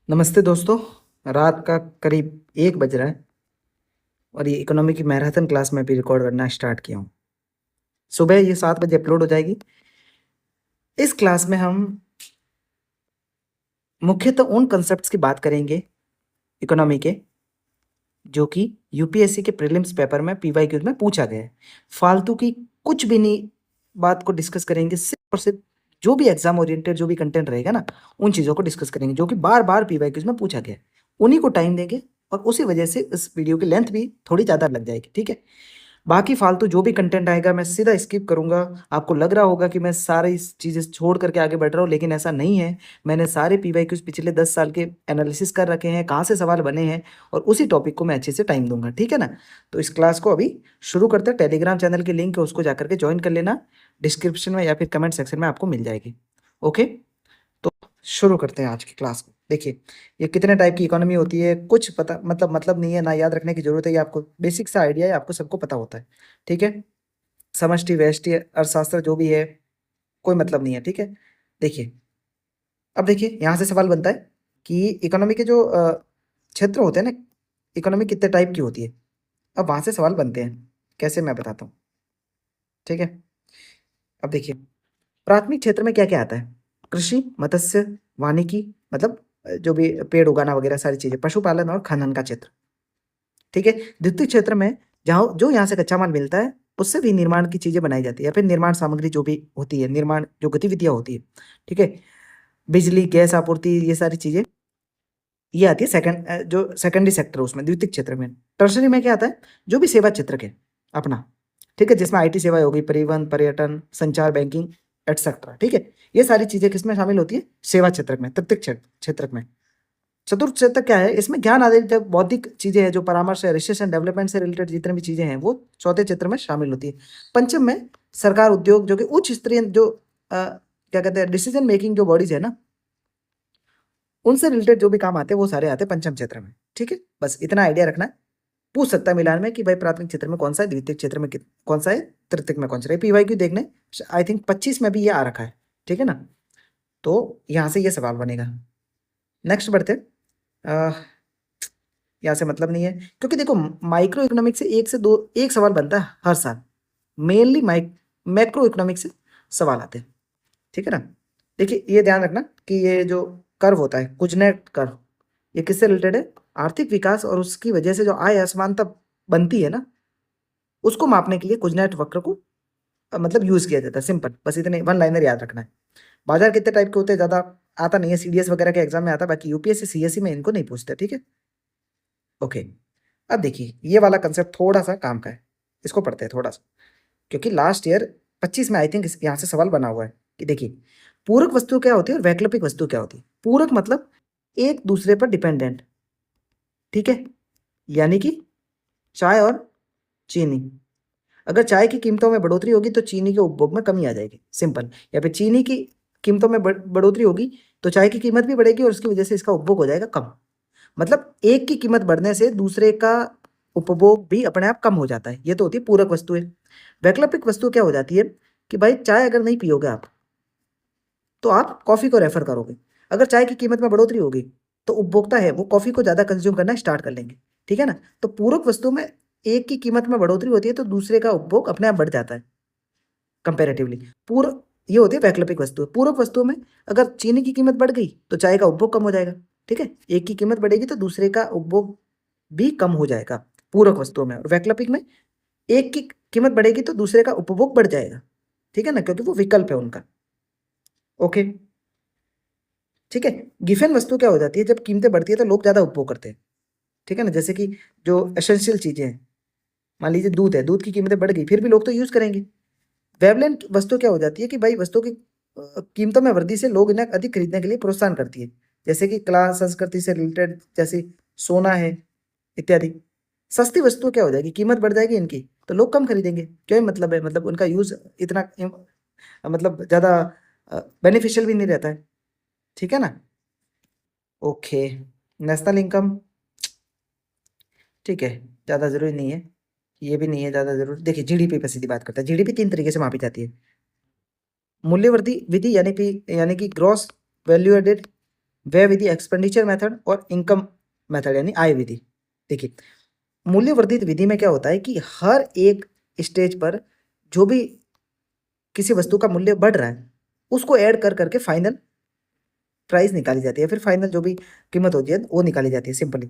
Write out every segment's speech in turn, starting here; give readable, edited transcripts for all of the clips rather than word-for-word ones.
नमस्ते दोस्तों। रात का करीब 1 बज रहा है और ये इकोनॉमी की मैराथन क्लास मैं भी रिकॉर्ड करना स्टार्ट किया हूँ। सुबह ये 7 बजे अपलोड हो जाएगी। इस क्लास में हम मुख्यतः उन कॉन्सेप्ट्स की बात करेंगे इकोनॉमी के, जो कि यूपीएससी के प्रीलिम्स पेपर में पीवाईक्यूज में पूछा गया है। फालतू की कुछ भी नहीं बात को डिस्कस करेंगे, सिर्फ और सिर्फ जो भी एग्जाम ओरिएंटेड जो भी कंटेंट रहेगा ना, उन चीज़ों को डिस्कस करेंगे जो कि बार बार पीवाईक्यूज में पूछा गया है। उन्हीं को टाइम देंगे और उसी वजह से इस वीडियो की लेंथ भी थोड़ी ज़्यादा लग जाएगी, ठीक है। बाकी फालतू जो भी कंटेंट आएगा मैं सीधा स्किप करूंगा। आपको लग रहा होगा कि मैं सारी चीज़ें छोड़ करके आगे बढ़ रहा हूँ, लेकिन ऐसा नहीं है। मैंने सारे पीवाईक्यूज पिछले 10 साल के एनालिसिस कर रखे हैं, कहाँ से सवाल बने हैं, और उसी टॉपिक को मैं अच्छे से टाइम दूंगा, ठीक है ना। तो इस क्लास को अभी शुरू करते हैं। टेलीग्राम चैनल की लिंक है, उसको जाकर के ज्वाइन कर लेना। डिस्क्रिप्शन में या फिर कमेंट सेक्शन में आपको मिल जाएगी। ओके, तो शुरू करते हैं आज की क्लास को। देखिए, ये कितने टाइप की इकोनॉमी होती है कुछ पता मतलब नहीं है, ना याद रखने की जरूरत है। ये आपको बेसिक सा आइडिया है, आपको सबको पता होता है, ठीक है। समष्टि व्यष्टि अर्थशास्त्र जो भी है, कोई मतलब नहीं है, ठीक है। देखिए, अब देखिए यहाँ से सवाल बनता है कि इकोनॉमी के जो क्षेत्र होते हैं ना, इकोनॉमी कितने टाइप की होती है। अब वहां से सवाल बनते हैं, कैसे मैं बताता हूँ, ठीक है। अब देखिए, प्राथमिक क्षेत्र में क्या क्या आता है। कृषि, मत्स्य, वानिकी, मतलब जो भी पेड़ उगाना वगैरह सारी चीजें, पशुपालन और खनन का क्षेत्र, ठीक है। द्वितीय क्षेत्र में जहाँ जो यहाँ से कच्चा माल मिलता है, उससे भी निर्माण की चीजें बनाई जाती है, या फिर निर्माण सामग्री जो भी होती है, निर्माण जो गतिविधियां होती है, ठीक है। बिजली, गैस आपूर्ति, ये सारी चीजें ये आती है जो सेकेंडरी सेक्टर, उसमें द्वितीय क्षेत्र में। टर्शरी में क्या आता है, जो भी सेवा क्षेत्र के अपना, ठीक है, जिसमें आईटी सेवाएं होगी, परिवहन, पर्यटन, संचार, बैंकिंग एटसेट्रा, ठीक है। ये सारी चीजें किसमें शामिल होती है, सेवा क्षेत्र में, तृतीय क्षेत्र में। चतुर्थ क्षेत्र क्या है, इसमें ज्ञान आधारित बौद्धिक चीजें हैं, जो परामर्श है, रिसर्च एंड डेवलपमेंट से रिलेटेड जितने भी चीजें हैं, वो चौथे क्षेत्र में शामिल होती है। पंचम में सरकार, उद्योग, जो कि उच्च स्तरीय जो क्या कहते हैं, डिसीजन मेकिंग जो बॉडीज है ना, उनसे रिलेटेड जो भी काम आते हैं वो सारे आते हैं पंचम क्षेत्र में, ठीक है। बस इतना आइडिया रखना है। पूछ सकता है मिलान में कि भाई प्राथमिक क्षेत्र में कौन सा है, द्वितीय क्षेत्र में कौन सा है, तृतीय में कौन सा है। पीवाईक्यू देखने आई थिंक 25 में भी ये आ रखा है, ठीक है ना। तो यहाँ से ये सवाल बनेगा। नेक्स्ट बढ़ते हैं। यहाँ से मतलब नहीं है, क्योंकि देखो माइक्रो इकोनॉमिक्स से एक सवाल बनता है हर साल। मेनली मैक्रो इकोनॉमिक्स से सवाल आते हैं, ठीक है ना। देखिए, ये ध्यान रखना कि ये जो कर्व होता है, कुजनेट कर्व, ये किससे रिलेटेड है, आर्थिक विकास और उसकी वजह से जो आय असमानता बनती है ना, उसको मापने के लिए कुजनेट वक्र को मतलब यूज किया जाता है। सिंपल, बस इतने वन लाइनर याद रखना है। बाजार कितने टाइप के होते हैं, ज्यादा आता नहीं है, सीडीएस वगैरह के एग्जाम में आता है, बाकी यूपीएससी सीएससी में इनको नहीं पूछते, ठीक है। ओके, अब देखिए ये वाला कंसेप्ट थोड़ा सा काम का है, इसको पढ़ते हैं थोड़ा सा, क्योंकि लास्ट ईयर 25 में आई थिंक यहाँ से सवाल बना हुआ है कि देखिए, पूरक वस्तु क्या होती है और वैकल्पिक वस्तु क्या होती है। पूरक मतलब एक दूसरे पर डिपेंडेंट, ठीक है, यानी कि चाय और चीनी। अगर चाय की कीमतों में बढ़ोतरी होगी तो चीनी के उपभोग में कमी आ जाएगी, सिंपल। या फिर चीनी की कीमतों में बढ़ोतरी होगी तो चाय की कीमत भी बढ़ेगी और उसकी वजह से इसका उपभोग हो जाएगा कम। मतलब एक की कीमत बढ़ने से दूसरे का उपभोग भी अपने आप कम हो जाता है। ये तो होती है पूरक वस्तुएं। वैकल्पिक वस्तु क्या हो जाती है कि भाई चाय अगर नहीं पियोगे आप, तो आप कॉफी को रेफर करोगे। अगर चाय की कीमत में बढ़ोतरी होगी तो उपभोक्ता है वो कॉफी को ज्यादा कंज्यूम करना स्टार्ट कर लेंगे, ठीक है ना। तो पूरक वस्तु में एक की कीमत में बढ़ोतरी होती है तो दूसरे का उपभोग अपने आप बढ़ जाता है कंपेरेटिवली। पूर्व ये होती है वैकल्पिक वस्तु। पूरक वस्तुओं में अगर चीनी की कीमत बढ़ गई तो चाय का उपभोग कम हो जाएगा, ठीक है। एक की कीमत बढ़ेगी तो दूसरे का उपभोग भी कम हो जाएगा पूरक वस्तुओं में। और वैकल्पिक में एक की कीमत बढ़ेगी तो दूसरे का उपभोग बढ़ जाएगा, ठीक है ना, क्योंकि वो विकल्प है उनका। ओके, ठीक है। गिफन वस्तु क्या हो जाती है, जब कीमतें बढ़ती है तो लोग ज्यादा उपभोग करते हैं, ठीक है ना। जैसे कि जो एसेंशियल चीजें हैं, मान लीजिए दूध है, दूध की कीमतें बढ़ गई फिर भी लोग तो यूज करेंगे। वेवलेंट वस्तु क्या हो जाती है कि भाई वस्तु की कीमतों में वृद्धि से लोग इन्हें अधिक खरीदने के लिए प्रोत्साहन करती है। जैसे कि कला संस्कृति से रिलेटेड, जैसे सोना है इत्यादि। सस्ती वस्तु क्या हो जाएगी, कीमत बढ़ जाएगी इनकी तो लोग कम खरीदेंगे। क्या मतलब है, मतलब उनका यूज इतना मतलब ज्यादा बेनिफिशियल भी नहीं रहता है, ठीक है ना। ओके, नेशनल इनकम, ठीक है, ज्यादा जरूरी नहीं है। ये भी नहीं है ज्यादा जरूरी। देखिए जीडीपी पर सीधी बात करते हैं। जीडीपी 3 तरीके से मापी जाती है। मूल्यवर्धी विधि यानी कि ग्रॉस वैल्यू एडेड व्यय विधि, एक्सपेंडिचर मेथड और इनकम मेथड यानी आय विधि। देखिए, मूल्य वर्धित विधि में क्या होता है कि हर एक स्टेज पर जो भी किसी वस्तु का मूल्य बढ़ रहा है उसको ऐड कर करके फाइनल प्राइस निकाली जाती है, फिर फाइनल जो भी कीमत होती है वो निकाली जाती है सिंपली।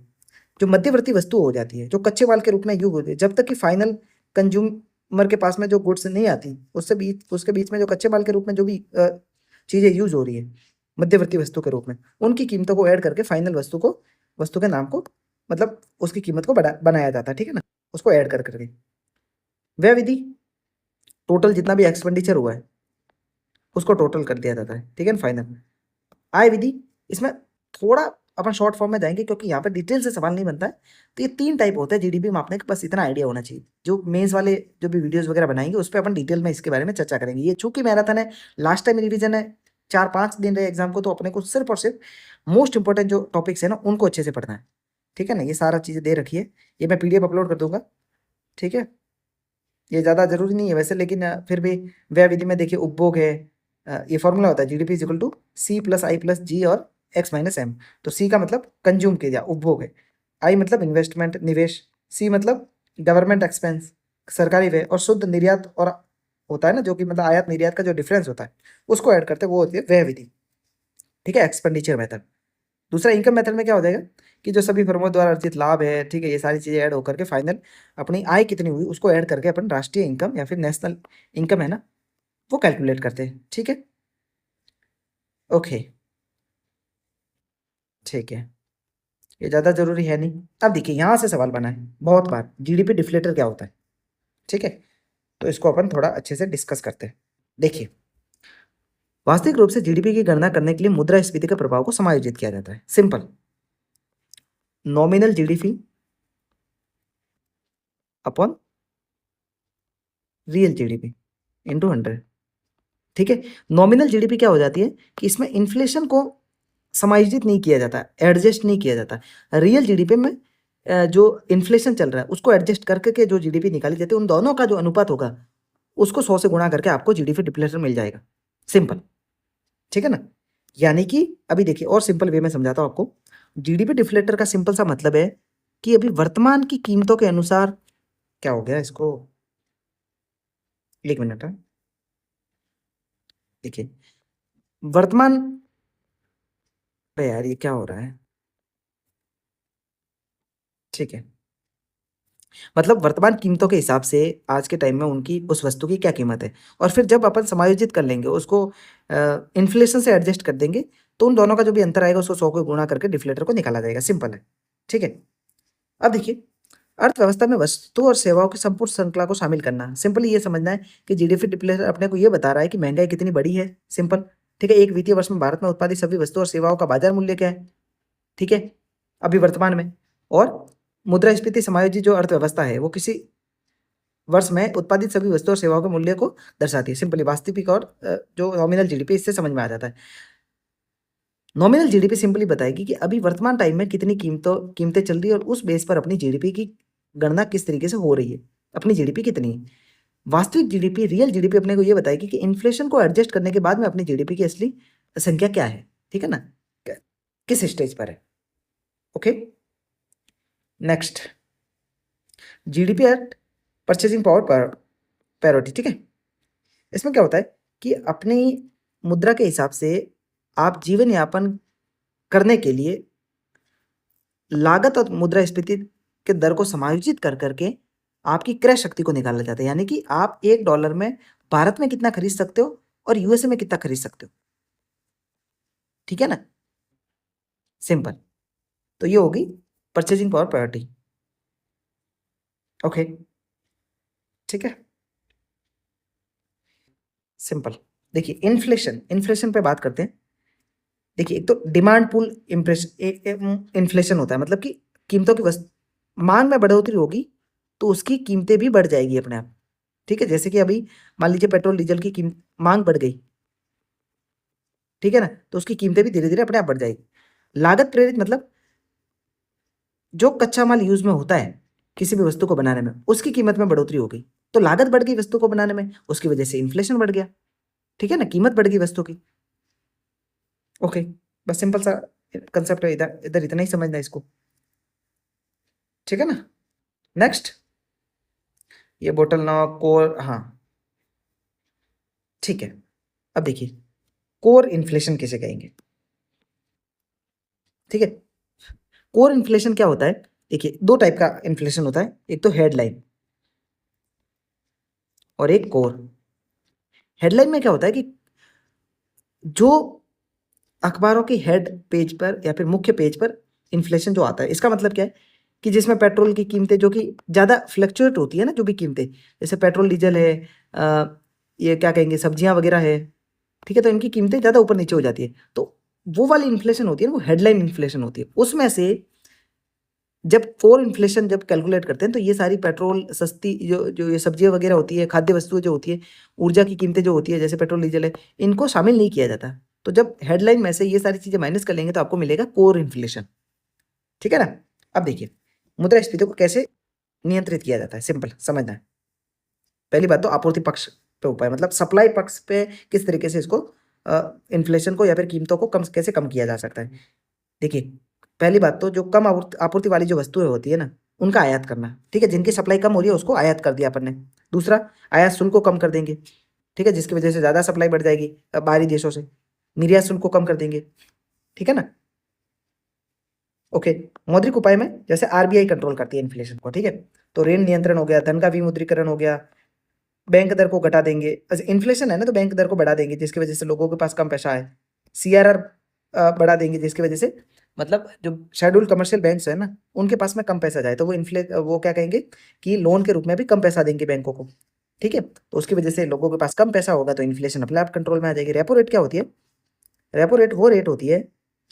जो मध्यवर्ती वस्तु हो जाती है, जो कच्चे माल के रूप में यूज होती है, जब तक कि फाइनल कंज्यूमर के पास में जो गुड्स नहीं आती उसके बीच में जो कच्चे माल के रूप में जो भी चीज़ें यूज हो रही है मध्यवर्ती वस्तु के रूप में, उनकी कीमतों को ऐड करके फाइनल वस्तु के नाम को मतलब उसकी कीमत को बनाया जाता है, ठीक है ना, उसको ऐड कर करके। व्यय विधि, टोटल जितना भी एक्सपेंडिचर हुआ है उसको टोटल कर दिया जाता है, ठीक है ना, फाइनल। आय विधि, इसमें थोड़ा अपन शॉर्ट फॉर्म में जाएंगे क्योंकि यहाँ पर डिटेल से सवाल नहीं बनता है। तो ये 3 टाइप होते हैं जीडीपी मापने का, बस इतना आइडिया होना चाहिए। जो मेंस वाले जो भी वीडियोस वगैरह बनाएंगे उस पर अपन डिटेल में इसके बारे में चर्चा करेंगे। ये चूंकि मैराथन है, लास्ट टाइम रिवीजन है, 4-5 दिन रहे एग्जाम को, तो अपने को सिर्फ और सिर्फ मोस्ट इंपॉर्टेंट जो टॉपिक्स है ना उनको अच्छे से पढ़ना है, ठीक है ना। ये सारा चीज़ें दे रखी है, ये मैं PDF अपलोड कर दूंगा, ठीक है। ये ज़्यादा जरूरी नहीं है वैसे, लेकिन फिर भी व्यय विधि में देखिए उपभोग है, ये फॉर्मूला होता है GDP is equal to C + I + G और X - M। तो C का मतलब कंज्यूम किया उपभोग है, I मतलब इन्वेस्टमेंट निवेश, C मतलब गवर्नमेंट एक्सपेंस सरकारी व्यय, और शुद्ध निर्यात और होता है ना जो कि मतलब आयात निर्यात का जो डिफरेंस होता है उसको ऐड करते हैं, वो होती है व्यय विधि, ठीक है, एक्सपेंडिचर मेथड। दूसरा इनकम मेथड में क्या हो जाएगा कि जो सभी फर्मों द्वारा अर्जित लाभ है, ठीक है, ये सारी चीज़ें ऐड होकर के फाइनल अपनी आय कितनी हुई उसको ऐड करके अपन राष्ट्रीय इनकम या फिर नेशनल इनकम है ना वो कैलकुलेट करते हैं, ठीक है। ओके, ठीक है, ये ज़्यादा जरूरी है नहीं। अब देखिए यहाँ से सवाल बना है बहुत बार, जीडीपी डिफ्लेटर क्या होता है, ठीक है, तो इसको अपन थोड़ा अच्छे से डिस्कस करते हैं। देखिए, वास्तविक रूप से जीडीपी की गणना करने के लिए मुद्रास्फीति के प्रभाव को समायोजित किया जाता है। Simple, nominal GDP upon real GDP into 100, ठीक है। नॉमिनल जीडीपी क्या हो जाती है कि इसमें इन्फ्लेशन को समायोजित नहीं किया जाता, एडजस्ट नहीं किया जाता। रियल जीडीपी में जो इन्फ्लेशन चल रहा है उसको एडजस्ट करके के जो जीडीपी निकाली जाती है, उन दोनों का जो अनुपात होगा उसको 100 से गुणा करके आपको जीडीपी डिप्लेशन मिल जाएगा, सिंपल, ठीक है ना। यानी कि अभी देखिए और सिंपल वे में समझाता हूँ आपको। जीडीपी डिफ्लेटर का सिंपल सा मतलब है कि अभी वर्तमान की कीमतों के अनुसार, क्या हो गया इसको, एक मिनट है, देखिए वर्तमान, अरे यार ये क्या हो रहा है, ठीक है, मतलब वर्तमान कीमतों के हिसाब से आज के टाइम में उनकी उस वस्तु की क्या कीमत है, और फिर जब अपन समायोजित कर लेंगे उसको इन्फ्लेशन से एडजस्ट कर देंगे, तो उन दोनों का जो भी अंतर आएगा उसको 100 को गुणा करके डिफ्लेटर को निकाला जाएगा, सिंपल है, ठीक है। अब देखिए, अर्थव्यवस्था में वस्तु और सेवाओं की संपूर्ण श्रृंखला को शामिल करना, सिंपली ये समझना है कि जीडीपी डिप्लेटर अपने को ये बता रहा है कि महंगाई कितनी बड़ी है, सिंपल, ठीक है। एक वित्तीय वर्ष में भारत में उत्पादित सभी वस्तुओं और सेवाओं का बाजार मूल्य क्या है, ठीक है, अभी वर्तमान में। और मुद्रास्फीति समायोजित जो अर्थव्यवस्था है वो किसी वर्ष में उत्पादित सभी वस्तुओं और सेवाओं के मूल्य को दर्शाती है, सिंपली वास्तविक और जो नॉमिनल जीडीपी, इससे समझ में आ जाता है। नॉमिनल जीडीपी सिंपली बताएगी कि अभी वर्तमान टाइम में कितनी कीमतें चल रही है और उस बेस पर अपनी जीडीपी की गणना किस तरीके से हो रही है, अपनी जीडीपी कितनी है। वास्तविक जीडीपी, रियल जीडीपी अपने को ये बताएगी कि इन्फ्लेशन को एडजस्ट करने के बाद में अपनी जीडीपी की असली संख्या क्या है, ठीक है ना, किस स्टेज पर है। Okay, next, GDP at purchasing power parity, ठीक है। इसमें क्या होता है कि अपनी मुद्रा के हिसाब से आप जीवन यापन करने के लिए लागत और मुद्रास्फीति के दर को समायोजित कर करके आपकी क्रय शक्ति को निकाला जाता है, यानी कि आप $1 में भारत में कितना खरीद सकते हो और यूएसए में कितना खरीद सकते हो, ठीक है ना, सिंपल। तो ये होगी परचेजिंग पावर पैरिटी, ओके, ठीक है, सिंपल। देखिए इन्फ्लेशन, इन्फ्लेशन पे बात करते हैं। देखिए एक तो डिमांड पुल इन्फ्लेशन होता है, मतलब कि कीमतों की मांग में बढ़ोतरी होगी तो उसकी कीमतें भी बढ़ जाएगी अपने आप, ठीक है। जैसे कि अभी मान लीजिए पेट्रोल डीजल की मांग बढ़ गई, ठीक है ना, तो उसकी कीमतें भी धीरे धीरे अपने आप बढ़ जाएगी। लागत प्रेरित मतलब जो कच्चा माल यूज में होता है किसी भी वस्तु को बनाने में, उसकी कीमत में बढ़ोतरी हो गई, तो लागत बढ़ गई वस्तु को बनाने में, उसकी वजह से इन्फ्लेशन बढ़ गया, ठीक है ना, कीमत बढ़ गई वस्तु की। ओके, बस सिंपल सा कंसेप्ट है, इधर इधर इतना ही समझना इसको, ठीक है ना। नेक्स्ट, ये बोतल ना कोर, हाँ ठीक है। अब देखिए कोर इन्फ्लेशन किसे कहेंगे, ठीक है। कोर इन्फ्लेशन क्या होता है, देखिए दो टाइप का इन्फ्लेशन होता है, एक तो हेडलाइन और एक कोर। हेडलाइन में क्या होता है कि जो अखबारों की हेड पेज पर या फिर मुख्य पेज पर इन्फ्लेशन जो आता है, इसका मतलब क्या है कि जिसमें पेट्रोल की कीमतें जो कि ज़्यादा फ्लक्चुएट होती है ना, जो भी कीमतें, जैसे पेट्रोल डीजल है, ये क्या कहेंगे सब्जियां वगैरह है, ठीक है, तो इनकी कीमतें ज़्यादा ऊपर नीचे हो जाती है, तो वो वाली इन्फ्लेशन होती है ना, वो हेडलाइन इन्फ्लेशन होती है। उसमें से जब कोर इन्फ्लेशन जब कैलकुलेट करते हैं तो ये सारी पेट्रोल सस्ती जो जो ये सब्जियां वगैरह होती है, खाद्य वस्तुएं जो होती है, ऊर्जा की कीमतें जो होती है जैसे पेट्रोल डीजल है, इनको शामिल नहीं किया जाता। तो जब हेडलाइन में से ये सारी चीजें माइनस कर लेंगे तो आपको मिलेगा कोर इन्फ्लेशन, ठीक है ना। अब देखिए मुद्रास्फीति को कैसे नियंत्रित किया जाता है, सिंपल समझना है। पहली बात तो आपूर्ति पक्ष पे उपाय, मतलब सप्लाई पक्ष पे किस तरीके से इसको इन्फ्लेशन को या फिर कीमतों को कैसे कम किया जा सकता है। देखिए पहली बात तो जो कम आपूर्ति वाली जो वस्तुएं होती है ना, उनका आयात करना, ठीक है, जिनकी सप्लाई कम हो रही है उसको आयात कर दिया अपन ने। दूसरा, आयात शुल्क को कम कर देंगे, ठीक है, जिसकी वजह से ज़्यादा सप्लाई बढ़ जाएगी बाहरी देशों से। निर्यात शुल्क को कम कर देंगे, ठीक है ना। ओके, मौद्रिक उपाय में जैसे आरबीआई कंट्रोल करती है इन्फ्लेशन को, ठीक है, तो ऋण नियंत्रण हो गया, धन का विमुद्रीकरण हो गया, बैंक दर को घटा देंगे, इन्फ्लेशन है ना तो बैंक दर को बढ़ा देंगे जिसकी वजह से लोगों के पास कम पैसा है। सीआरआर बढ़ा देंगे जिसकी वजह से मतलब जो शेड्यूल कमर्शियल बैंक्स है ना, उनके पास में कम पैसा जाए तो वो क्या कहेंगे कि लोन के रूप में भी कम पैसा देंगे बैंकों को, ठीक है, तो उसकी वजह से लोगों के पास कम पैसा होगा तो इन्फ्लेशन अपने आप कंट्रोल में आ जाएगी। रेपो रेट क्या होती है, रेपो रेट वो रेट होती है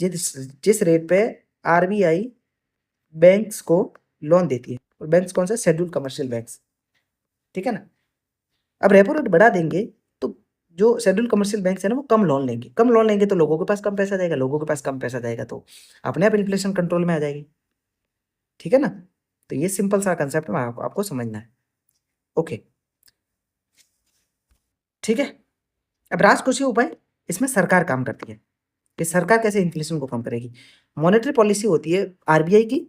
जिस जिस रेट पे आरबीआई बैंक्स को लोन देती है, और बैंक्स कौन सा, शेड्यूल कमर्शियल बैंक्स, ठीक है ना। अब रेपो रेट बढ़ा देंगे तो जो शेड्यूल कमर्शियल बैंक्स है ना वो कम लोन लेंगे, कम लोन लेंगे तो लोगों के पास कम पैसा जाएगा, लोगों के पास कम पैसा जाएगा तो अपने आप इन्फ्लेशन कंट्रोल में आ जाएगी, ठीक है ना। तो ये सिंपल सा कंसेप्ट में आपको समझना है। ओके, ठीक है। अब राजकोषीय उपाय, इसमें सरकार काम करती है कि सरकार कैसे इन्फ्लेशन को कम करेगी। मॉनेटरी पॉलिसी होती है आरबीआई की,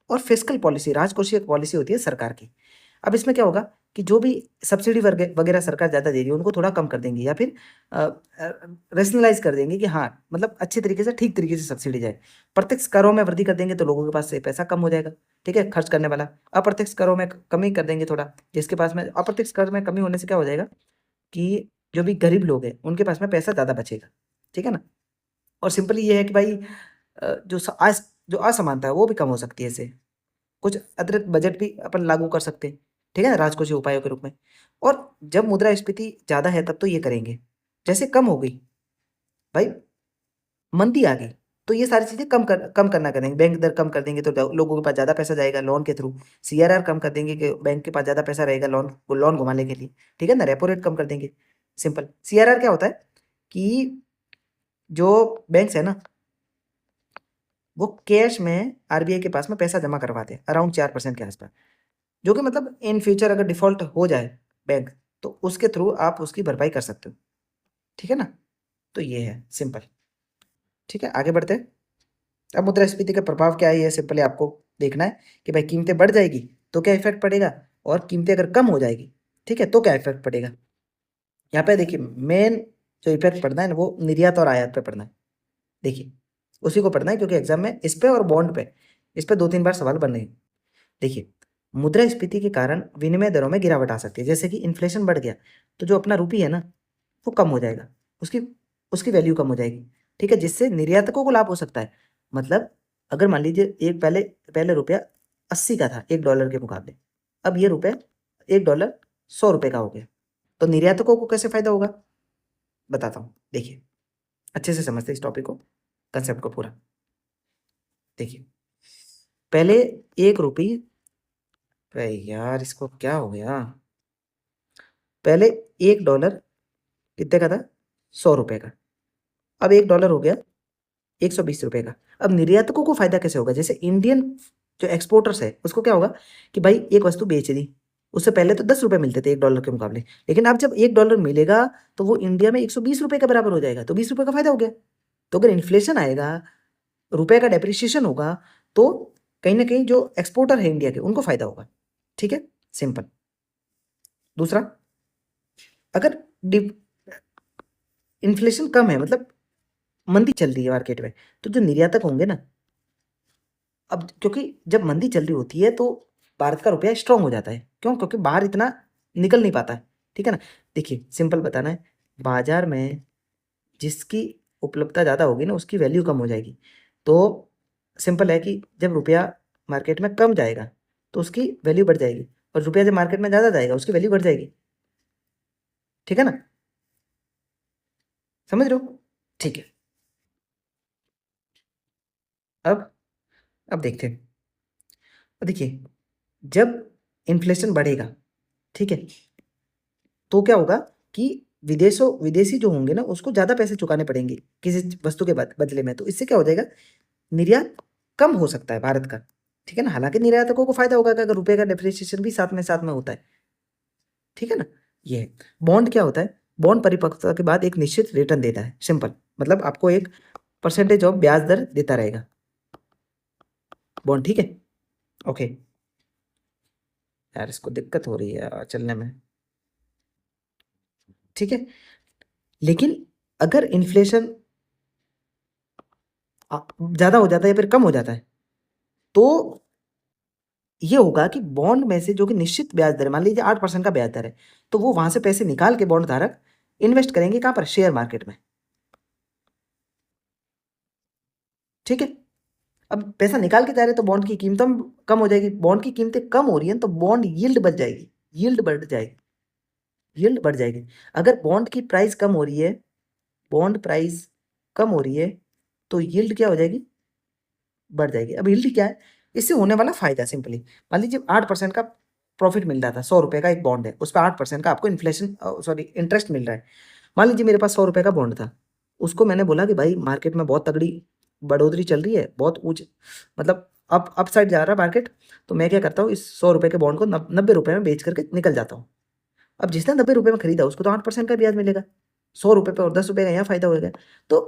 और फिस्कल पॉलिसी राजकोषीय पॉलिसी होती है सरकार की। अब इसमें क्या होगा कि जो भी सब्सिडी वगैरह सरकार ज़्यादा दे रही है उनको थोड़ा कम कर देंगे या फिर रेशनलाइज कर देंगे कि हाँ मतलब अच्छे तरीके से ठीक तरीके से सब्सिडी जाए। प्रत्यक्ष करों में वृद्धि कर देंगे तो लोगों के पास से पैसा कम हो जाएगा, ठीक है, खर्च करने वाला। अप्रत्यक्ष करों में कमी कर देंगे थोड़ा, जिसके पास में अप्रत्यक्ष कर में कमी होने से क्या हो जाएगा कि जो भी गरीब लोग हैं उनके पास में पैसा ज़्यादा बचेगा, ठीक है ना। और सिंपली ये है कि भाई जो असमानता है वो भी कम हो सकती है इससे। कुछ अतिरिक्त बजट भी अपन लागू कर सकते हैं, ठीक है ना, राजकोषीय उपायों के रूप में। और जब मुद्रास्फीति ज़्यादा है तब तो ये करेंगे, जैसे कम हो गई भाई, मंदी आ गई, तो ये सारी चीज़ें कम करना करेंगे, बैंक दर कम कर देंगे तो लोगों के पास ज़्यादा पैसा जाएगा लोन के थ्रू। सीआरआर कम कर देंगे कि बैंक के पास ज़्यादा पैसा रहेगा लोन घुमाने के लिए, ठीक है ना। रेपो रेट कम कर देंगे, सिंपल। सीआरआर क्या होता है कि जो बैंक्स है ना वो कैश में आरबीआई के पास में पैसा जमा करवाते हैं अराउंड 4% के आसपास, जो कि मतलब इन फ्यूचर अगर डिफॉल्ट हो जाए बैंक तो उसके थ्रू आप उसकी भरपाई कर सकते हो, ठीक है ना। तो ये है सिंपल, ठीक है, आगे बढ़ते हैं। अब मुद्रास्फीति का प्रभाव क्या है ये सिंपली आपको देखना है कि भाई कीमतें बढ़ जाएगी तो क्या इफेक्ट पड़ेगा, और कीमतें अगर कम हो जाएगी, ठीक है, तो क्या इफेक्ट पड़ेगा। यहाँ पे देखिए मेन जो इफेक्ट पड़ना है ना वो निर्यात और आयात पे पड़ना है। देखिए उसी को पढ़ना है क्योंकि एग्जाम में इस पे और बॉन्ड पे इस पे 2-3 बार सवाल बन रहे हैं। देखिए मुद्रास्फीति के कारण विनिमय दरों में गिरावट आ सकती है, जैसे कि इन्फ्लेशन बढ़ गया तो जो अपना रुपये है ना वो कम हो जाएगा, उसकी उसकी वैल्यू कम हो जाएगी, ठीक है, जिससे निर्यातकों को लाभ हो सकता है। मतलब अगर मान लीजिए एक पहले पहले रुपया 80 का था $1 के मुकाबले, अब ये रुपये $1 100 का हो गया, तो निर्यातकों को कैसे फायदा होगा बताता हूँ। देखिए अच्छे से समझते इस टॉपिक को, कंसेप्ट को पूरा। देखिए पहले 1 रुपये, अरे यार इसको क्या हो गया, पहले $1 कितने का था, $100 का, अब $1 हो गया $120 का। अब निर्यातकों को फायदा कैसे होगा, जैसे इंडियन जो एक्सपोर्टर्स है उसको क्या होगा कि भाई एक वस्तु बेच दी, उससे पहले तो $10 मिलते थे $1 के मुकाबले, लेकिन अब जब $1 मिलेगा तो वो इंडिया में $120 के बराबर हो जाएगा, तो $20 का फायदा हो गया, तो अगर इन्फ्लेशन आएगा, रुपए का डेप्रिसिएशन होगा, तो कहीं ना कहीं जो एक्सपोर्टर है इंडिया के उनको फायदा होगा। ठीक है, सिंपल। दूसरा, अगर इन्फ्लेशन कम है, मतलब मंदी चल रही है मार्केट में, तो जो निर्यातक होंगे ना, अब क्योंकि जब मंदी चल रही होती है तो भारत का रुपया स्ट्रांग हो जाता है। क्यों? क्योंकि बाहर इतना निकल नहीं पाता है। ठीक है ना। देखिए, सिंपल बताना है, बाजार में जिसकी उपलब्धता ज़्यादा होगी ना, उसकी वैल्यू कम हो जाएगी। तो सिंपल है कि जब रुपया मार्केट में कम जाएगा तो उसकी वैल्यू बढ़ जाएगी, और रुपया जब मार्केट में ज़्यादा जाएगा उसकी वैल्यू बढ़ जाएगी। ठीक है ना, समझ रहे हो? ठीक है। अब अब देखते हैं। देखिए, जब इन्फ्लेशन बढ़ेगा, ठीक है, तो क्या होगा कि विदेशी जो होंगे ना, उसको ज़्यादा पैसे चुकाने पड़ेंगे किसी वस्तु के बदले में। तो इससे क्या हो जाएगा, निर्यात कम हो सकता है भारत का। ठीक है ना। हालांकि निर्यातकों को फायदा होगा कि अगर रुपए का डेप्रिसिएशन भी साथ में होता है। ठीक है ना। ये है। बॉन्ड क्या होता है, बॉन्ड परिपक्वता के बाद एक निश्चित रिटर्न देता है। सिंपल, मतलब आपको एक परसेंटेज ऑफ ब्याज दर देता रहेगा बॉन्ड। ठीक है, ओके। यार इसको दिक्कत हो रही है चलने में। ठीक है, लेकिन अगर इन्फ्लेशन ज़्यादा हो जाता है या फिर कम हो जाता है, तो ये होगा कि बॉन्ड में से जो कि निश्चित ब्याज दर है, मान लीजिए 8% का ब्याज दर है, तो वो वहां से पैसे निकाल के बॉन्ड धारक इन्वेस्ट करेंगे कहाँ पर, शेयर मार्केट में। ठीक है, अब पैसा निकाल के जा रहे हैं तो बॉन्ड की कीमत कम हो जाएगी। बॉन्ड की कीमतें कम हो रही हैं तो बॉन्ड यील्ड बढ़ जाएगी, यील्ड बढ़ जाएगी, यील्ड बढ़ जाएगी। अगर बॉन्ड की प्राइस कम हो रही है, बॉन्ड प्राइस कम हो रही है, तो यील्ड क्या हो जाएगी, बढ़ जाएगी। अब यील्ड क्या है, इससे होने वाला फायदा सिंपली, मान लीजिए 8% का प्रॉफिट मिल रहा था, 100 रुपए का एक बॉन्ड है, उस पर 8% का आपको इन्फ्लेशन सॉरी इंटरेस्ट मिल रहा है। मान लीजिए मेरे पास 100 रुपए का बॉन्ड था, उसको मैंने बोला कि भाई मार्केट में बहुत तगड़ी बढ़ोतरी चल रही है, बहुत ऊंच, मतलब अप साइड जा रहा है मार्केट, तो मैं क्या करता हूँ, इस 100 रुपए के बॉन्ड को 90 रुपए में बेच करके निकल जाता हूँ। अब जिसने 90 रुपए में खरीदा उसको तो 8% का ब्याज मिलेगा, 100 रुपए पे, और 10 रुपए का यहाँ फायदा होगा। तो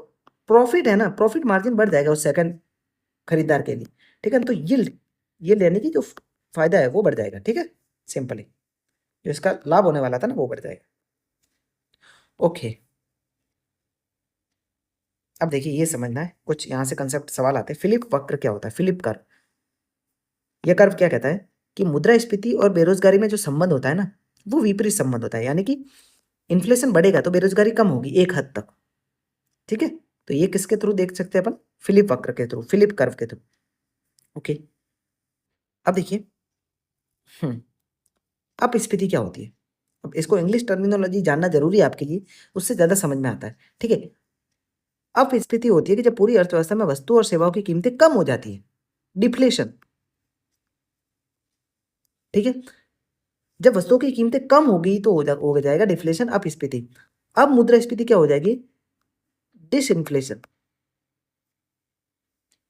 प्रॉफिट है ना, प्रॉफिट मार्जिन बढ़ जाएगा उस सेकंड खरीदार के लिए। ठीक है ना। तो यील्ड यानी कि जो फायदा है वो बढ़ जाएगा। ठीक है, सिंपली जो इसका लाभ होने वाला था ना वो बढ़ जाएगा। ओके, अब देखिए ये समझना है, कुछ यहाँ से कंसेप्ट सवाल आते हैं। फिलिप वक्र क्या होता है, फिलिप कर्व। यह कर्व क्या कहता है कि मुद्रास्फीति और बेरोजगारी में जो संबंध होता है ना, वो विपरीत संबंध होता है। यानी कि इन्फ्लेशन बढ़ेगा तो बेरोजगारी कम होगी एक हद तक। ठीक है, तो ये किसके थ्रू देख सकते हैं अपन, फिलिप वक्र के थ्रू, फिलिप कर्व के थ्रू। ओके, अब देखिए, अपस्फीति क्या होती है। अब इसको इंग्लिश टर्मिनोलॉजी जानना जरूरी है आपके लिए, उससे ज्यादा समझ में आता है। ठीक है, अपस्फीति होती है कि जब पूरी अर्थव्यवस्था में वस्तु और सेवाओं की कीमतें कम हो जाती है, डिफ्लेशन। ठीक है, जब वस्तुओं की कीमतें कम होगी तो हो जाएगा डिफ्लेशन, अपस्फीति। अब मुद्रास्फीति क्या हो जाएगी, डिसइंफ्लेशन।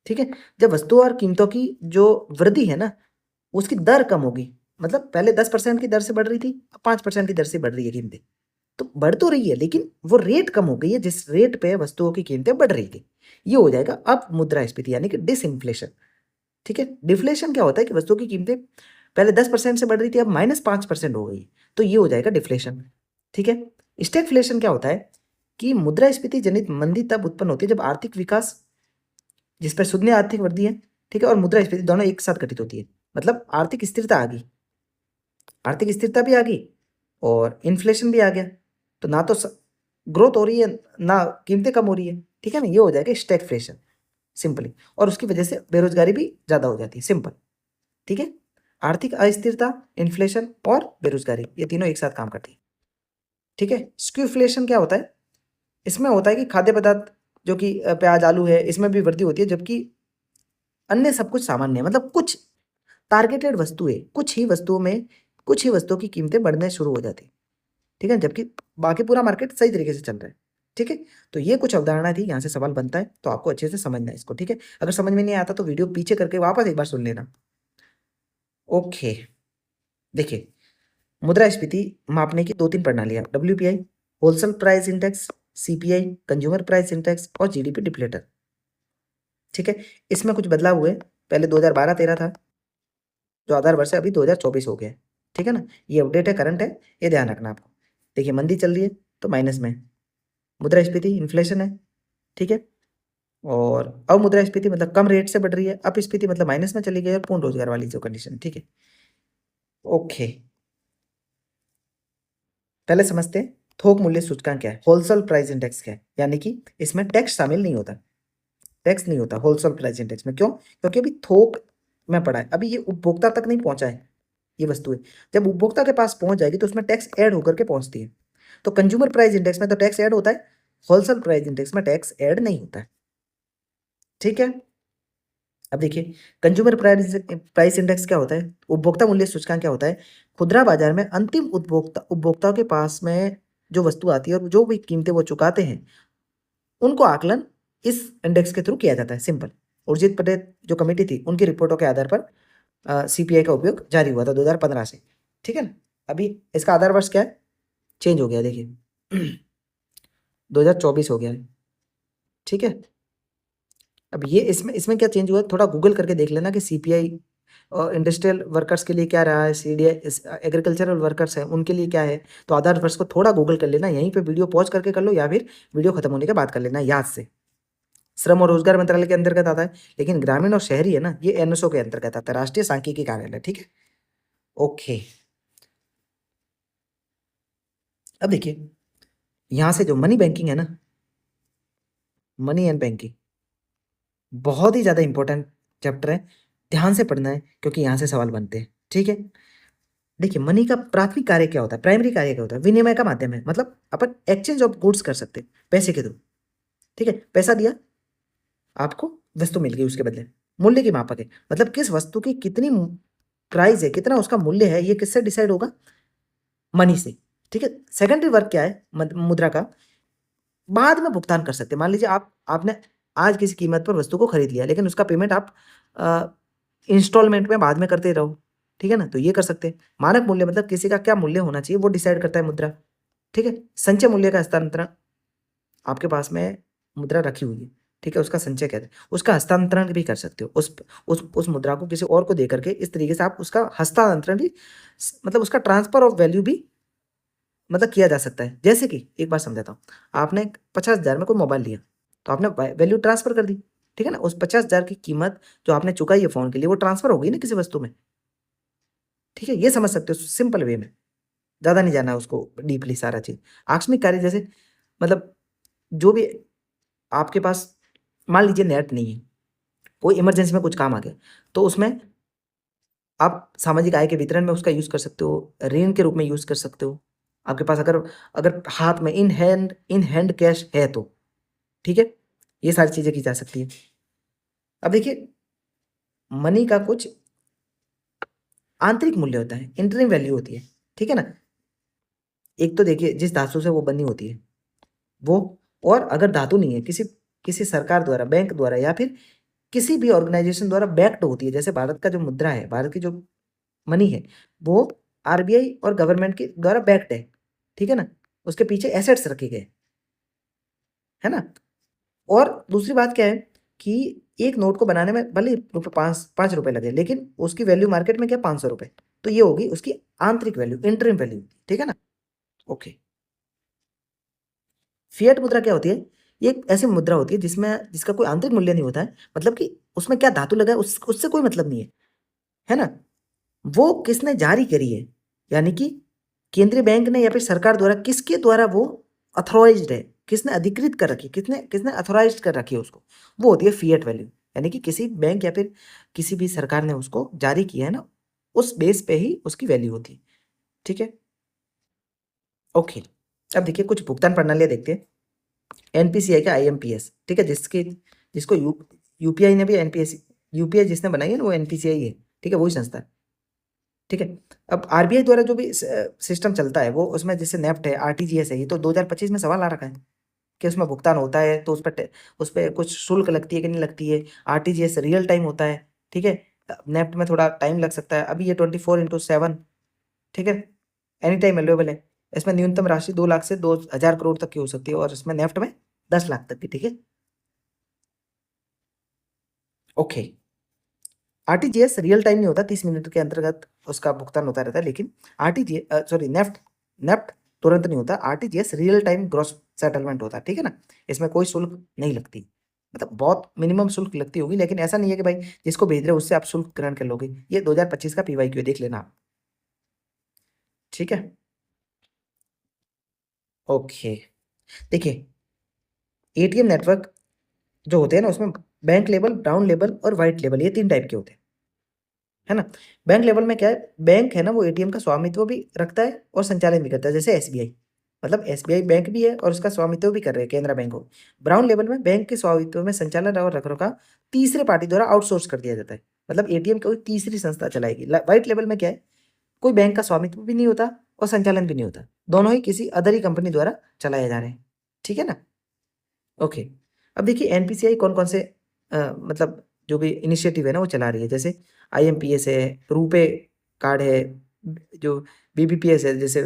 ठीक है, जब वस्तुओं और कीमतों की जो वृद्धि है ना, उसकी दर कम होगी, मतलब पहले 10% की दर से बढ़ रही थी, अब 5% की दर से बढ़ रही है कीमतें। तो बढ़ तो रही है लेकिन वो रेट कम हो गई है जिस रेट पे वस्तुओं की कीमतें बढ़ रही थी। ये हो जाएगा अब मुद्रास्फीति यानी कि डिसइंफ्लेशन। ठीक है, डिफ्लेशन क्या होता है कि वस्तुओं की कीमतें पहले 10% से बढ़ रही थी, अब -5% हो गई, तो ये हो जाएगा डिफ्लेशन। ठीक है, स्टैगफ्लेशन क्या होता है कि मुद्रास्फीति जनित मंदी तब उत्पन्न होती है जब आर्थिक विकास, जिस पर शून्य आर्थिक वृद्धि है, ठीक है, और मुद्रास्फीति दोनों एक साथ घटित होती है, मतलब आर्थिक स्थिरता आ गई, आर्थिक स्थिरता भी आ गई और इन्फ्लेशन भी आ गया, तो ना तो ग्रोथ हो रही है ना कीमतें कम हो रही है। ठीक है ना, ये हो जाएगा स्टैगफ्लेशन सिंपली, और उसकी वजह से बेरोजगारी भी ज्यादा हो जाती है। सिंपल, ठीक है, आर्थिक अस्थिरता, इन्फ्लेशन और बेरोजगारी, ये तीनों एक साथ काम करती है। ठीक है, स्क्यूफ्लेशन क्या होता है, इसमें होता है कि खाद्य पदार्थ जो कि प्याज आलू है, इसमें भी वृद्धि होती है, जबकि अन्य सब कुछ सामान्य है, मतलब कुछ टारगेटेड वस्तुएं, कुछ ही वस्तुओं की कीमतें बढ़ने शुरू हो जाती है। ठीक है, जबकि बाकी पूरा मार्केट सही तरीके से चल रहा है। ठीक है, तो ये कुछ अवधारणा थी, यहाँ से सवाल बनता है तो आपको अच्छे से समझना है इसको। ठीक है, अगर समझ में नहीं आता तो वीडियो पीछे करके वापस एक बार सुन लेना। ओके, देखिए, मुद्रास्फीति मापने की 2-3 प्रणालियां, WPI wholesale price index, CPI, consumer price index और GDP डिप्लेटर। ठीक है, इसमें कुछ बदलाव हुए, पहले 2012-13 था, जो आधार वर्ष है अभी 2024 हो गया है। ठीक है ना, ये अपडेट है, करंट है, ये ध्यान रखना आपको। देखिए मंदी चल रही है तो माइनस में है। मुद्रास्फीति इन्फ्लेशन है, ठीक है, और अमुद्रास्फीति मतलब कम रेट से बढ़ रही है, अपस्फीति मतलब माइनस में चली गई, और पूर्ण रोजगार वाली जो कंडीशन। ठीक है, ओके, पहले समझते हैं थोक मूल्य सूचकांक क्या है, होलसेल प्राइस इंडेक्स क्या है। यानी कि इसमें टैक्स शामिल नहीं होता, टैक्स नहीं होता होलसेल प्राइस इंडेक्स में। क्यों? क्योंकि अभी थोक में पड़ा है, अभी ये उपभोक्ता तक नहीं पहुंचा है ये वस्तुएं। जब उपभोक्ता के पास पहुंच जाएगी तो उसमें टैक्स ऐड होकर के पहुंचती है। तो कंज्यूमर प्राइस इंडेक्स में तो टैक्स ऐड होता है, होलसेल प्राइस इंडेक्स में टैक्स ऐड नहीं होता है। ठीक है, अब देखिए कंज्यूमर प्राइस इंडेक्स क्या होता है, उपभोक्ता मूल्य सूचकांक क्या होता है। खुदरा बाजार में अंतिम उपभोक्ताओं के पास में जो वस्तु आती है और जो भी कीमतें वो चुकाते हैं, उनको आकलन इस इंडेक्स के थ्रू किया जाता है। सिंपल। उर्जित पटेल जो कमेटी थी उनकी रिपोर्टों के आधार पर CPI का उपयोग जारी हुआ था 2015 से। ठीक है ना, अभी इसका आधार वर्ष क्या है, चेंज हो गया, देखिए 2024 हो गया है। ठीक है, अब ये इसमें क्या चेंज हुआ है, थोड़ा गूगल करके देख लेना कि CPI इंडस्ट्रियल वर्कर्स के लिए क्या रहा है, CDI एग्रीकल्चरल वर्कर्स हैं उनके लिए क्या है। तो आधार वर्ष को थोड़ा गूगल कर लेना, यहीं पे वीडियो पॉज करके कर लो या फिर वीडियो खत्म होने के बाद कर लेना याद से। श्रम और रोजगार मंत्रालय के अंतर्गत आता है, लेकिन ग्रामीण और शहरी है ना, ये NSO के अंतर्गत आता है, राष्ट्रीय सांख्यिकी कार्यालय। ठीक है, ओके, अब देखिए यहां से जो मनी बैंकिंग है ना, मनी एंड बैंकिंग बहुत ही ज्यादा इंपॉर्टेंट चैप्टर है, ध्यान से पढ़ना है क्योंकि यहां से सवाल बनते हैं। ठीक है, देखिए मनी का प्राथमिक कार्य क्या होता है, प्राइमरी कार्य क्या होता है, विनिमय का माध्यम है, मतलब अपन एक्सचेंज ऑफ गुड्स कर सकते हैं पैसे के थ्रू। ठीक है, पैसा दिया आपको, वस्तु मिल गई उसके बदले। मूल्य की मापक है, मतलब किस वस्तु की कितनी प्राइस है, कितना उसका मूल्य है, ये किससे डिसाइड होगा, मनी से। ठीक है, सेकेंडरी वर्क क्या है मुद्रा का, बाद में भुगतान कर सकते हैं। मान लीजिए आपने आज किसी कीमत पर वस्तु को खरीद लिया, लेकिन उसका पेमेंट आप इंस्टॉलमेंट में बाद में करते रहो। ठीक है ना, तो ये कर सकते हैं। मानक मूल्य मतलब किसी का क्या मूल्य होना चाहिए वो डिसाइड करता है मुद्रा। ठीक है, संचय मूल्य का हस्तांतरण, आपके पास में मुद्रा रखी हुई है, ठीक है, उसका संचय कहते हैं, उसका हस्तांतरण भी कर सकते हो। उस मुद्रा को किसी और को दे करके इस तरीके से आप उसका हस्तांतरण भी, मतलब उसका ट्रांसफर ऑफ वैल्यू भी मतलब किया जा सकता है। जैसे कि एक बार समझाता हूँ, आपने 50,000 में कोई मोबाइल लिया, तो आपने वैल्यू ट्रांसफर कर दी। ठीक है ना, उस 50,000 की कीमत जो आपने चुकाई है फोन के लिए, वो ट्रांसफर हो गई ना किसी वस्तु में। ठीक है, ये समझ सकते हो सिंपल वे में, ज्यादा नहीं जाना है उसको डीपली सारा चीज। आकस्मिक कार्य जैसे, मतलब जो भी आपके पास, मान लीजिए नेट नहीं है, कोई इमरजेंसी में कुछ काम आ गया, तो उसमें आप सामाजिक आय के वितरण में उसका यूज कर सकते हो, ऋण के रूप में यूज कर सकते हो। आपके पास अगर अगर हाथ में इन हैंड कैश है तो, ठीक है, ये सारी चीजें की जा सकती है। अब देखिए मनी का कुछ आंतरिक मूल्य होता है, इंटरनल वैल्यू होती है। ठीक है ना, एक तो देखिए जिस धातु से वो बनी होती है वो, और अगर धातु नहीं है, किसी किसी सरकार द्वारा, बैंक द्वारा या फिर किसी भी ऑर्गेनाइजेशन द्वारा बैक्ड होती है, जैसे भारत का जो मुद्रा है, भारत की जो मनी है, वो RBI और गवर्नमेंट के द्वारा बैक्ड है। ठीक है ना, उसके पीछे एसेट्स रखे गए, है ना। और दूसरी बात क्या है कि एक नोट को बनाने में भले रुपये 5 रुपए लगे, लेकिन उसकी वैल्यू मार्केट में क्या, 500 रुपए। तो ये होगी उसकी आंतरिक वैल्यू, इंटरिम वैल्यू। ठीक है ना, ओके। फिएट मुद्रा क्या होती है, ये एक ऐसी मुद्रा होती है जिसका कोई आंतरिक मूल्य नहीं होता है, मतलब कि उसमें क्या धातु लगा है उससे कोई मतलब नहीं है ना। वो किसने जारी करी है, यानी कि केंद्रीय बैंक ने या फिर सरकार द्वारा, किसके द्वारा वो अथॉराइज्ड है, किसने अधिकृत कर रखी, किसने किसने अथॉराइज्ड कर रखी है उसको, वो होती है फिएट वैल्यू। यानी कि किसी बैंक या फिर किसी भी सरकार ने उसको जारी किया है ना, उस बेस पे ही उसकी वैल्यू होती है। ठीक है, ओके। अब देखिए कुछ भुगतान प्रणालियां देखते हैं। NPCI का IMPS, ठीक है, जिसको UPI ने भी NPS, UPI जिसने बनाई है ना वो NPCI है। ठीक है, वही संस्था है। ठीक है, अब RBI द्वारा जो भी सिस्टम चलता है वो, उसमें जैसे नेफ्ट है, RTGS है, ये तो 2025 में सवाल आ रखा है कि उसमें भुगतान होता है तो उस पर कुछ शुल्क लगती है कि नहीं लगती है। RTGS रियल टाइम होता है। ठीक है, नेफ्ट में थोड़ा टाइम लग सकता है। अभी ये 24/7, ठीक है, एनी टाइम अवेलेबल है। इसमें न्यूनतम राशि 2 लाख से 2000 करोड़ तक की हो सकती है और इसमें नेफ्ट में 10 लाख तक की। ठीक है, ओके। आरटीजीएस रियल टाइम नहीं होता, 30 मिनट के अंतर्गत उसका भुगतान होता रहता है, लेकिन आरटीजीएस सॉरी नेफ्ट नेफ्ट तुरंत नहीं होता, RTGS real time gross settlement होता है। ठीक है ना, इसमें कोई शुल्क नहीं लगती, मतलब बहुत मिनिमम शुल्क लगती होगी, लेकिन ऐसा नहीं है कि भाई जिसको भेज रहे हो उससे आप शुल्क ग्रहण कर लोगे। ये 2025 का पीवाईक्यू देख लेना आप। ठीक है, ओके। देखिए, एटीएम नेटवर्क जो होते हैं ना, उसमें बैंक लेवल, ब्राउन लेवल और व्हाइट लेवल, ये 3 टाइप के होते हैं, है ना। बैंक लेवल में क्या है, बैंक है ना वो एटीएम का स्वामित्व भी रखता है और संचालन भी करता है, जैसे एसबीआई, मतलब एसबीआई बैंक भी है और उसका स्वामित्व भी कर रहे हैं केनरा बैंक को। ब्राउन लेवल में बैंक के स्वामित्व में संचालन और रखरखाव तीसरे पार्टी द्वारा आउटसोर्स कर दिया जाता है, मतलब एटीएम कोई तीसरी संस्था चलाएगी। व्हाइट लेवल में क्या है, कोई बैंक का स्वामित्व भी नहीं होता और संचालन भी नहीं होता, दोनों ही किसी अदर ही कंपनी द्वारा चलाए जा रहे हैं। ठीक है ना, ओके। अब देखिए एनपीसीआई कौन कौन से मतलब जो भी इनिशिएटिव है ना वो चला रही है, जैसे आईएमपीएस है, रुपे कार्ड है, जो बीबीपीएस है, जैसे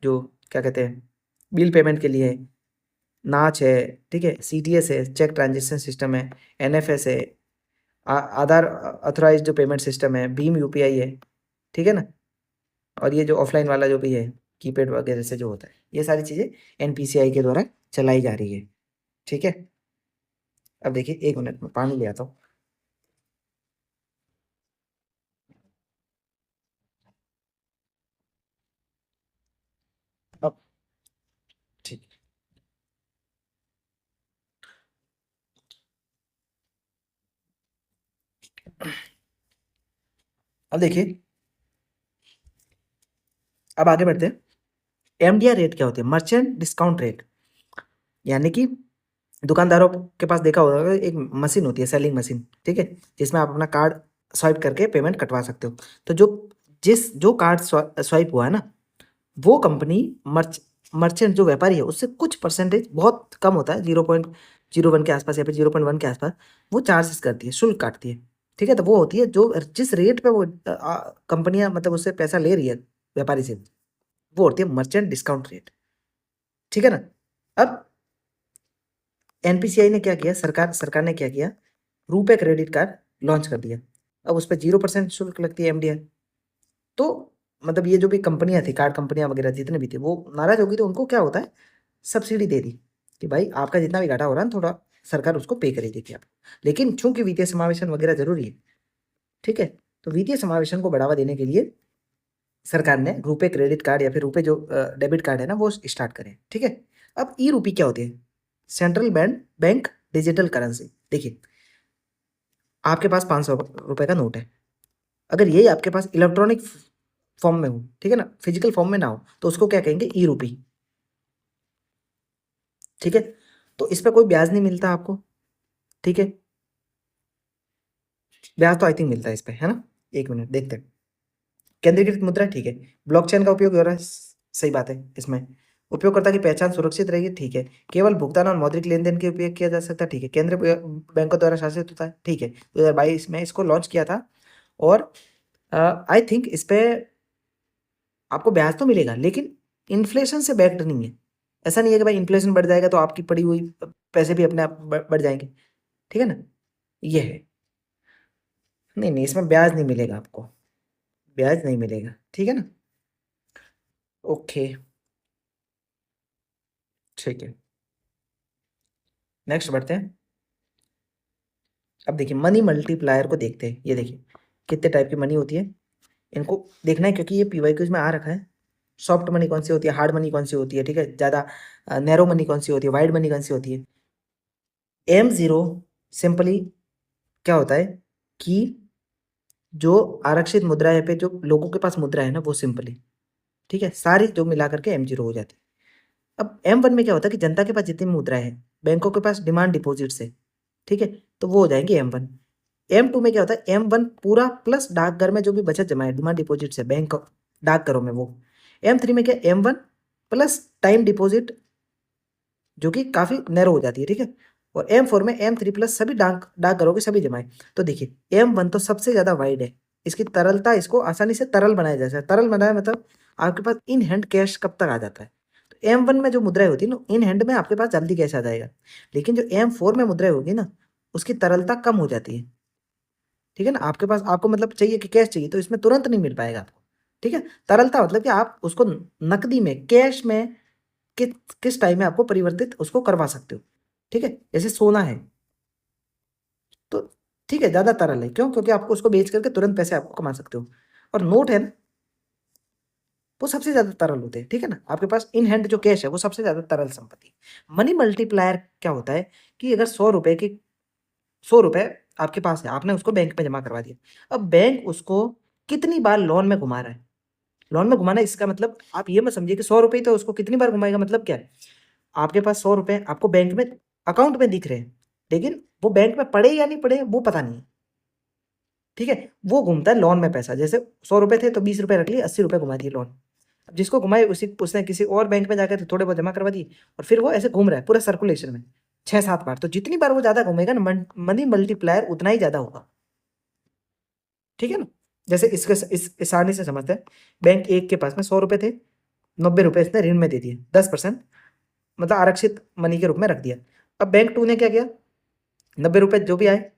जो क्या कहते हैं बिल पेमेंट के लिए, नाच है, ठीक है, सीटीएस है, चेक ट्रांजेक्शन सिस्टम है, एनएफएस है, आधार ऑथराइज जो पेमेंट सिस्टम है, भीम यूपीआई है। ठीक है ना, और ये जो ऑफलाइन वाला जो भी है कीपैड वगैरह से जो होता है, ये सारी चीज़ें एनपीसीआई के द्वारा चलाई जा रही है। ठीक है, अब देखिए 1 मिनट में पानी ले आता हूँ। अब ठीक, अब देखिए, अब आगे बढ़ते हैं। एमडीआर रेट क्या होते हैं, मर्चेंट डिस्काउंट रेट, यानी कि दुकानदारों के पास देखा होगा एक मशीन होती है, सेलिंग मशीन, ठीक है, जिसमें आप अपना कार्ड स्वाइप करके पेमेंट कटवा सकते हो। तो जो कार्ड स्वाइप हुआ है ना, वो कंपनी मर्चेंट जो व्यापारी है उससे कुछ परसेंटेज, बहुत कम होता है, 0.01 के आसपास या फिर 0.1 के आसपास, वो चार्जेस करती है, शुल्क काटती है। ठीक है, तो वो होती है जो जिस रेट पे वो कंपनियां मतलब उससे पैसा ले रही है व्यापारी से, वो होती है मर्चेंट डिस्काउंट रेट। ठीक है ना, अब एनपीसीआई ने क्या किया, सरकार ने क्या किया, रुपे क्रेडिट कार्ड लॉन्च कर दिया। अब उस पर 0% शुल्क लगती है, एमडीआर। तो मतलब ये जो भी कंपनियां थी, कार्ड कंपनियां वगैरह जितने भी थे, वो नाराज होगी, तो उनको क्या होता है, सब्सिडी दे दी कि भाई आपका जितना भी घाटा हो रहा है ना, थोड़ा सरकार उसको पे करेगी क्या। लेकिन चूंकि वित्तीय समावेशन वगैरह जरूरी है, ठीक है, तो वित्तीय समावेशन को बढ़ावा देने के लिए सरकार ने रुपे क्रेडिट कार्ड या फिर रुपे जो डेबिट कार्ड है ना वो स्टार्ट करें। ठीक है, अब ई रूपी क्या होती है, central bank bank digital currency. देखिए, आपके पास 500 रुपए का नोट है, अगर यही आपके पास इलेक्ट्रॉनिक फॉर्म में हो, ठीक है ना, फिजिकल फॉर्म में ना हो, तो उसको क्या कहेंगे, ई रूपी। ठीक है, तो इस पर कोई ब्याज नहीं मिलता आपको। ठीक है, ब्याज तो आई थिंक मिलता है इस पे, है ना। 1 मिनट देखते हैं। केंद्रीकृत मुद्रा, ठीक है, ब्लॉकचेन का उपयोग हो रहा है, सही बात है। इसमें उपयोगकर्ता की पहचान सुरक्षित रहेगी, ठीक है, केवल भुगतान और मौद्रिक लेन देन के उपयोग किया जा सकता है, ठीक है, केंद्रीय बैंकों द्वारा शासित होता है, ठीक है, 2022 में इसको लॉन्च किया था। और आई थिंक इस पे आपको ब्याज तो मिलेगा, लेकिन इन्फ्लेशन से बैक्ड नहीं है। ऐसा नहीं है कि भाई इन्फ्लेशन बढ़ जाएगा तो आपकी पड़ी हुई पैसे भी अपने आप बढ़ जाएंगे। ठीक है ना, ये है, नहीं नहीं, इसमें ब्याज नहीं मिलेगा आपको, ब्याज नहीं मिलेगा। ठीक है ना, ओके, ठीक है, नेक्स्ट बढ़ते हैं। अब देखिए मनी मल्टीप्लायर को देखते हैं, ये देखिए कितने टाइप की मनी होती है, इनको देखना है, क्योंकि ये पीवाईक्यूज में आ रखा है। सॉफ्ट मनी कौन सी होती है, हार्ड मनी कौन सी होती है, ठीक है, ज़्यादा नैरो मनी कौन सी होती है, वाइड मनी कौन सी होती है। M0 सिंपली क्या होता है कि जो आरक्षित मुद्रा है पे जो लोगों के पास मुद्रा है ना वो सिंपली, ठीक है, सारी जो मिला करके M0 हो जाती है। अब M1 में क्या होता है कि जनता के पास जितनी मुद्रा है, बैंकों के पास डिमांड डिपॉजिट से, ठीक है, तो वो हो जाएंगे M1। M2 में क्या होता है, M1 पूरा प्लस डाकघर में जो भी बचत जमा है डिमांड डिपॉजिट से बैंक डाकघरों में वो। M3 में क्या, M1 प्लस टाइम डिपॉजिट जो कि काफी नैरो हो जाती है, ठीक है, और M4 में M3 प्लस सभी डाकघरों के सभी जमाए। तो देखिए M1 तो सबसे ज्यादा वाइड है, इसकी तरलता, इसको आसानी से तरल बनाया जा सकता है, तरल बनाया मतलब आपके पास इन हैंड कैश कब तक आ जाता है? तो M1 में जो मुद्राएं होती है ना, इन हैंड में आपके पास जल्दी कैश आ जाएगा, लेकिन जो M4 में मुद्राएं होगी ना, उसकी तरलता कम हो जाती है। ठीक है ना, आपके पास आपको मतलब चाहिए कि कैश चाहिए, तो इसमें तुरंत नहीं मिल पाएगा आपको। ठीक है, तरलता मतलब कि आप उसको नकदी में, कैश में किस किस टाइम में आपको परिवर्तित उसको करवा सकते हो। ठीक है, जैसे सोना है तो ठीक है, ज़्यादा तरल है, क्यों? क्योंकि आपको उसको बेच करके तुरंत पैसे आपको कमा सकते हो। और नोट है ना, वो सबसे ज़्यादा तरल होते हैं। ठीक है ना, आपके पास इन हैंड जो कैश है वो सबसे ज़्यादा तरल संपत्ति है। मनी मल्टीप्लायर क्या होता है कि अगर 100 रुपए की 100 रुपए आपके पास है, आपने उसको बैंक में जमा करवा दिया, अब बैंक उसको कितनी बार लोन में घुमा रहा है? लोन में घुमाना इसका मतलब आप ये मत समझिए कि 100 रुपए तो उसको कितनी बार घुमाएगा। मतलब क्या है, आपके पास 100 रुपए आपको बैंक में अकाउंट में दिख रहे हैं, लेकिन वो बैंक में पड़े या नहीं पड़े वो पता नहीं है। ठीक है, वो घूमता है लोन में पैसा। जैसे 100 रुपए थे तो 20 रुपए रख लिए, 80 रुपए घुमा दिए लोन। अब जिसको घुमाए उसी उसने किसी और बैंक में जाकर थोड़े बहुत जमा करवा दिए, और फिर वो ऐसे घूम रहा है पूरा सर्कुलेशन में 6-7 बार। तो जितनी बार वो ज्यादा घूमेगा ना, मनी मल्टीप्लायर उतना ही ज्यादा होगा। ठीक है ना, जैसे इसके इस आसानी से समझते हैं। बैंक एक के पास में 100 रुपए थे, 90 रुपए इसने ऋण में दे दिए, 10% मतलब आरक्षित मनी के रूप में रख दिया। अब बैंक टू ने क्या किया, 90 रुपए जो भी आए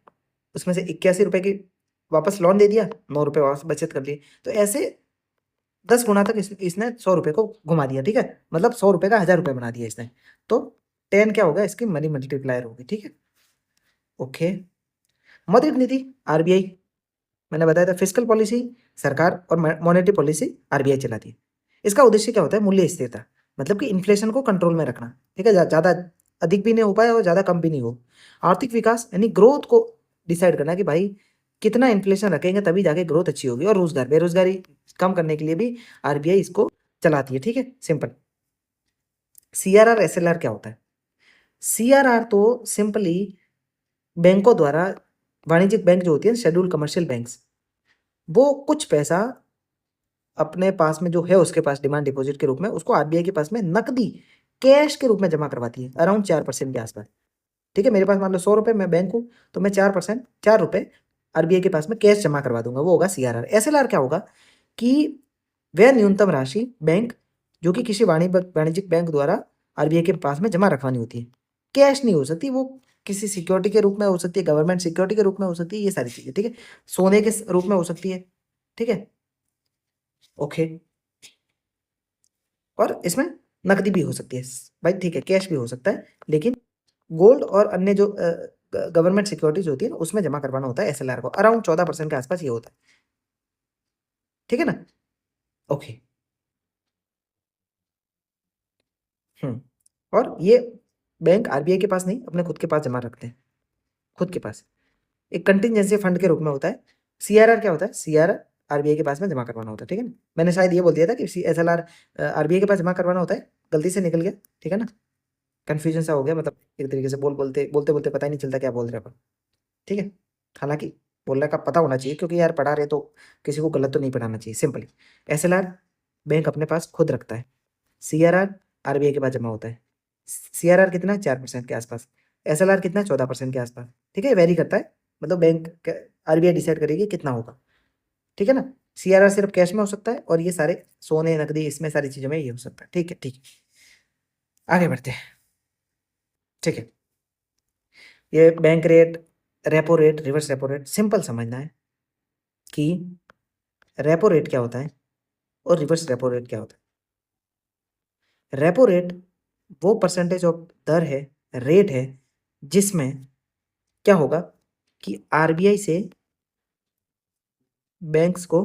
उसमें से 81 रुपए की वापस लोन दे दिया, 9 रुपए वापस बचत कर लिए। तो ऐसे 10 गुना तक इसने 100 रुपए को घुमा दिया। ठीक है, मतलब 100 रुपए का 1000 रुपए बना दिया इसने। तो 10 क्या होगा, इसकी मनी मल्टीप्लायर होगी। ठीक है, ओके। मौद्रिक नीति, आरबीआई, मैंने बताया था फिस्कल पॉलिसी सरकार और मॉनेटरी पॉलिसी आरबीआई चलाती है। इसका उद्देश्य क्या होता है, मूल्य स्थिरता, मतलब कि इन्फ्लेशन को कंट्रोल में रखना। ठीक है, ज़्यादा अधिक भी नहीं हो पाए और ज़्यादा कम भी नहीं हो। आर्थिक विकास यानी ग्रोथ को डिसाइड करना कि भाई कितना इन्फ्लेशन रखेंगे तभी जाके ग्रोथ अच्छी होगी। और रोजगार, बेरोजगारी कम करने के लिए भी आरबीआई इसको चलाती है। ठीक है, सिंपल। सीआरआर एसएलआर क्या होता है? सीआरआर तो सिंपली बैंकों द्वारा, वाणिज्यिक बैंक जो होती है शेड्यूल्ड कमर्शियल बैंक्स, वो कुछ पैसा अपने पास में जो है उसके पास डिमांड डिपॉजिट के रूप में, उसको आरबीआई के पास में नकदी कैश के रूप में जमा करवाती है अराउंड 4% के आसपास। ठीक है, मेरे पास मान लो 100 रुपए, मैं बैंक हूँ, तो मैं 4%, 4 रुपए आरबीआई के पास में कैश जमा करवा दूंगा, वो होगा सीआरआर। एसएलआर क्या होगा कि वह न्यूनतम राशि बैंक जो कि किसी वाणिज्यिक बैंक द्वारा आरबीआई के पास में जमा रखवानी होती है, कैश नहीं हो सकती, वो किसी सिक्योरिटी के रूप में हो सकती है, गवर्नमेंट सिक्योरिटी के रूप में हो सकती है, ये सारी चीजें। ठीक है, सोने के रूप में हो सकती है। ठीक है, ओके। और इसमें नकदी भी हो सकती है भाई, ठीक है, कैश भी हो सकता है, लेकिन गोल्ड और अन्य जो गवर्नमेंट सिक्योरिटीज होती है ना, उसमें जमा करवाना होता है एसएलआर को। अराउंड 14% के आसपास ये होता है। ठीक है ना, ओके। हम्म, और ये बैंक आरबीआई के पास नहीं, अपने खुद के पास जमा रखते हैं, खुद के पास एक कंटिजेंसी फंड के रूप में होता है। सीआरआर क्या होता है, सीआरआर आरबीआई के पास में जमा करवाना होता है। ठीक है ना, मैंने शायद ये बोल दिया था कि एसएलआर आरबीआई के पास जमा करवाना होता है, गलती से निकल गया। ठीक है ना, कंफ्यूजन सा हो गया, मतलब एक तरीके से बोलते बोलते पता ही नहीं चलता क्या बोल रहे हैं अपन। ठीक है, हालांकि बोलने का पता होना चाहिए, क्योंकि यार पढ़ा रहे तो किसी को गलत तो नहीं पढ़ाना चाहिए। सिंपली एसएलआर बैंक अपने पास खुद रखता है, सीआरआर आरबीआई के पास जमा होता है। सीआरआर कितना है, 4% के आसपास। एसएलआर कितना है, 14% के आसपास। ठीक है, वेरी करता है, मतलब बैंक आरबीआई डिसाइड करेगी कितना होगा। ठीक है ना, सीआरआर सिर्फ कैश में हो सकता है, और ये सारे सोने नकदी इसमें सारी चीजों में ये हो सकता है। ठीक है, ठीक है, आगे बढ़ते हैं। ठीक है, ये bank rate, repo rate, reverse repo rate, simple समझना है कि रेपो रेट क्या होता है और रिवर्स रेपो रेट क्या होता है। रेपो रेट वो परसेंटेज ऑफ दर है, रेट है, जिसमें क्या होगा कि आरबीआई से बैंक्स को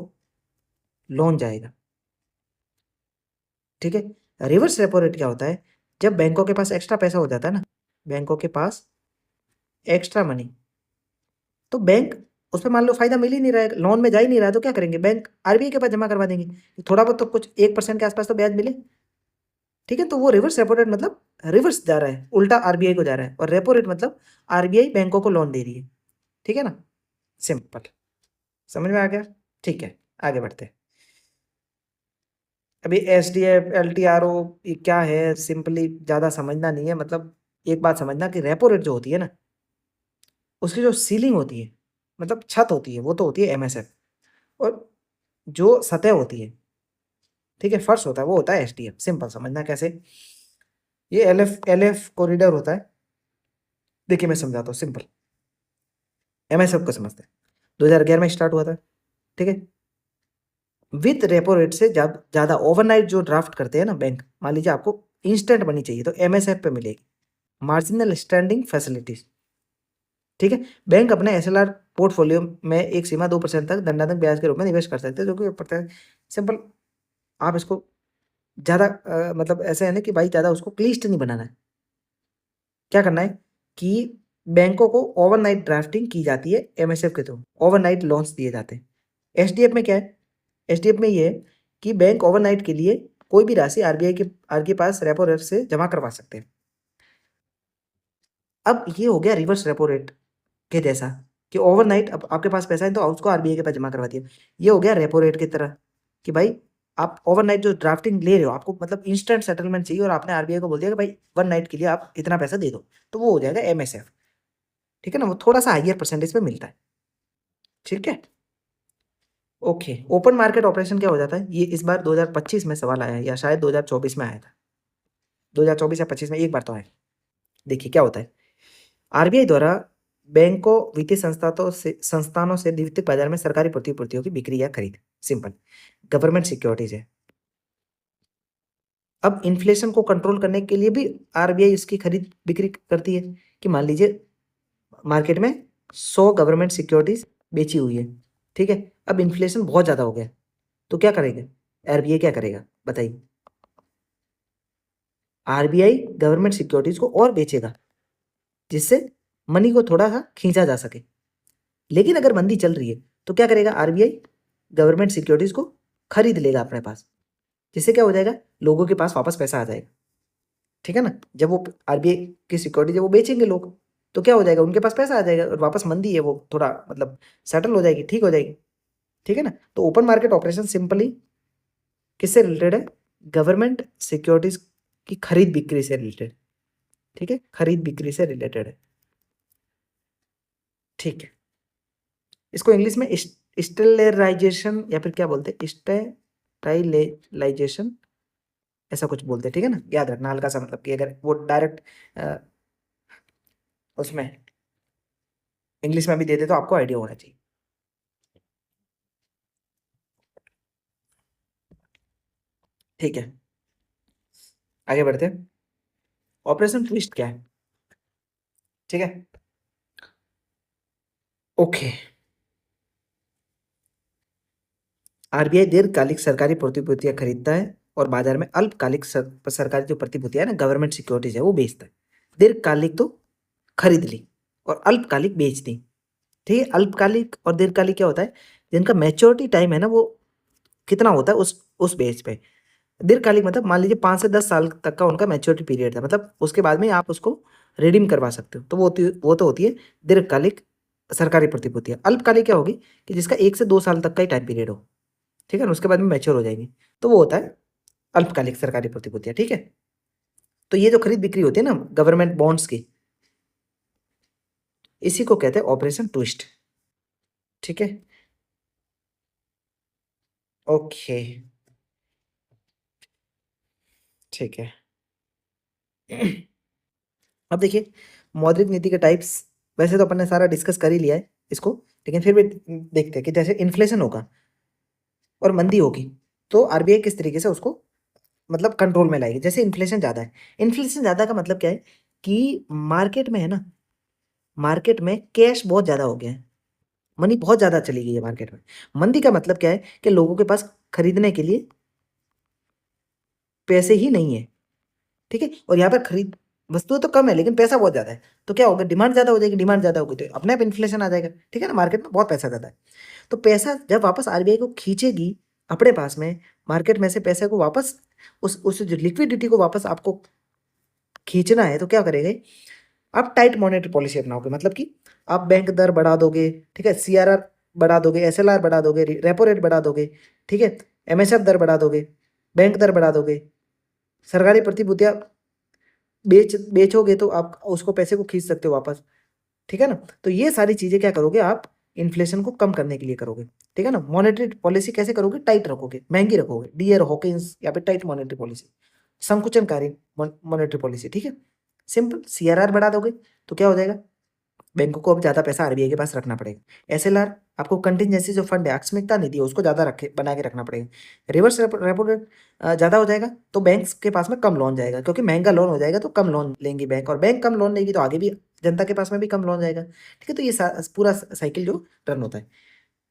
लोन जाएगा। ठीक है, रिवर्स रेपो रेट क्या होता है, जब बैंकों के पास एक्स्ट्रा पैसा हो जाता है ना, बैंकों के पास एक्स्ट्रा मनी, तो बैंक उसमें मान लो फायदा मिल ही नहीं रहा है, लोन में जा ही नहीं रहा है, तो क्या करेंगे, बैंक आरबीआई के पास जमा करवा देंगे, थोड़ा बहुत तो कुछ 1% के आसपास तो ब्याज मिले। ठीक है, तो वो रिवर्स रेपो रेट मतलब रिवर्स जा रहा है, उल्टा आरबीआई को जा रहा है, और रेपो रेट मतलब आरबीआई बैंकों को लोन दे रही है। ठीक है ना, सिंपल, समझ में आ गया। ठीक है, आगे बढ़ते हैं। अभी S D F L T R O ये क्या है, सिंपली ज़्यादा समझना नहीं है, मतलब एक बात समझना कि रेपो रेट जो होती है ना, उसकी जो सीलिंग होती है, मतलब छत होती है, वो तो होती है एमएसएफ, और जो सतह होती है ठीक है, फर्स्ट होता है वो होता है एसडीएफ। सिंपल समझना कैसे, ये एलएफ कॉरिडोर होता है। देखिए मैं समझाता हूँ सिंपल, एमएसएफ को समझते हैं। 2011 में स्टार्ट हुआ था, ठीक है। विथ रेपो रेट से ज्यादा ओवरनाइट जो ड्राफ्ट करते हैं ना बैंक, मान लीजिए आपको इंस्टेंट बनी चाहिए तो एमएसएफ पे मिलेगी, मार्जिनल स्टैंडिंग फैसिलिटीज। ठीक है, बैंक अपने एसएलआर पोर्टफोलियो में एक सीमा 2% तक दंडात्मक ब्याज के रूप में निवेश कर सकते हैं, जो कि पड़ता है। सिंपल, आप इसको ज़्यादा मतलब ऐसे है ना कि भाई ज़्यादा उसको क्लिष्ट नहीं बनाना है। क्या करना है कि बैंकों को ओवरनाइट ड्राफ्टिंग की जाती है एमएसएफ के थ्रू, ओवरनाइट लोन्स दिए जाते हैं। एसडीएफ में क्या है, एसडीएफ में ये है कि बैंक ओवरनाइट के लिए कोई भी राशि आरबीआई के पास रेपो रेट से जमा करवा सकते हैं। अब ये हो गया रिवर्स रेपो रेट के जैसा, कि ओवरनाइट अब आपके पास पैसा है तो उसको आरबीआई के पास जमा करवा दिया। ये हो गया रेपो रेट की तरह, कि भाई आप ओवरनाइट जो ड्राफ्टिंग ले रहे हो, आपको मतलब इंस्टेंट सेटलमेंट चाहिए और आपने आरबीआई को बोल दिया कि भाई वन नाइट के लिए आप इतना पैसा दे दो, तो वो हो जाएगा एमएसएफ। ठीक है ना, वो थोड़ा सा हाइयर परसेंटेज पे मिलता है। ठीक है, ओके। ओपन मार्केट ऑपरेशन क्या हो जाता है, ये इस बार 2025 में सवाल आया है या शायद 2024 में आया था, 2024 या 25 में एक बार तो आया। देखिए क्या होता है, आरबीआई द्वारा बैंकों वित्तीय संस्थानों से द्वितीयक बाजार में सरकारी प्रतिभूतियों की बिक्री या खरीद, सिंपल गवर्नमेंट सिक्योरिटीज है। अब इन्फ्लेशन को कंट्रोल करने के लिए भी आरबीआई इसकी खरीद बिक्री करती है, कि मान लीजिए मार्केट में 100 गवर्नमेंट सिक्योरिटीज बेची हुई है, ठीक है। अब इन्फ्लेशन बहुत ज़्यादा हो गया, तो क्या करेगा आरबीआई, क्या करेगा बताइए। आरबीआई गवर्नमेंट सिक्योरिटीज को और बेचेगा, जिससे मनी को थोड़ा सा खींचा जा सके। लेकिन अगर मंदी चल रही है तो क्या करेगा आरबीआई, गवर्नमेंट सिक्योरिटीज को खरीद लेगा अपने पास, जिससे क्या हो जाएगा, लोगों के पास वापस पैसा आ जाएगा। ठीक है ना, जब वो आरबीआई की सिक्योरिटी जब वो बेचेंगे लोग, तो क्या हो जाएगा, उनके पास पैसा आ जाएगा और वापस मंदी है वो थोड़ा मतलब सेटल हो जाएगी, ठीक हो जाएगी। ठीक है ना, तो ओपन मार्केट ऑपरेशन सिंपली किससे रिलेटेड है, गवर्नमेंट सिक्योरिटीज की खरीद बिक्री से रिलेटेड। ठीक है, खरीद बिक्री से रिलेटेड है। ठीक है, इसको इंग्लिश में स्टेरलाइजेशन या फिर क्या बोलते हैं, स्टेराइलाइजेशन, ऐसा कुछ बोलते हैं। ठीक है ना, याद रखना हल्का सा, मतलब कि अगर वो डायरेक्ट उसमें इंग्लिश में भी दे दे तो आपको आइडिया होना चाहिए। ठीक है, आगे बढ़ते हैं। ऑपरेशन ट्विस्ट क्या है, ठीक है, ओके। आरबीआई दीर्घकालिक सरकारी प्रतिभूतियां खरीदता है और बाजार में अल्पकालिक सरकारी जो प्रतिभूतियां है ना, गवर्नमेंट सिक्योरिटीज है, वो बेचता है। दीर्घकालिक तो खरीद ली और अल्पकालिक बेच दी। ठीक है, अल्पकालिक और दीर्घकालिक क्या होता है, जिनका मैच्योरिटी टाइम है ना वो कितना होता है उस बेस पे। दीर्घकालिक मतलब मान लीजिए 5 से 10 साल तक का उनका मैच्योरिटी पीरियड था, मतलब उसके बाद में आप उसको रिडीम करवा सकते हो, तो वो तो होती है दीर्घकालिक सरकारी प्रतिभूतियां। अल्पकालिक क्या होगी, कि जिसका 1 से 2 साल तक का ही टाइम पीरियड हो, ठीक है ना, उसके बाद में मैच्योर हो जाएंगी, तो वो होता है अल्पकालिक सरकारी प्रतिभूतियां। ठीक है, तो ये जो खरीद बिक्री होती है ना गवर्नमेंट बॉन्ड्स की, इसी को कहते हैं ऑपरेशन ट्विस्ट। ठीक है, ओके, ठीक है। अब देखिए मौद्रिक नीति के टाइप्स, वैसे तो अपन ने सारा डिस्कस कर ही लिया है इसको, लेकिन फिर भी देखते हैं कि जैसे इन्फ्लेशन होगा और मंदी होगी, तो आरबीआई किस तरीके से उसको मतलब कंट्रोल में लाएगी। जैसे इन्फ्लेशन ज़्यादा है, इन्फ्लेशन ज़्यादा का मतलब क्या है, कि मार्केट में है ना, मार्केट में कैश बहुत ज़्यादा हो गया है, मनी बहुत ज़्यादा चली गई है मार्केट में। मंदी का मतलब क्या है, कि लोगों के पास खरीदने के लिए पैसे ही नहीं है। ठीक है, और यहाँ पर खरीद वस्तुएं तो कम है लेकिन पैसा बहुत ज़्यादा है, तो क्या होगा, डिमांड ज़्यादा हो जाएगी, डिमांड ज़्यादा होगी तो अपने आप इन्फ्लेशन आ जाएगा। ठीक है ना, मार्केट में बहुत पैसा ज़्यादा है, तो पैसा जब वापस आरबीआई को खींचेगी अपने पास में, मार्केट में से पैसे को वापस उस जो लिक्विडिटी को वापस आपको खींचना है, तो क्या करेंगे, आप टाइट मॉनेटरी पॉलिसी अपनाओगे, मतलब कि आप बैंक दर बढ़ा दोगे, ठीक है, सीआरआर बढ़ा दोगे, एसएलआर बढ़ा दोगे, रेपो रेट बढ़ा दोगे, ठीक है, एमएसएफ दर बढ़ा दोगे, बैंक दर बढ़ा दोगे, सरकारी प्रतिभूतियां बेचोगे तो आप उसको पैसे को खींच सकते हो वापस। ठीक है ना, तो ये सारी चीजें क्या करोगे आप इन्फ्लेशन को कम करने के लिए करोगे, ठीक है ना। मॉनेटरी पॉलिसी कैसे करोगे, टाइट रखोगे, महंगी रखोगे, डियर हॉकिंस या फिर टाइट मॉनेटरी पॉलिसी, संकुचनकारी मॉनेटरी पॉलिसी, ठीक है। सिंपल, सीआरआर बढ़ा दोगे तो क्या हो जाएगा, बैंकों को अब ज़्यादा पैसा आरबीआई के पास रखना पड़ेगा। एसएलआर, आपको कंटिजेंसी जो फंड है, आकस्मिकता निधि है, उसको ज़्यादा रखे बना के रखना पड़ेगा। रिवर्स रेपो रेट ज़्यादा हो जाएगा तो बैंक्स के पास में कम लोन जाएगा, क्योंकि महंगा लोन हो जाएगा तो कम लोन लेंगी बैंक, और बैंक कम लोन लेगी तो आगे भी जनता के पास में भी कम लोन जाएगा, ठीक है। तो ये पूरा साइकिल जो रन होता है।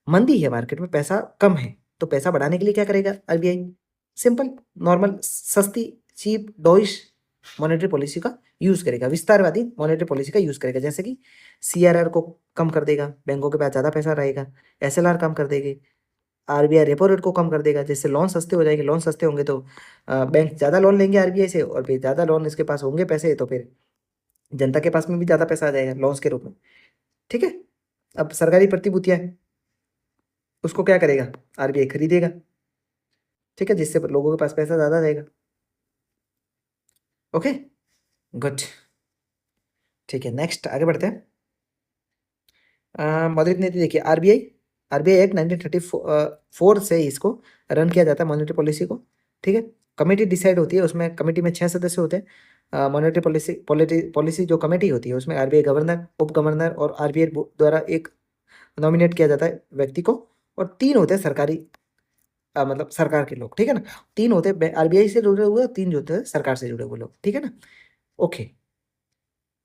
मंदी है, मार्केट में पैसा कम है, तो पैसा बढ़ाने के लिए क्या करेगा आरबीआई, सिंपल नॉर्मल सस्ती चीप डॉइश मॉनेटरी पॉलिसी का यूज करेगा, विस्तारवादी मॉनेटरी पॉलिसी का यूज करेगा, जैसे कि सीआरआर को कम कर देगा, बैंकों के पास ज़्यादा पैसा रहेगा, एसएलआर कम कर देगी, आरबीआई रेपो रेट को कम कर देगा, जिससे लोन सस्ते हो जाएंगे, लोन सस्ते होंगे तो बैंक ज़्यादा लोन लेंगे आरबीआई से, और फिर ज़्यादा लोन इसके पास होंगे पैसे तो फिर जनता के पास में भी ज़्यादा पैसा आ जाएगा लोन्स के रूप में, ठीक है। अब सरकारी प्रतिभूतियाँ हैं, उसको क्या करेगा आरबीआई, खरीदेगा, ठीक है, जिससे लोगों के पास पैसा ज़्यादा रहेगा। ओके, गुड, ठीक है, नेक्स्ट आगे बढ़ते हैं। मौद्रिक नीति देखिए, आरबीआई आरबीआई एक्ट 1934 से इसको रन किया जाता है मॉनेटरी पॉलिसी को, ठीक है। कमेटी डिसाइड होती है, उसमें कमेटी में 6 सदस्य होते हैं। मॉनेटरी पॉलिसी जो कमेटी होती है उसमें आरबीआई गवर्नर, उप गवर्नर और आरबीआई द्वारा एक नॉमिनेट किया जाता है व्यक्ति को, और 3 होते हैं सरकारी मतलब सरकार के लोग, ठीक है ना। 3 होते हैं आरबीआई से जुड़े हुए, 3 जो होते हैं सरकार से जुड़े हुए लोग, ठीक है ना। ओके,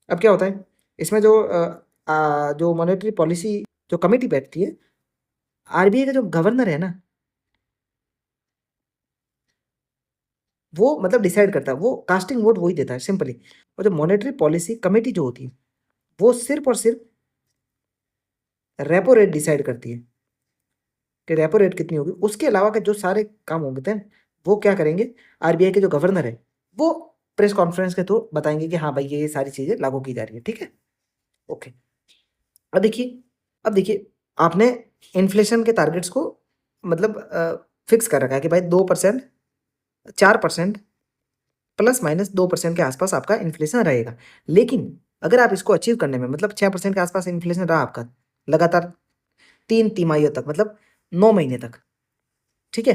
अब क्या होता है इसमें, जो मॉनेटरी पॉलिसी जो कमेटी बैठती है, आरबीआई का जो गवर्नर है ना, वो मतलब डिसाइड करता है, वो कास्टिंग वोट वही देता है सिंपली। और जो मॉनेटरी पॉलिसी कमेटी जो होती है वो सिर्फ और सिर्फ रेपो रेट डिसाइड करती है कि रेपो रेट कितनी होगी, उसके अलावा के जो सारे काम होते हैं वो क्या करेंगे, आरबीआई के जो गवर्नर है वो प्रेस कॉन्फ्रेंस के थ्रू बताएंगे कि हाँ भाई ये सारी चीजें लागू की जा रही है, ठीक है। ओके, अब देखिए आपने इन्फ्लेशन के टारगेट्स को मतलब फिक्स कर रखा है कि भाई 2%, 4%, प्लस माइनस 2% के आसपास आपका इन्फ्लेशन रहेगा। लेकिन अगर आप इसको अचीव करने में, मतलब 6% के आसपास इन्फ्लेशन रहा आपका लगातार 3 तिमाहियों तक, मतलब 9 महीने तक, ठीक है,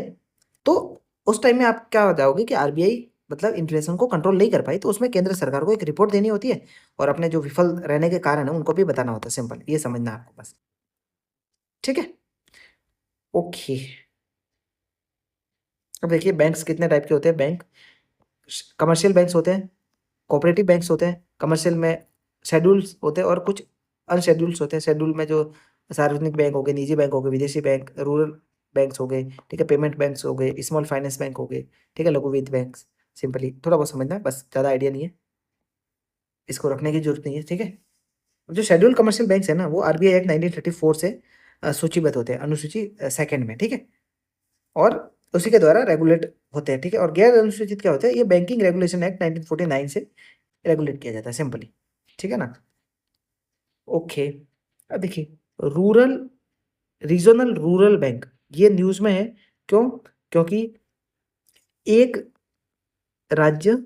तो उस टाइम में आप क्या हो जाओगे कि आरबीआई मतलब इन्फ्लेशन को कंट्रोल नहीं कर पाई, तो उसमें केंद्र सरकार को एक रिपोर्ट देनी होती है, और अपने जो विफल रहने के कारण है उनको भी बताना होता है, सिंपल ये समझना है आपको बस, ठीक है। ओके, अब देखिए बैंक्स कितने टाइप के होते हैं, बैंक कमर्शियल बैंक्स होते हैं, कोऑपरेटिव बैंक्स होते हैं, कमर्शियल में शेड्यूल्स होते हैं और कुछ अनशेड्यूल्स होते हैं। शेड्यूल में जो सार्वजनिक बैंक हो गए, निजी बैंक हो गए, विदेशी बैंक, रूरल बैंक्स हो गए, ठीक है, पेमेंट बैंक्स हो गए, स्मॉल फाइनेंस बैंक हो गए, ठीक है, लघु वित्त बैंक, सिंपली थोड़ा बहुत समझना है बस, ज़्यादा आइडिया नहीं है, इसको रखने की जरूरत नहीं है, ठीक है। जो शेड्यूल कमर्शियल बैंक्स है ना, वो आरबीआई एक्ट 1934 से सूचीबद्ध होते हैं, अनुसूची सेकंड में, ठीक है, और उसी के द्वारा रेगुलेट होते हैं, ठीक है। और गैर अनुसूचित क्या होता है, ये बैंकिंग रेगुलेशन एक्ट 1949 से रेगुलेट किया जाता है सिंपली, ठीक है ना। ओके, अब देखिए रूरल रीजनल रूरल बैंक, ये न्यूज़ में है, क्यों, क्योंकि एक राज्य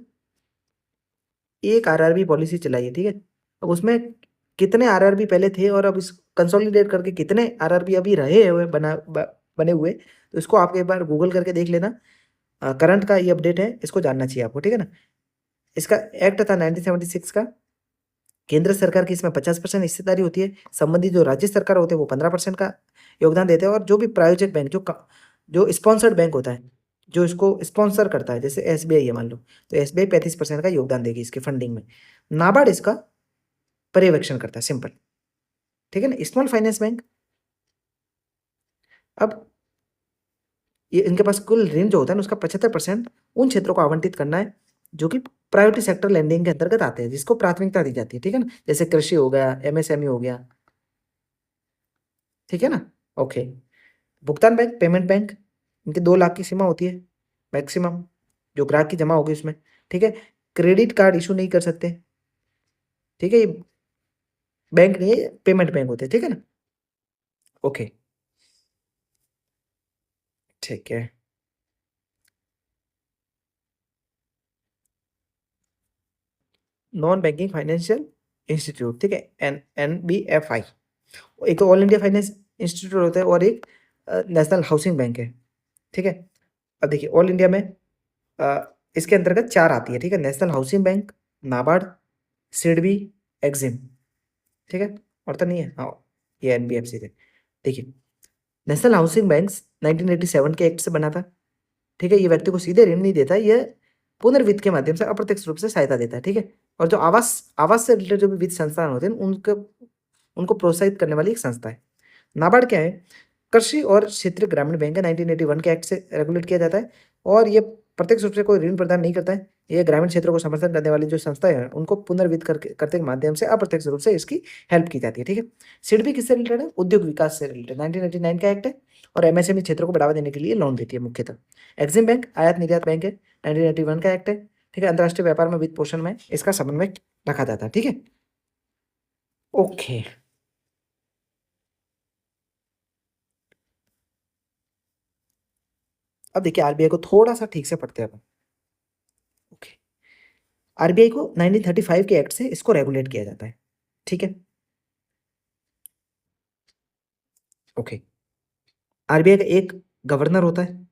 एक आरआरबी पॉलिसी चलाई है, ठीक है। अब उसमें कितने आरआरबी पहले थे और अब इस कंसोलिडेट करके कितने आरआरबी अभी रहे हुए बने हुए, तो इसको आप एक बार गूगल करके देख लेना, करंट का ये अपडेट है, इसको जानना चाहिए आपको, ठीक है ना। इसका एक्ट था 1976 का, केंद्र सरकार की इसमें 50% हिस्सेदारी होती है, संबंधित जो राज्य सरकार होते हैं वो 15% का योगदान देते हैं, और जो भी प्रायोजक बैंक जो स्पॉन्सर्ड बैंक होता है, जो इसको स्पॉन्सर करता है, जैसे एसबीआई है मान लो, तो एसबीआई 35% का योगदान देगी इसके फंडिंग में। नाबार्ड इसका पर्यवेक्षण करता है, सिंपल, ठीक है ना। स्मॉल फाइनेंस बैंक, अब ये इनके पास कुल ऋण जो होता है ना उसका 75% उन क्षेत्रों को आवंटित करना है जो कि प्रायोरिटी सेक्टर लैंडिंग के अंतर्गत आते हैं, जिसको प्राथमिकता दी जाती है, ठीक है ना, जैसे कृषि हो गया, एमएसएमई हो गया, ठीक है ना। ओके, भुगतान बैंक, पेमेंट बैंक, इनके 2 लाख की सीमा होती है मैक्सिमम, जो ग्राहक की जमा होगी उसमें, ठीक है। क्रेडिट कार्ड इशू नहीं कर सकते, ठीक है, ये बैंक नहीं है, पेमेंट बैंक होते हैं, ठीक है ना। ओके, ठीक है, नॉन बैंकिंग फाइनेंशियल इंस्टीट्यूट, ठीक है, NBFI, एक तो ऑल इंडिया फाइनेंस इंस्टीट्यूट होता है और एक नेशनल हाउसिंग बैंक है, ठीक है। अब देखिए ऑल इंडिया में इसके अंतर्गत 4 आती है, ठीक है। National Housing Bank, NABARD, SIDBI, Exim, ठीक है। और तो नहीं है, हाँ ये एनबीएफसी थे। देखिए नेशनल हाउसिंग बैंक 1987 के एक्ट से बना था, ठीक है। ये व्यक्ति को सीधे ऋण नहीं देता, ये पुनर्वित्त के माध्यम से अप्रत्यक्ष रूप से सहायता देता है, ठीक है। और जो आवास आवास से रिलेटेड जो भी वित्त संस्थान होते हैं उनको प्रोत्साहित करने वाली एक संस्था है। नाबार्ड क्या है? कृषि और क्षेत्रीय ग्रामीण बैंक है, 1981 के एक्ट से रेगुलेट किया जाता है और ये प्रत्यक्ष रूप से कोई ऋण प्रदान नहीं करता है। ये ग्रामीण क्षेत्रों को समर्थन करने वाली जो संस्थाएं हैं उनको पुनर्वित्त करते के माध्यम से अप्रत्यक्ष रूप से इसकी हेल्प की जाती है, ठीक है। सिडबी किससे रिलेटेड है? उद्योग विकास से रिलेटेड, 1989 का एक्ट है और एमएसएमई क्षेत्रों को बढ़ावा देने के लिए लोन देती है मुख्यतः। एक्सिम बैंक आयात निर्यात बैंक है, 1981 का एक्ट है, ठीक है। अंतर्राष्ट्रीय व्यापार में वित्त पोषण में इसका समन्वय रखा जाता है, ठीक है। ओके, अब देखिए आरबीआई को थोड़ा सा ठीक से पढ़ते हैं अपन। ओके, आरबीआई को 1935 के एक्ट से इसको रेगुलेट किया जाता है, ठीक है। ओके, आरबीआई का एक गवर्नर होता है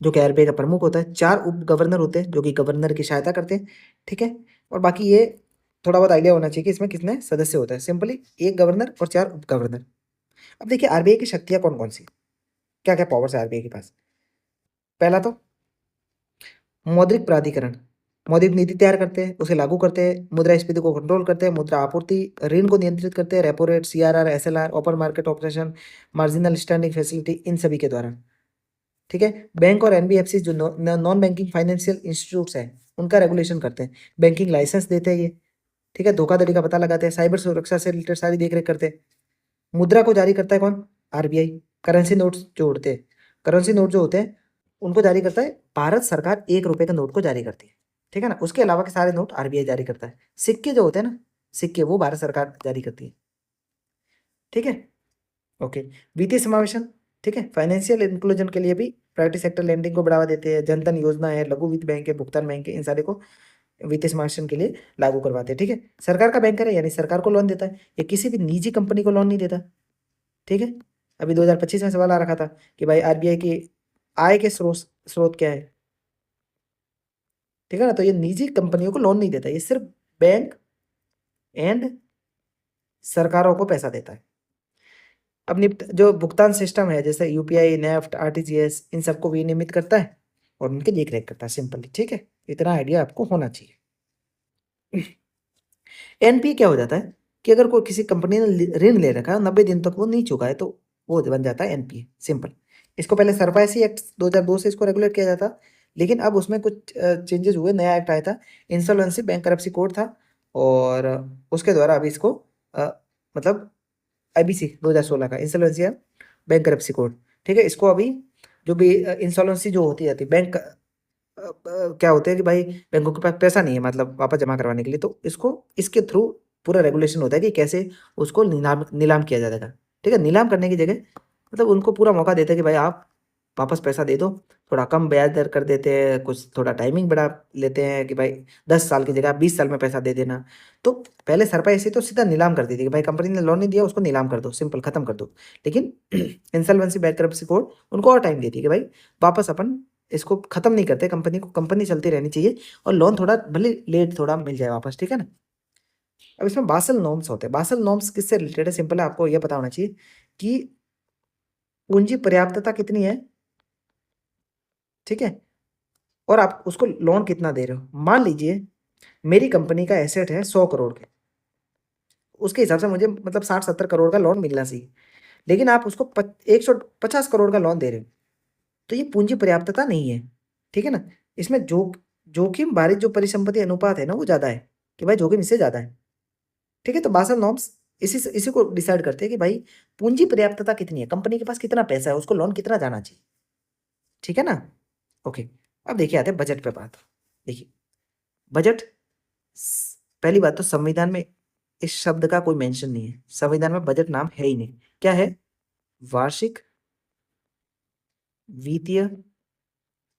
जो कि आरबीआई का प्रमुख होता है, 4 उप गवर्नर होते हैं जो कि गवर्नर की सहायता करते हैं, ठीक है। और बाकी ये थोड़ा बहुत आइडिया होना चाहिए कि इसमें कितने सदस्य होता है। सिंपली एक गवर्नर और 4 उप गवर्नर। अब देखिए आरबीआई की शक्तियां कौन कौन सी, क्या क्या पावर्स है आरबीआई के पास। पहला तो मौद्रिक प्राधिकरण, मौद्रिक नीति तैयार करते हैं, उसे लागू करते हैं, मुद्रास्फीति को कंट्रोल करते हैं, मुद्रा आपूर्ति, ऋण को नियंत्रित करते हैं, repo rate, CRR, SLR, open market operation, marginal standing facility, इन सभी के द्वारा, ठीक है। बैंक और एनबीएफसी जो नॉन बैंकिंग फाइनेंशियल इंस्टीट्यूट्स हैं उनका रेगुलेशन करते हैं, बैंकिंग लाइसेंस देते हैं ये, ठीक है। धोखाधड़ी का पता लगाते हैं, साइबर सुरक्षा से रिलेटेड सारी देख रेख करते हैं। मुद्रा को जारी करता है कौन? आरबीआई। करेंसी नोट्स जो उड़ते हैं, करेंसी नोट जो होते हैं उनको जारी करता है भारत सरकार, 1 रुपए के नोट को जारी करती है, ठीक है ना। उसके अलावा के सारे नोट आरबीआई जारी करता है। सिक्के जो होते हैं ना, सिक्के वो भारत सरकार जारी करती है, ठीक है। ओके, वित्तीय समावेशन, ठीक है। फाइनेंशियल इंक्लूजन के लिए भी प्राइवेट सेक्टर लेंडिंग को बढ़ावा देते हैं, जनधन योजना है, लघु वित्त बैंक है, भुगतान बैंक है, इन सारे को वित्तीय समावेशन के लिए लागू करवाते हैं, ठीक है। सरकार का बैंकर है यानी सरकार को लोन देता है, ये किसी भी निजी कंपनी को लोन नहीं देता, ठीक है। अभी 2025 में सवाल आ रखा था कि भाई आरबीआई की आय के स्रोत स्रोत क्या है, ठीक है ना। तो ये निजी कंपनियों को लोन नहीं देता, ये सिर्फ बैंक एंड सरकारों को पैसा देता है। अपनी जो भुगतान सिस्टम है जैसे यूपीआई, नेफ्ट, आरटीजीएस, इन सबको विनियमित करता है और उनकी देख रेख करता है, सिंपली, ठीक है। इतना आइडिया आपको होना चाहिए। एनपी क्या हो जाता है कि अगर कोई किसी कंपनी ने ऋण ले रखा है 90 दिन तक वो नहीं चुका है तो वो बन जाता है एनपी, सिंपल। इसको पहले सरफासी एक्ट 2002 से इसको रेगुलेट किया जाता, लेकिन अब उसमें कुछ चेंजेस हुए, नया एक्ट आया था, इंसॉल्वेंसी बैंकरप्सी कोड था, और उसके द्वारा अभी इसको मतलब आईबीसी 2016 का इंसॉल्वेंसी एंड बैंकरप्सी कोड, ठीक है। इसको अभी जो भी इंसॉल्वेंसी जो होती जाती है बैंक क्या होता है कि भाई बैंकों के पास पैसा नहीं है मतलब वापस जमा करवाने के लिए, तो इसको इसके थ्रू पूरा रेगुलेशन होता है कि कैसे उसको नीलाम नीलाम किया जाएगा, ठीक है। नीलाम करने की जगह मतलब उनको पूरा मौका देते हैं कि भाई आप वापस पैसा दे दो, थोड़ा कम ब्याज दर कर देते हैं, कुछ थोड़ा टाइमिंग बढ़ा लेते हैं कि भाई 10 साल की जगह 20 साल में पैसा दे देना। तो पहले सरपा ऐसे तो सीधा नीलाम कर दी थी कि भाई कंपनी ने लोन नहीं दिया उसको नीलाम कर दो, सिंपल खत्म कर दो। लेकिन इंसॉल्वेंसी बैंकरप्सी कोड उनको और टाइम देती है कि भाई वापस अपन इसको खत्म नहीं करते, कंपनी को कंपनी चलती रहनी चाहिए और लोन थोड़ा भले लेट थोड़ा मिल जाए वापस, ठीक है ना। अब इसमें बासल नॉर्म्स होते हैं, बासल नॉर्म्स किससे रिलेटेड है? सिंपल है, आपको यह पता होना चाहिए कि पूंजी पर्याप्तता कितनी है, ठीक है, और आप उसको लोन कितना दे रहे हो। मान लीजिए मेरी कंपनी का एसेट है 100 करोड़ के, उसके हिसाब से मुझे मतलब 60-70 करोड़ का लोन मिलना चाहिए, लेकिन आप उसको 150 करोड़ का लोन दे रहे हो, तो ये पूंजी पर्याप्तता नहीं है, ठीक है ना। इसमें जोखिम भारित जो परिसंपत्ति अनुपात है ना वो ज्यादा है, कि भाई जोखिम इससे ज्यादा है, ठीक है। तो बासल नॉर्म्स इसी को डिसाइड करते हैं कि भाई पूंजी पर्याप्तता कितनी है, कंपनी के पास कितना पैसा है, उसको लोन कितना जाना चाहिए, ठीक है ना। ओके, अब देखिए आते हैं बजट पे बात। देखिए बजट, पहली बात तो संविधान में इस शब्द का कोई मेंशन नहीं है, संविधान में बजट नाम है ही नहीं। क्या है? वार्षिक वित्तीय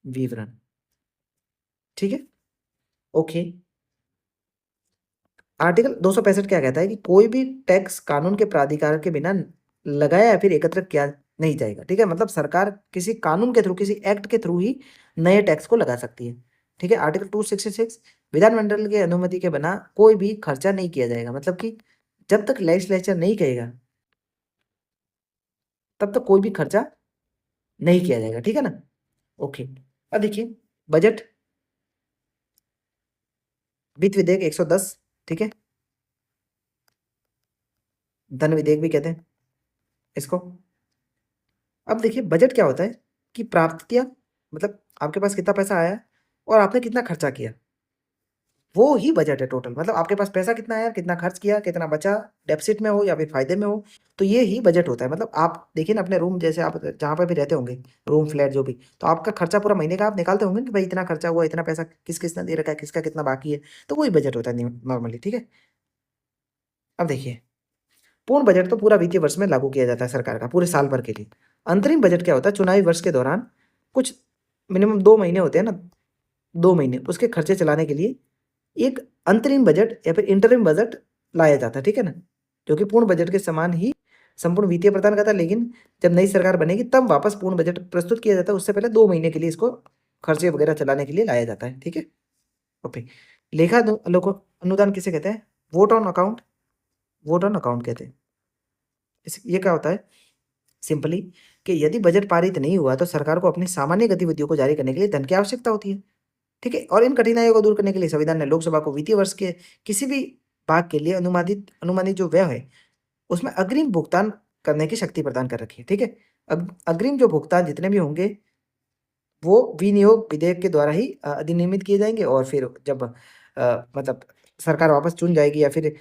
विवरण, ठीक है। ओके, आर्टिकल 265 क्या कहता है कि कोई भी टैक्स कानून के प्राधिकार के बिना लगाया या फिर एकत्र किया नहीं जाएगा। ठीक है, मतलब सरकार किसी कानून के थ्रू, किसी एक्ट के थ्रू ही नए टैक्स को लगा सकती है। ठीक है, आर्टिकल 266 विधानमंडल की अनुमति के बिना कोई भी खर्चा नहीं किया जाएगा। मतलब कि जब तक लेजिस्लेचर नहीं कहेगा तब तक कोई भी खर्चा नहीं किया जाएगा। ठीक है ना। ओके, अब देखिए बजट, वित्त विधेयक 110, ठीक है, धन विधेयक भी कहते हैं इसको। अब देखिए बजट क्या होता है कि प्राप्तियां, मतलब आपके पास कितना पैसा आया और आपने कितना खर्चा किया, वो ही बजट है टोटल। मतलब आपके पास पैसा कितना आया, कितना खर्च किया, कितना बचा, डेफिसिट में हो या फिर फायदे में हो, तो ये ही बजट होता है। मतलब आप देखिए ना अपने रूम, जैसे आप जहाँ पर भी रहते होंगे, रूम फ्लैट जो भी, तो आपका खर्चा पूरा महीने का आप निकालते होंगे कि भाई इतना खर्चा हुआ, इतना पैसा किस किस ने दे रखा है, किसका कितना बाकी है, तो वही बजट होता है नॉर्मली। ठीक है, अब देखिए पूर्ण बजट तो पूरा वित्तीय वर्ष में लागू किया जाता है सरकार का, पूरे साल भर के लिए। अंतरिम बजट क्या होता है, चुनावी वर्ष के दौरान कुछ मिनिमम 2 महीने होते हैं ना, 2 महीने उसके खर्चे चलाने के लिए एक अंतरिम बजट या फिर इंटरिम बजट लाया जाता है। ठीक है ना, जो कि पूर्ण बजट के समान ही संपूर्ण वित्तीय प्रदान करता है, लेकिन जब नई सरकार बनेगी तब वापस पूर्ण बजट प्रस्तुत किया जाता है। उससे पहले 2 महीने के लिए इसको खर्चे वगैरह चलाने के लिए लाया जाता है। ठीक है, ओके। लेखा अनुदान किसे कहते हैं, vote on account, vote on account कहते हैं ये क्या होता है सिंपली, कि यदि बजट पारित नहीं हुआ तो सरकार को अपनी सामान्य गतिविधियों को जारी करने के लिए धन की आवश्यकता होती है। ठीक है, और इन कठिनाइयों को दूर करने के लिए संविधान ने लोकसभा को वित्तीय वर्ष के किसी भी भाग के लिए अनुमानित अनुमानित जो व्यय है उसमें अग्रिम भुगतान करने की शक्ति प्रदान कर रखी है। ठीक है, अग्रिम जो भुगतान जितने भी होंगे वो विनियोग विधेयक के द्वारा ही अधिनियमित किए जाएंगे, और फिर जब मतलब सरकार वापस चुन जाएगी या फिर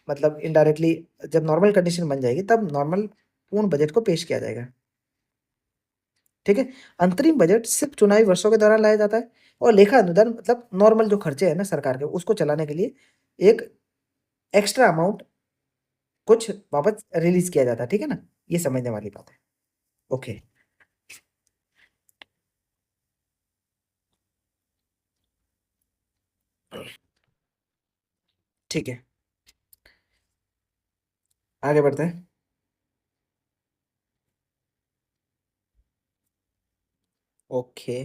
मतलब इनडायरेक्टली जब नॉर्मल कंडीशन बन जाएगी तब नॉर्मल पूर्ण बजट को पेश किया जाएगा। ठीक है, अंतरिम बजट सिर्फ चुनावी वर्षों के दौरान लाया जाता है, और लेखा अनुदान मतलब नॉर्मल जो खर्चे हैं ना सरकार के, उसको चलाने के लिए एक एक्स्ट्रा अमाउंट कुछ वापस रिलीज किया जाता है। ठीक है ना, ये समझने वाली बात है। ओके, ठीक है, आगे बढ़ते हैं। ओके,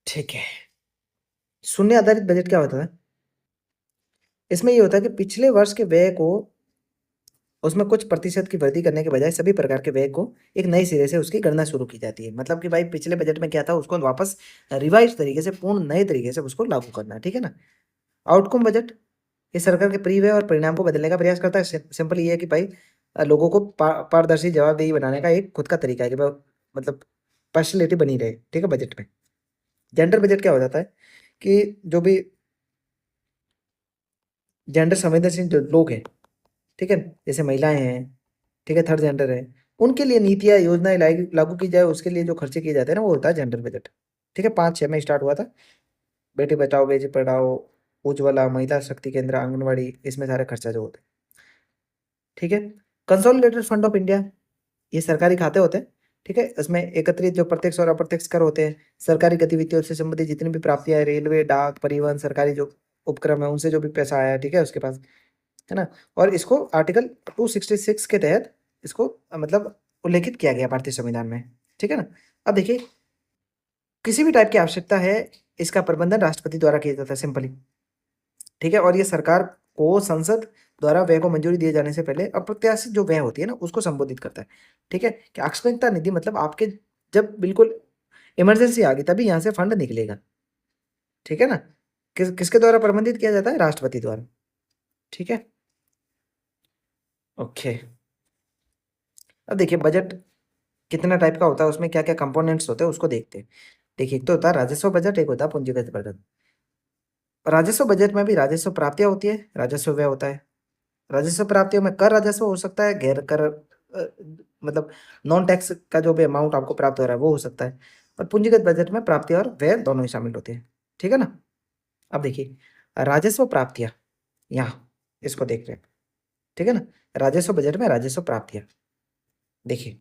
ठीक है। शून्य आधारित बजट क्या होता है, इसमें ये होता है कि पिछले वर्ष के व्यय को उसमें कुछ प्रतिशत की वृद्धि करने के बजाय सभी प्रकार के व्यय को एक नए सिरे से उसकी गणना शुरू की जाती है। मतलब कि भाई पिछले बजट में क्या था उसको वापस रिवाइज तरीके से, पूर्ण नए तरीके से उसको लागू करना है। ठीक है ना। आउटकम बजट ये सरकार के परिव्यय और परिणाम को बदलने का प्रयास करता है। सिंपल ये है कि भाई लोगों को पारदर्शी जवाबदेही बनाने का एक खुद का तरीका है कि मतलब पार्शलिटी बनी रहे। ठीक है, बजट में जेंडर बजट क्या हो जाता है कि जो भी जेंडर संवेदनशील जो लोग हैं, ठीक है, जैसे महिलाएं हैं, ठीक है, थर्ड जेंडर है, उनके लिए नीतियाँ योजनाएं लागू की जाए, उसके लिए जो खर्चे किए जाते हैं ना वो होता है जेंडर बजट। ठीक है, 5-6 में स्टार्ट हुआ था, बेटी बचाओ बेटी पढ़ाओ, उज्ज्वला, महिला शक्ति केंद्र, आंगनबाड़ी, इसमें सारे खर्चा जो होते हैं। ठीक है, कंसोलिडेटेड फंड ऑफ इंडिया ये सरकारी खाते होते हैं। ठीक है, इसमें एकत्रित जो प्रत्यक्ष और अप्रत्यक्ष कर होते हैं, सरकारी गतिविधियों से संबंधित जितनी भी प्राप्तियां हैं, रेलवे, डाक, परिवहन, सरकारी जो उपक्रम है उनसे जो भी पैसा आया है, ठीक है, उसके पास, है ना। और इसको आर्टिकल 266 के तहत इसको मतलब उल्लेखित किया गया भारतीय संविधान में। ठीक है ना। अब देखिए किसी भी टाइप की आवश्यकता है, इसका प्रबंधन राष्ट्रपति द्वारा किया जाता है सिंपली। ठीक है, और ये सरकार को संसद द्वारा व्यय को मंजूरी दिए जाने से पहले अप्रत्याशित जो व्यय होती है ना उसको संबोधित करता है। ठीक है, कि आकस्मिकता निधि मतलब आपके जब बिल्कुल इमरजेंसी आ गई तभी यहाँ से फंड निकलेगा। ठीक है ना, किसके द्वारा प्रबंधित किया जाता है, राष्ट्रपति द्वारा। ठीक है, ओके। अब देखिए बजट कितना टाइप का होता है, उसमें क्या क्या कंपोनेंट्स होते हैं उसको देखते हैं। देखिए एक तो होता है राजस्व बजट, एक होता है पूंजीगत बजट। राजस्व बजट में भी राजस्व प्राप्तियां होती है, राजस्व व्यय होता है। राजस्व प्राप्तियों में कर राजस्व हो सकता है, गैर कर मतलब नॉन टैक्स का जो भी अमाउंट आपको प्राप्त हो रहा है वो हो सकता है। और पूंजीगत बजट में प्राप्ति और व्यय दोनों ही शामिल होते हैं। ठीक है ना। अब देखिए राजस्व प्राप्तियां, यहाँ इसको देख रहे हैं। ठीक है ना, राजस्व बजट में राजस्व प्राप्तियां देखिए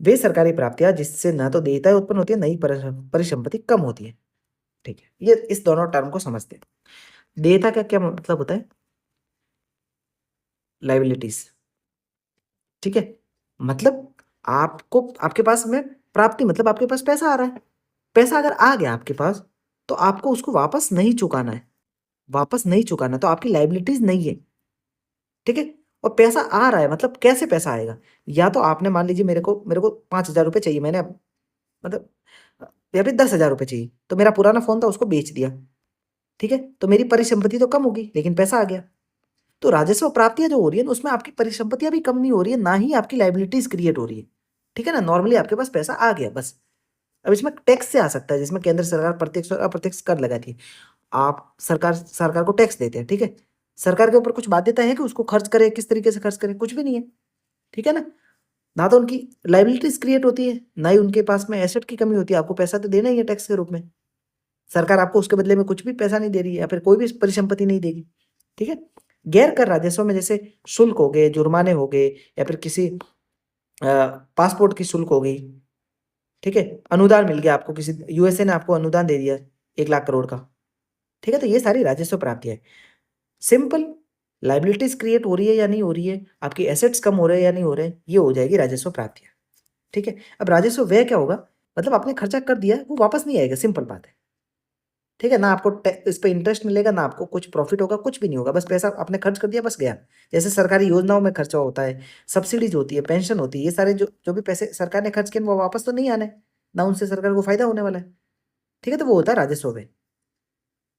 वे सरकारी प्राप्तियां जिससे न तो देयताएं उत्पन्न होती है, नई परिसंपत्ति कम होती है। ठीक है, ये इस दोनों टर्म को समझते हैं। देयता का क्या मतलब होता है? लाइबिलिटीज। ठीक है, मतलब आपको आपके पास में प्राप्ति मतलब आपके पास पैसा आ रहा है। पैसा अगर आ गया आपके पास तो आपको उसको वापस नहीं चुकाना है, वापस नहीं चुकाना, तो आपकी लाइबिलिटीज नहीं है। ठीक है, और पैसा आ रहा है मतलब कैसे पैसा आएगा? या तो आपने मान लीजिए मेरे को 5,000 रुपये चाहिए, मैंने मतलब या फिर 10,000 रुपये चाहिए, तो मेरा पुराना फोन था उसको बेच दिया। ठीक है, तो मेरी परिसंपत्ति तो कम होगी लेकिन पैसा आ गया। तो राजस्व प्राप्तियां जो हो रही है उसमें आपकी परिसंपत्तियां भी कम नहीं हो रही है, ना ही आपकी लाइबिलिटीज क्रिएट हो रही है। ठीक है ना, नॉर्मली आपके पास पैसा आ गया बस। अब इसमें टैक्स से आ सकता है, जिसमें केंद्र सरकार प्रत्यक्ष और अप्रत्यक्ष कर लगाती है। आप सरकार को टैक्स देते हैं। ठीक है, सरकार के ऊपर कुछ बाध्यता है कि उसको खर्च करे, किस तरीके से खर्च करे, कुछ भी नहीं है। ठीक है ना, ना तो उनकी लाइबिलिटीज क्रिएट होती है, ना ही उनके पास में एसेट की कमी होती है। आपको पैसा तो देना ही है टैक्स के रूप में, सरकार आपको उसके बदले में कुछ भी पैसा नहीं दे रही है या फिर कोई भी परिसंपत्ति नहीं देगी। ठीक है, गैर कर राजस्व में जैसे शुल्क हो गए, जुर्माने हो गए, या फिर किसी पासपोर्ट की शुल्क हो गई। ठीक है, अनुदान मिल गया आपको, किसी यूएसए ने आपको अनुदान दे दिया 1 लाख करोड़ का। ठीक है, तो ये सारी राजस्व प्राप्तियां है। सिंपल, लाइबिलिटीज क्रिएट हो रही है या नहीं हो रही है, आपकी एसेट्स कम हो रहे हैं या नहीं हो रहे हैं, ये हो जाएगी राजस्व प्राप्तियां। ठीक है, अब राजस्व व्यय क्या होगा? मतलब आपने खर्चा कर दिया, वो वापस नहीं आएगा, सिंपल बात है। ठीक है ना, आपको इस पे इंटरेस्ट मिलेगा, ना आपको कुछ प्रॉफिट होगा, कुछ भी नहीं होगा, बस पैसा आपने खर्च कर दिया, बस गया। जैसे सरकारी योजनाओं में खर्चा होता है, सब्सिडीज होती है, पेंशन होती है, ये सारे जो जो भी पैसे सरकार ने खर्च किए वो वापस तो नहीं आने, ना उनसे सरकार को फायदा होने वाला है। ठीक है, तो वो होता है राजस्व व्यय।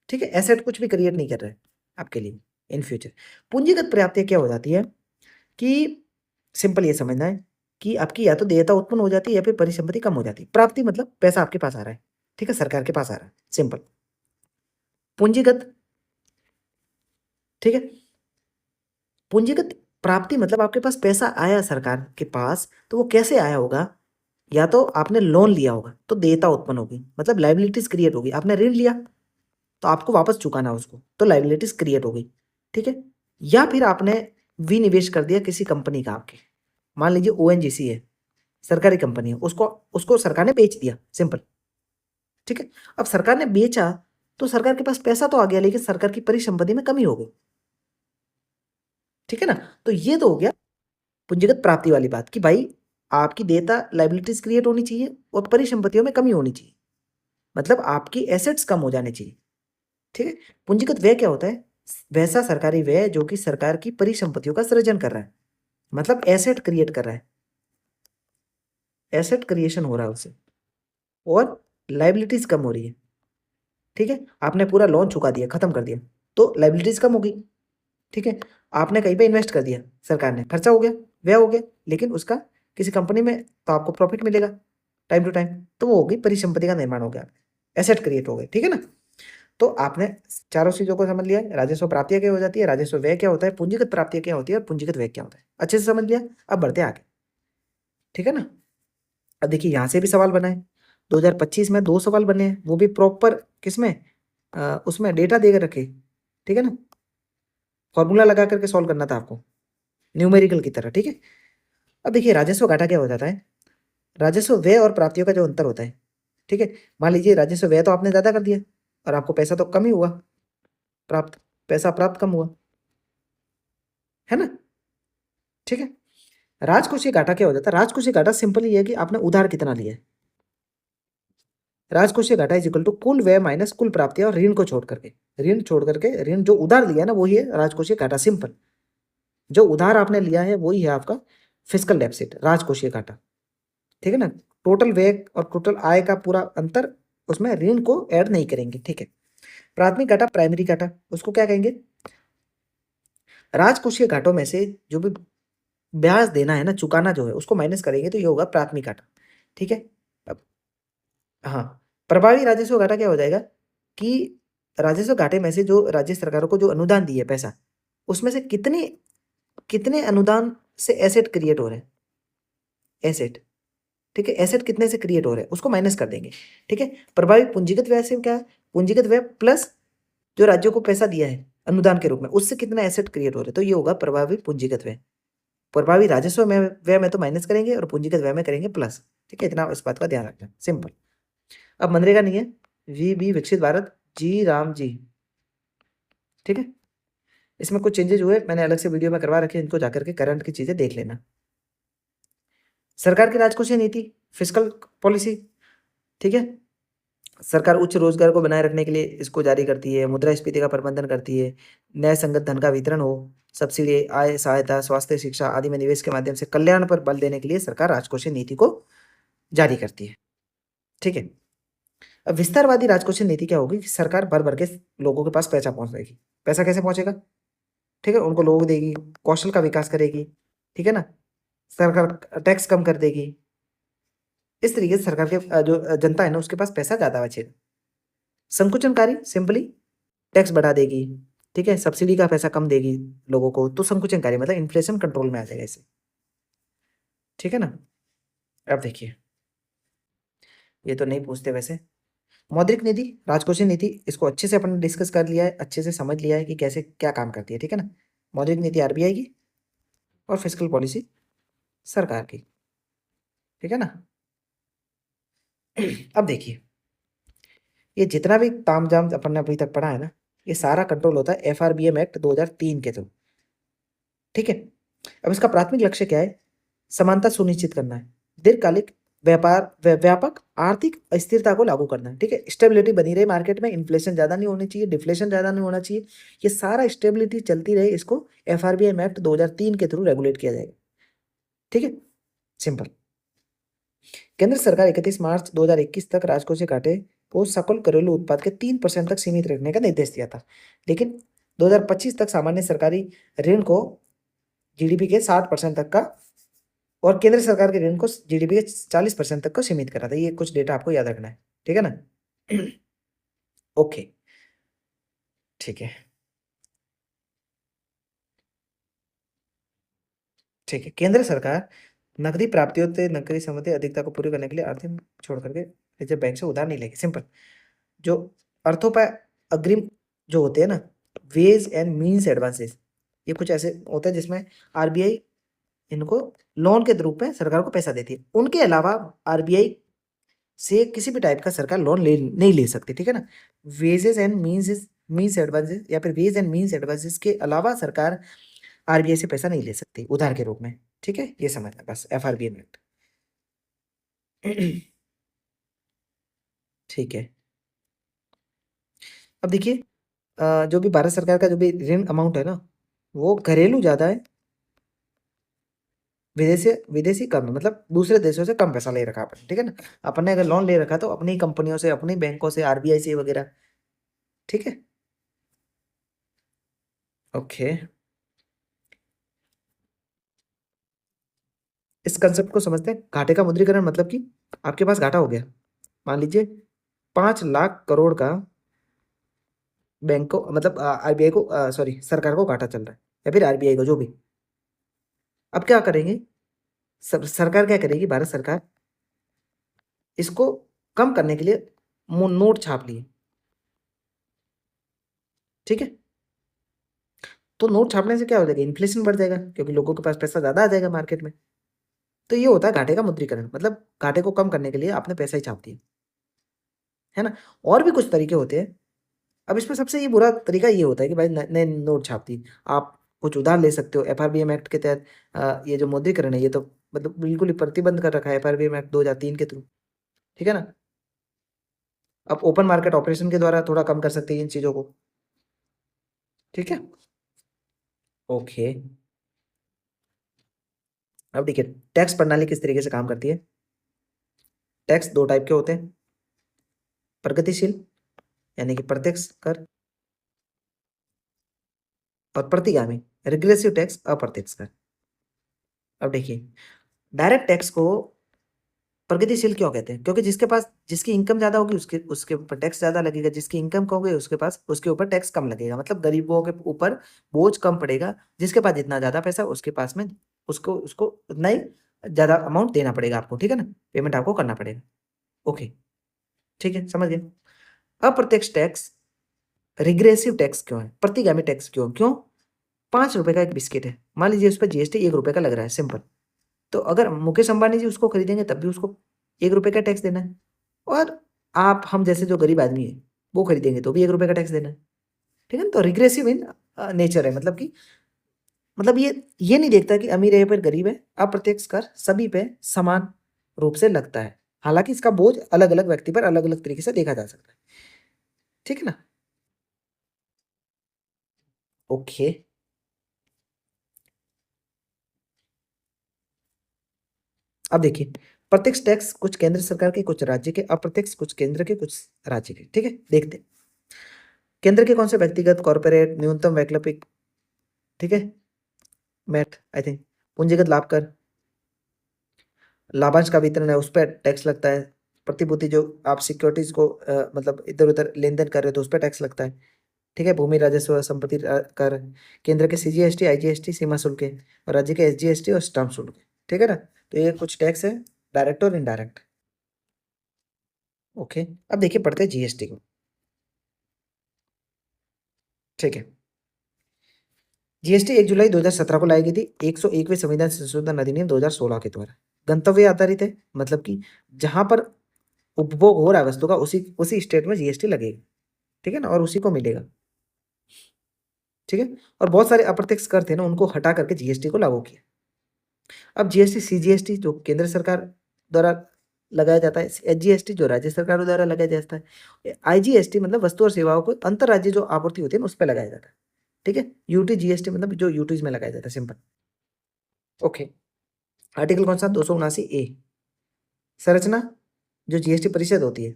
ठीक है, एसेट कुछ भी क्रिएट नहीं कर रहा है आपके लिए इन फ्यूचर। पूंजीगत प्राप्तियां क्या हो जाती है कि सिंपल ये समझना है कि आपकी या तो देयता उत्पन्न हो जाती है या फिर परिसंपत्ति कम हो जाती है। प्राप्ति मतलब पैसा आपके पास आ रहा है। ठीक है, सरकार के पास आ रहा है, सिंपल। पूंजीगत, ठीक है, पूंजीगत प्राप्ति मतलब आपके पास पैसा आया सरकार के पास, तो वो कैसे आया होगा? या तो आपने लोन लिया होगा तो देयता उत्पन्न होगी, मतलब लाइबिलिटीज क्रिएट होगी। आपने ऋण लिया तो आपको वापस चुकाना है उसको, तो लाइबिलिटीज क्रिएट हो गई। ठीक है, या फिर आपने विनिवेश कर दिया किसी कंपनी का, आपके मान लीजिए ओएनजीसी है, सरकारी कंपनी है, उसको उसको सरकार ने बेच दिया, सिंपल। ठीक है, अब सरकार ने बेचा तो सरकार के पास पैसा तो आ गया, लेकिन सरकार की परिसंपत्ति में कमी हो गई। ठीक है ना, तो ये तो हो गया पूंजीगत प्राप्ति वाली बात कि भाई आपकी देयता लाइबिलिटीज क्रिएट होनी चाहिए और परिसंपत्तियों में कमी होनी चाहिए, मतलब आपकी एसेट्स कम हो जाने चाहिए। ठीक है, पूंजीगत व्यय क्या होता है? वैसा सरकारी व्यय जो कि सरकार की परिसंपत्तियों का सृजन कर रहा है, मतलब एसेट क्रिएट कर रहा है, एसेट क्रिएशन हो रहा है उससे, और लाइबिलिटीज कम हो रही है। ठीक है, आपने पूरा लोन चुका दिया, खत्म कर दिया, तो लाइबिलिटीज कम हो गई। ठीक है, आपने कहीं पे इन्वेस्ट कर दिया, सरकार ने, खर्चा हो गया, व्यय हो गया, लेकिन उसका किसी कंपनी में तो आपको प्रॉफिट मिलेगा टाइम टू टाइम, तो वो हो गई परिसंपत्ति का निर्माण हो गया, एसेट क्रिएट हो गए। ठीक है ना, तो आपने चारों चीजों को समझ लिया। राजस्व प्राप्तियां क्या हो जाती है, राजस्व व्यय क्या होता है, पूंजीगत प्राप्तियां क्या होती है, और पूंजीगत व्यय क्या होता है, अच्छे से समझ लिया। अब बढ़ते हैं आगे। ठीक है ना, अब देखिए यहाँ से भी सवाल बना है, 2025 में 2 सवाल बने हैं, वो भी प्रॉपर किसमें, उसमें डेटा देकर रखे। ठीक है ना, फॉर्मूला लगा करके सॉल्व करना था आपको, न्यूमेरिकल की तरह। ठीक है, अब देखिए राजस्व घाटा क्या हो जाता है, राजस्व व्यय और प्राप्तियों का जो अंतर होता है। ठीक है, मान लीजिए राजस्व व्यय तो आपने ज्यादा कर दिया और आपको पैसा तो कम ही हुआ, प्राप्त पैसा प्राप्त कम हुआ, है ना। ठीक है, राजकोषीय घाटा क्या हो जाता है, राजकोषीय घाटा सिंपल ही है कि आपने उधार कितना लिया है। राजकोषीय घाटा इज इक्वल टू कुल व्यय माइनस कुल प्राप्तियां और ऋण को छोड़ करके, ऋण जो उधार लिया ना वही है राजकोषीय घाटा, सिंपल। जो उधार आपने लिया है वही है आपका फिस्कल डेफिसिट, राजकोषीय घाटा। ठीक है ना, टोटल व्यय और टोटल आय का पूरा अंतर, उसमें ऋण को ऐड नहीं करेंगे। ठीक है, प्राथमिक घाटा, प्राइमरी घाटा, उसको क्या कहेंगे, राजकोषीय घाटों में से जो भी ब्याज देना है ना, चुकाना जो है, उसको माइनस करेंगे तो ये होगा प्राथमिक घाटा। ठीक है, अब हाँ, प्रभावी राजस्व घाटा क्या हो जाएगा कि राजस्व घाटे में से जो राज्य सरकारों को जो अनुदान दिए पैसा, उसमें से कितने कितने अनुदान से एसेट क्रिएट हो रहे हैं, एसेट। ठीक है, एसेट कितने से क्रिएट हो रहे हैं उसको माइनस कर देंगे। ठीक है, प्रभावी पूंजीगत व्यय से क्या है, पूंजीगत व्यय प्लस जो राज्यों को पैसा दिया है अनुदान के रूप में, उससे कितना एसेट क्रिएट हो रहा है, तो ये होगा प्रभावी पूंजीगत व्यय। प्रभावी राजस्व में व्यय में तो माइनस करेंगे और पूंजीगत व्यय में करेंगे प्लस। ठीक है, इतना इस बात का ध्यान रखना, सिंपल। अब मनरेगा नहीं है, वी विकसित भारत जी राम जी। ठीक है, इसमें कुछ चेंजेस हुए, मैंने अलग से वीडियो में करवा रखे हैं, इनको जाकर के करंट की चीजें देख लेना। सरकार की राजकोषीय नीति, फिस्कल पॉलिसी। ठीक है, सरकार उच्च रोजगार को बनाए रखने के लिए इसको जारी करती है, मुद्रास्फीति का प्रबंधन करती है, न्याय संगत धन का वितरण हो, सब्सिडी, आय सहायता, स्वास्थ्य, शिक्षा आदि में निवेश के माध्यम से कल्याण पर बल देने के लिए सरकार राजकोषीय नीति को जारी करती है। ठीक है, अब विस्तारवादी राजकोषीय नीति क्या होगी कि सरकार भर भर के लोगों के पास पैसा पहुंचाएगी। पैसा कैसे पहुंचेगा? ठीक है, उनको लोग देगी, कौशल का विकास करेगी। ठीक है ना, सरकार टैक्स कम कर देगी। इस तरीके से सरकार के जो जनता है ना उसके पास पैसा ज्यादा बचेगा। संकुचनकारी, सिंपली टैक्स बढ़ा देगी। ठीक है, सब्सिडी का पैसा कम देगी लोगों को, तो संकुचनकारी मतलब इन्फ्लेशन कंट्रोल में आ जाएगा इससे। ठीक है ना, अब देखिए, ये तो नहीं पूछते वैसे। मौद्रिक नीति, राजकोषीय नीति, इसको अच्छे से अपन ने डिस्कस कर लिया है, अच्छे से समझ लिया है कि कैसे क्या काम करती है। ठीक है ना, मौद्रिक नीति आरबीआई की और फिस्कल पॉलिसी सरकार की। ठीक है ना, अब देखिए, ये जितना भी तामझाम अपन ने अभी तक पढ़ा है ना, ये सारा कंट्रोल होता है एफआरबीएम एक्ट 2003 के थ्रू। ठीक है, अब इसका प्राथमिक लक्ष्य क्या है? समानता सुनिश्चित करना है, दीर्घकालिक व्यापक आर्थिक स्थिरता को लागू करना है। ठीक है, स्टेबिलिटी बनी रहे मार्केट में, इन्फ्लेशन ज्यादा नहीं होनी चाहिए, डिफ्लेशन ज्यादा नहीं होना चाहिए, ये सारा स्टेबिलिटी चलती रहे, इसको एफआरबीएम एक्ट 2003 के थ्रू रेगुलेट किया जाएगा। ठीक है, सिंपल। केंद्र सरकार 31 मार्च 2021 तक राजकोषीय घाटे को सकल घरेलू उत्पाद के 3% तक सीमित रखने का निर्देश दिया था, लेकिन 2025 तक सामान्य सरकारी ऋण को जीडीपी के 60% तक का और केंद्र सरकार के ऋण को जीडीपी के 40% तक को सीमित करा था। ये कुछ डेटा आपको याद रखना है। ठीक है ना, ओके, ठीक है, ठीक है। केंद्र सरकार नकदी प्राप्तियों से नकदी संबंधी अधिकता को पूरी करने के लिए आर्थिक छोड़ करके रिजर्व बैंक से उधार नहीं लेगी। सिंपल, जो अर्थोपाय अग्रिम जो होते हैं ना, वेज एंड मीन्स एडवांसेस, ये कुछ ऐसे होता है जिसमें आरबीआई इनको लोन के रूप में सरकार को पैसा देती है। उनके अलावा आरबीआई से किसी भी टाइप का सरकार लोन नहीं ले सकती। ठीक है ना, वेजेस एंड मीन्स एडवांसेस या फिर वेज एंड मीन्स एडवांसेस के अलावा सरकार आरबीआई से पैसा नहीं ले सकती उधार के रूप में। ठीक है, ये समझना बस, एफआरबीएम एक्ट। ठीक है, अब देखिए, जो भी भारत सरकार का जो भी ऋण अमाउंट है ना, वो घरेलू ज्यादा है, विदेशी विदेशी कम है, मतलब दूसरे देशों से कम पैसा ले रखा अपन। ठीक है ना, अपन ने अगर लोन ले रखा तो अपनी कंपनियों से, अपनी बैंकों से, आरबीआई से वगैरह। ठीक है, ओके, इस कंसेप्ट को समझते हैं। घाटे का मुद्रीकरण मतलब कि आपके पास घाटा हो गया, मान लीजिए 5 लाख करोड़ का बैंक को, मतलब आरबीआई को, सॉरी सरकार को घाटा चल रहा है, या फिर आरबीआई को, जो भी। अब क्या करेंगे, सरकार क्या करेगी, भारत सरकार इसको कम करने के लिए नोट छाप लिए। ठीक है, तो नोट छापने से क्या हो जाएगा, इन्फ्लेशन बढ़ जाएगा, क्योंकि लोगों के पास पैसा ज्यादा आ जाएगा मार्केट में। तो ये होता है घाटे का मुद्रीकरण, मतलब घाटे को कम करने के लिए आपने पैसा ही छाप दिया, है ना। और भी कुछ तरीके होते हैं। अब इसमें सबसे ये बुरा तरीका ये होता है कि भाई नए नोट छाप दी, आप कुछ उधार ले सकते हो एफआरबीएम एक्ट के तहत। ये जो मुद्रीकरण है ये तो मतलब बिल्कुल ही प्रतिबंध कर रखा है एफआरबीएम एक्ट 2003 के थ्रू। ठीक है ना, आप ओपन मार्केट ऑपरेशन के द्वारा थोड़ा कम कर सकते हैं इन चीजों को। ठीक है, ओके, अब देखिए टैक्स प्रणाली किस तरीके से काम करती है। टैक्स दो टाइप के होते हैं, प्रगतिशील यानी कि प्रत्यक्ष कर, और प्रतिगामी रिग्रेसिव टैक्स, अप्रत्यक्ष कर। अब देखिए, डायरेक्ट टैक्स को प्रगतिशील क्यों कहते हैं, क्योंकि जिसके पास, जिसकी इनकम ज्यादा होगी उसके उसके ऊपर टैक्स ज्यादा लगेगा, जिसकी इनकम कम होगी उसके पास, उसके ऊपर टैक्स कम लगेगा, मतलब गरीबों के ऊपर बोझ कम पड़ेगा। जिसके पास जितना ज्यादा पैसा उसके पास में उसको उसको उतना ही ज्यादा अमाउंट देना पड़ेगा आपको। ठीक है ना, पेमेंट आपको करना पड़ेगा। ओके, ठीक है, समझ गए। अप्रत्यक्ष टैक्स, रिग्रेसिव टैक्स क्यों है, प्रतिगामी टैक्स क्यों क्यों ₹5 का एक बिस्किट है, मान लीजिए उस पर जीएसटी ₹1 का लग रहा है, सिंपल। तो अगर मुकेश अंबानी जी उसको खरीदेंगे तब भी उसको ₹1 का टैक्स देना है, और आप हम जैसे जो गरीब आदमी है वो खरीदेंगे तो भी ₹1 का टैक्स देना है, ठीक है ना। तो रिग्रेसिव इन नेचर है, मतलब कि मतलब ये नहीं देखता कि अमीर है या फिर गरीब है, अप्रत्यक्ष कर सभी पे समान रूप से लगता है। हालांकि इसका बोझ अलग अलग व्यक्ति पर अलग अलग तरीके से देखा जा सकता है, ठीक है ना। ओके, अब देखिए, प्रत्यक्ष टैक्स कुछ केंद्र सरकार के, कुछ राज्य के, अप्रत्यक्ष कुछ केंद्र के, कुछ राज्य के, ठीक है। देखते हैं केंद्र के कौन से, व्यक्तिगत, कॉर्पोरेट, न्यूनतम वैकल्पिक, ठीक है, मैट आई थिंक, पूंजीगत लाभ कर, लाभांश का वितरण है उस पर टैक्स लगता है, प्रतिभूति जो आप सिक्योरिटीज को मतलब इधर उधर लेन देन कर रहे हो तो उस पर टैक्स लगता है, ठीक है। भूमि राजस्व, संपत्ति कर, केंद्र के सीजीएसटी, आईजीएसटी, सीमा शुल्क है, और राज्य के एसजीएसटी और स्टाम्प शुल्क है, ठीक है ना। तो ये कुछ टैक्स है, डायरेक्ट और इनडायरेक्ट। ओके, अब देखिए पढ़ते हैं जीएसटी को, ठीक है। जीएसटी 1 जुलाई 2017 को लाई गई थी 101वें संविधान संशोधन अधिनियम 2016 के द्वारा। गंतव्य आधारित है, मतलब कि जहां पर उपभोग हो रहा है वस्तु का उसी उसी स्टेट में जीएसटी लगेगा, ठीक है ना, और उसी को मिलेगा, ठीक है। और बहुत सारे अप्रत्यक्ष कर थे ना, उनको हटा करके जीएसटी को लागू किया। अब जीएसटी, सीजीएसटी जो केंद्र सरकार द्वारा लगाया जाता है, एसजीएसटी जो राज्य सरकारों द्वारा लगाया जाता है, आईजीएसटी मतलब वस्तु और सेवाओं को अंतर राज्य जो आपूर्ति होती है ना उस पर लगाया जाता है, ठीक है। यूटी जीएसटी मतलब जो यूटीज में लगाया जाता है, सिंपल। ओके, आर्टिकल कौन सा, 279A, संरचना जो जीएसटी परिषद होती है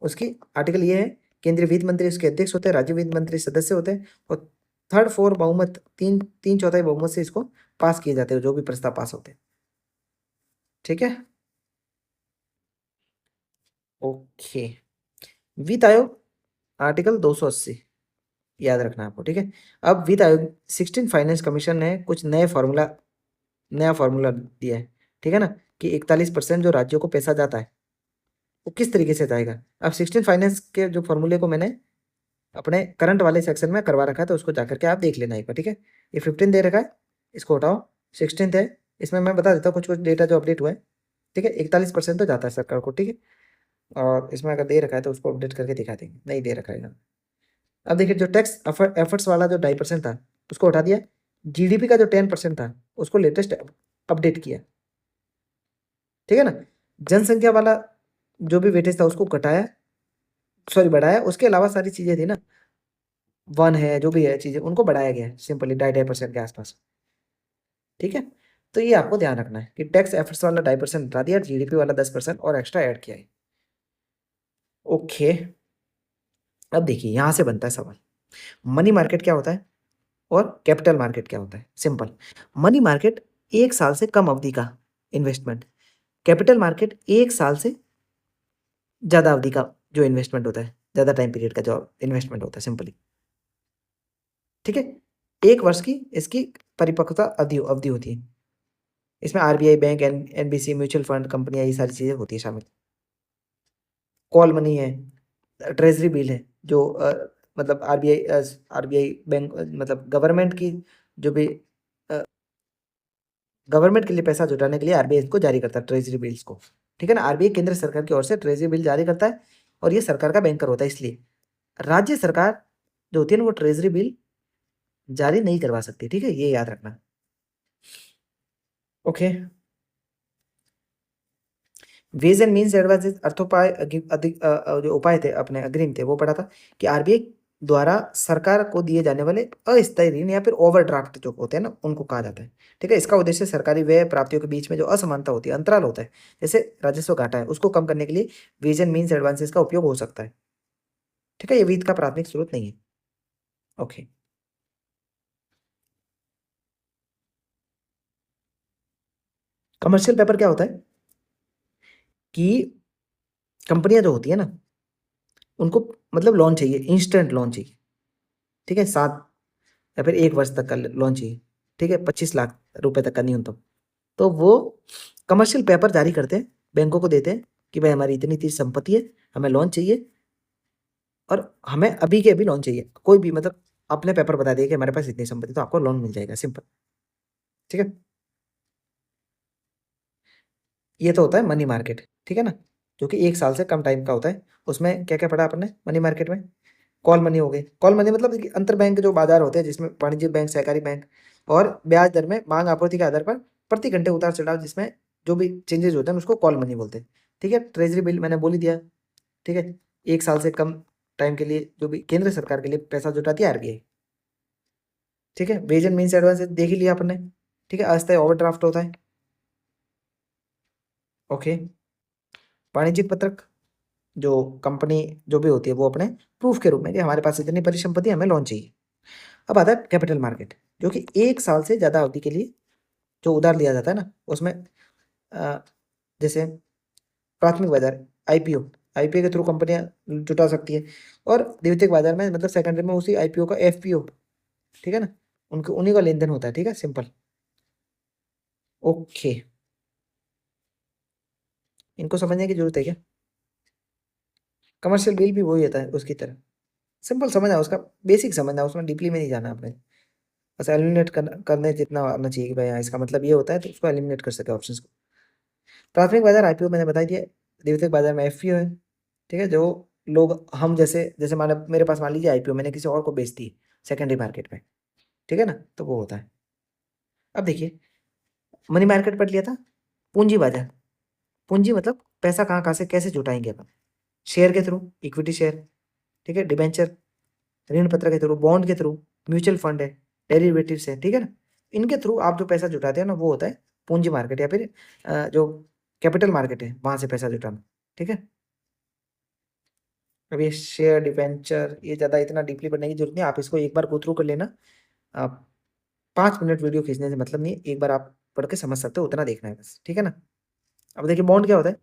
उसकी, आर्टिकल ये है, केंद्रीय वित्त मंत्री उसके अध्यक्ष होते हैं, राज्य वित्त मंत्री सदस्य होते हैं, और थर्ड फोर बहुमत, तीन तीन चौथाई बहुमत से इसको पास किए जाते हैं जो भी प्रस्ताव पास होते हैं, ठीक है। ओके, वित्त आयोग, आर्टिकल 280 याद रखना आपको, ठीक है। अब वित्त आयोग 16 फाइनेंस कमीशन ने कुछ नया फॉर्मूला दिया है, ठीक है ना, कि 41% जो राज्यों को पैसा जाता है वो किस तरीके से जाएगा। अब 16 फाइनेंस के जो फॉर्मूले को मैंने अपने करंट वाले सेक्शन में करवा रखा है, तो उसको जाकर के आप देख लेना एक बार, ठीक है। ये 15 दे रखा है, इसको हटाओ, 16 है, इसमें मैं बता देता हूँ कुछ कुछ डेटा जो अपडेट हुआ है, ठीक है। 41% तो जाता है सरकार को, ठीक है। और इसमें अगर दे रखा है तो उसको अपडेट करके दिखा देंगे, नहीं दे रखा है ना। अब देखिए, जो टैक्स एफर्ट्स वाला जो 2.5% था उसको हटा दिया, जीडीपी का जो 10% था उसको लेटेस्ट अपडेट किया, ठीक है ना। जनसंख्या वाला जो भी वेटेज था उसको घटाया, सॉरी बढ़ाया, उसके अलावा सारी चीजें थी ना, वन है जो भी है चीजें उनको बढ़ाया गया है, सिंपली 2.5% के आसपास, ठीक है। तो ये आपको ध्यान रखना है कि टैक्स एफर्ट्स वाला 2.5% हटा दिया, जीडीपी वाला 10% और एक्स्ट्रा ऐड किया है। ओके, अब देखिए यहां से बनता है सवाल, मनी मार्केट क्या होता है और कैपिटल मार्केट क्या होता है। सिंपल, मनी मार्केट 1 साल से कम अवधि का इन्वेस्टमेंट, कैपिटल मार्केट 1 साल से ज्यादा अवधि का जो इन्वेस्टमेंट होता है, ज्यादा टाइम पीरियड का जो इन्वेस्टमेंट होता है, सिंपली, ठीक है। 1 वर्ष की इसकी परिपक्वता अवधि अवधि होती है, इसमें RBI, bank, NBC, mutual fund कंपनियां, ये सारी चीजें होती है शामिल। कॉल मनी है, ट्रेजरी बिल है, जो मतलब आरबीआई बैंक मतलब गवर्नमेंट की जो भी गवर्नमेंट के लिए पैसा जुटाने के लिए आरबीआई इसको जारी करता है, ट्रेजरी बिल्स को, ठीक है ना। आरबीआई केंद्र सरकार की ओर से ट्रेजरी बिल जारी करता है, और ये सरकार का बैंकर होता है, इसलिए राज्य सरकार जो होती है ना वो ट्रेजरी बिल जारी नहीं करवा सकती, ठीक है, ये याद रखना। Okay, ways and means advances अर्थोपाय जो उपाय थे अपने अग्रिम थे वो पढ़ा था, कि आरबीआई द्वारा सरकार को दिए जाने वाले अस्थायी ऋण या फिर ओवरड्राफ्ट जो होते हैं ना उनको कहा जाता है, ठीक है। इसका उद्देश्य सरकारी व्यय प्राप्तियों के बीच में जो असमानता होती है, अंतराल होता है, जैसे राजस्व घाटा है, उसको कम करने के लिए वेज एंड मीन्स एडवांसेस का उपयोग हो सकता है, ठीक है। ये वित्त का प्राथमिक स्रोत नहीं है। ओके, कमर्शियल पेपर क्या होता है कि कंपनियां जो होती है ना उनको मतलब लोन चाहिए, इंस्टेंट लोन चाहिए, ठीक है, 7 या फिर 1 वर्ष तक का लोन चाहिए, ठीक है, 25 लाख रुपए तक का न्यूनतम। तो वो कमर्शियल पेपर जारी करते हैं, बैंकों को देते हैं कि भाई हमारी इतनी इतनी संपत्ति है, हमें लोन चाहिए, और हमें अभी के अभी लोन चाहिए, कोई भी मतलब आपने पेपर बता दिया कि हमारे पास इतनी संपत्ति, तो आपको लोन मिल जाएगा, सिंपल। ठीक है, ये तो होता है मनी मार्केट, ठीक है ना, जो कि 1 साल से कम टाइम का होता है। उसमें क्या क्या पढ़ा आपने मनी मार्केट में? कॉल मनी हो गई। कॉल मनी मतलब कि अंतर बैंक जो बाजार होते हैं, जिसमें वाणिज्यिक बैंक, सहकारी बैंक और ब्याज दर में मांग आपूर्ति के आधार पर प्रति घंटे उतार चढ़ाव, जिसमें जो भी चेंजेस होते हैं उसको कॉल मनी बोलते हैं। ठीक है, ट्रेजरी बिल मैंने बोल ही दिया। ठीक है, 1 साल से कम टाइम के लिए जो भी केंद्र सरकार के लिए पैसा जुटाती है आरबीआई। ठीक है, वेज एंड मीन्स एडवांस देख ही लिया आपने। ठीक है, अस्थायी ओवरड्राफ्ट होता है। ओके, वाणिज्यिक पत्रक, जो कंपनी जो भी होती है वो अपने प्रूफ के रूप में कि हमारे पास इतनी परिसंपत्ति है, हमें लोन चाहिए। अब आता है कैपिटल मार्केट, जो कि 1 साल से ज़्यादा अवधि के लिए जो उधार लिया जाता है ना, उसमें जैसे प्राथमिक बाजार, आईपीओ, आईपीओ के थ्रू कंपनियां जुटा सकती है, और द्वितीयक बाजार में मतलब सेकेंडरी में उसी आईपीओ का एफपीओ, ठीक है ना, उनके उन्हीं का लेन देन होता है। ठीक है, सिंपल। ओके, इनको समझने की जरूरत है क्या? कमर्शियल बिल भी वही होता है उसकी तरह, सिंपल समझना, उसका बेसिक समझना, उसमें डीपली में नहीं जाना आपने, बस एलिमिनेट करने जितना आना चाहिए कि भाई हाँ, इसका मतलब ये होता है, तो उसको एलिमिनेट कर सके ऑप्शंस को। प्राथमिक बाजार आईपीओ मैंने बता दिया, द्वितीयक बाजार में एफपीओ है। ठीक है, जो लोग हम जैसे जैसे मान मेरे पास मान लीजिए आईपीओ मैंने किसी और को बेच दी सेकेंडरी मार्केट में, ठीक है ना, तो वो होता है। अब देखिए, मनी मार्केट पढ़ लिया था। पूंजी बाजार, पूंजी मतलब पैसा कहाँ कहाँ से कैसे जुटाएंगे अपन, शेयर के थ्रू, इक्विटी शेयर, ठीक है, डिबेंचर, ऋण पत्र के थ्रू, बॉन्ड के थ्रू, म्यूचुअल फंड है, डेरिवेटिव्स है, ठीक है ना, इनके थ्रू आप जो पैसा जुटाते हैं ना, वो होता है पूंजी मार्केट, या फिर जो कैपिटल मार्केट है वहां से पैसा जुटाना। ठीक है, अब ये शेयर, डिबेंचर, ये ज़्यादा इतना डीपली पढ़ने की जरूरत नहीं, आप इसको एक बार गो थ्रू कर लेना। आप 5 मिनट वीडियो खींचने से मतलब नहीं, एक बार आप पढ़ के समझ सकते हो, उतना देखना है बस। ठीक है ना, अब देखिए बॉन्ड क्या होता है,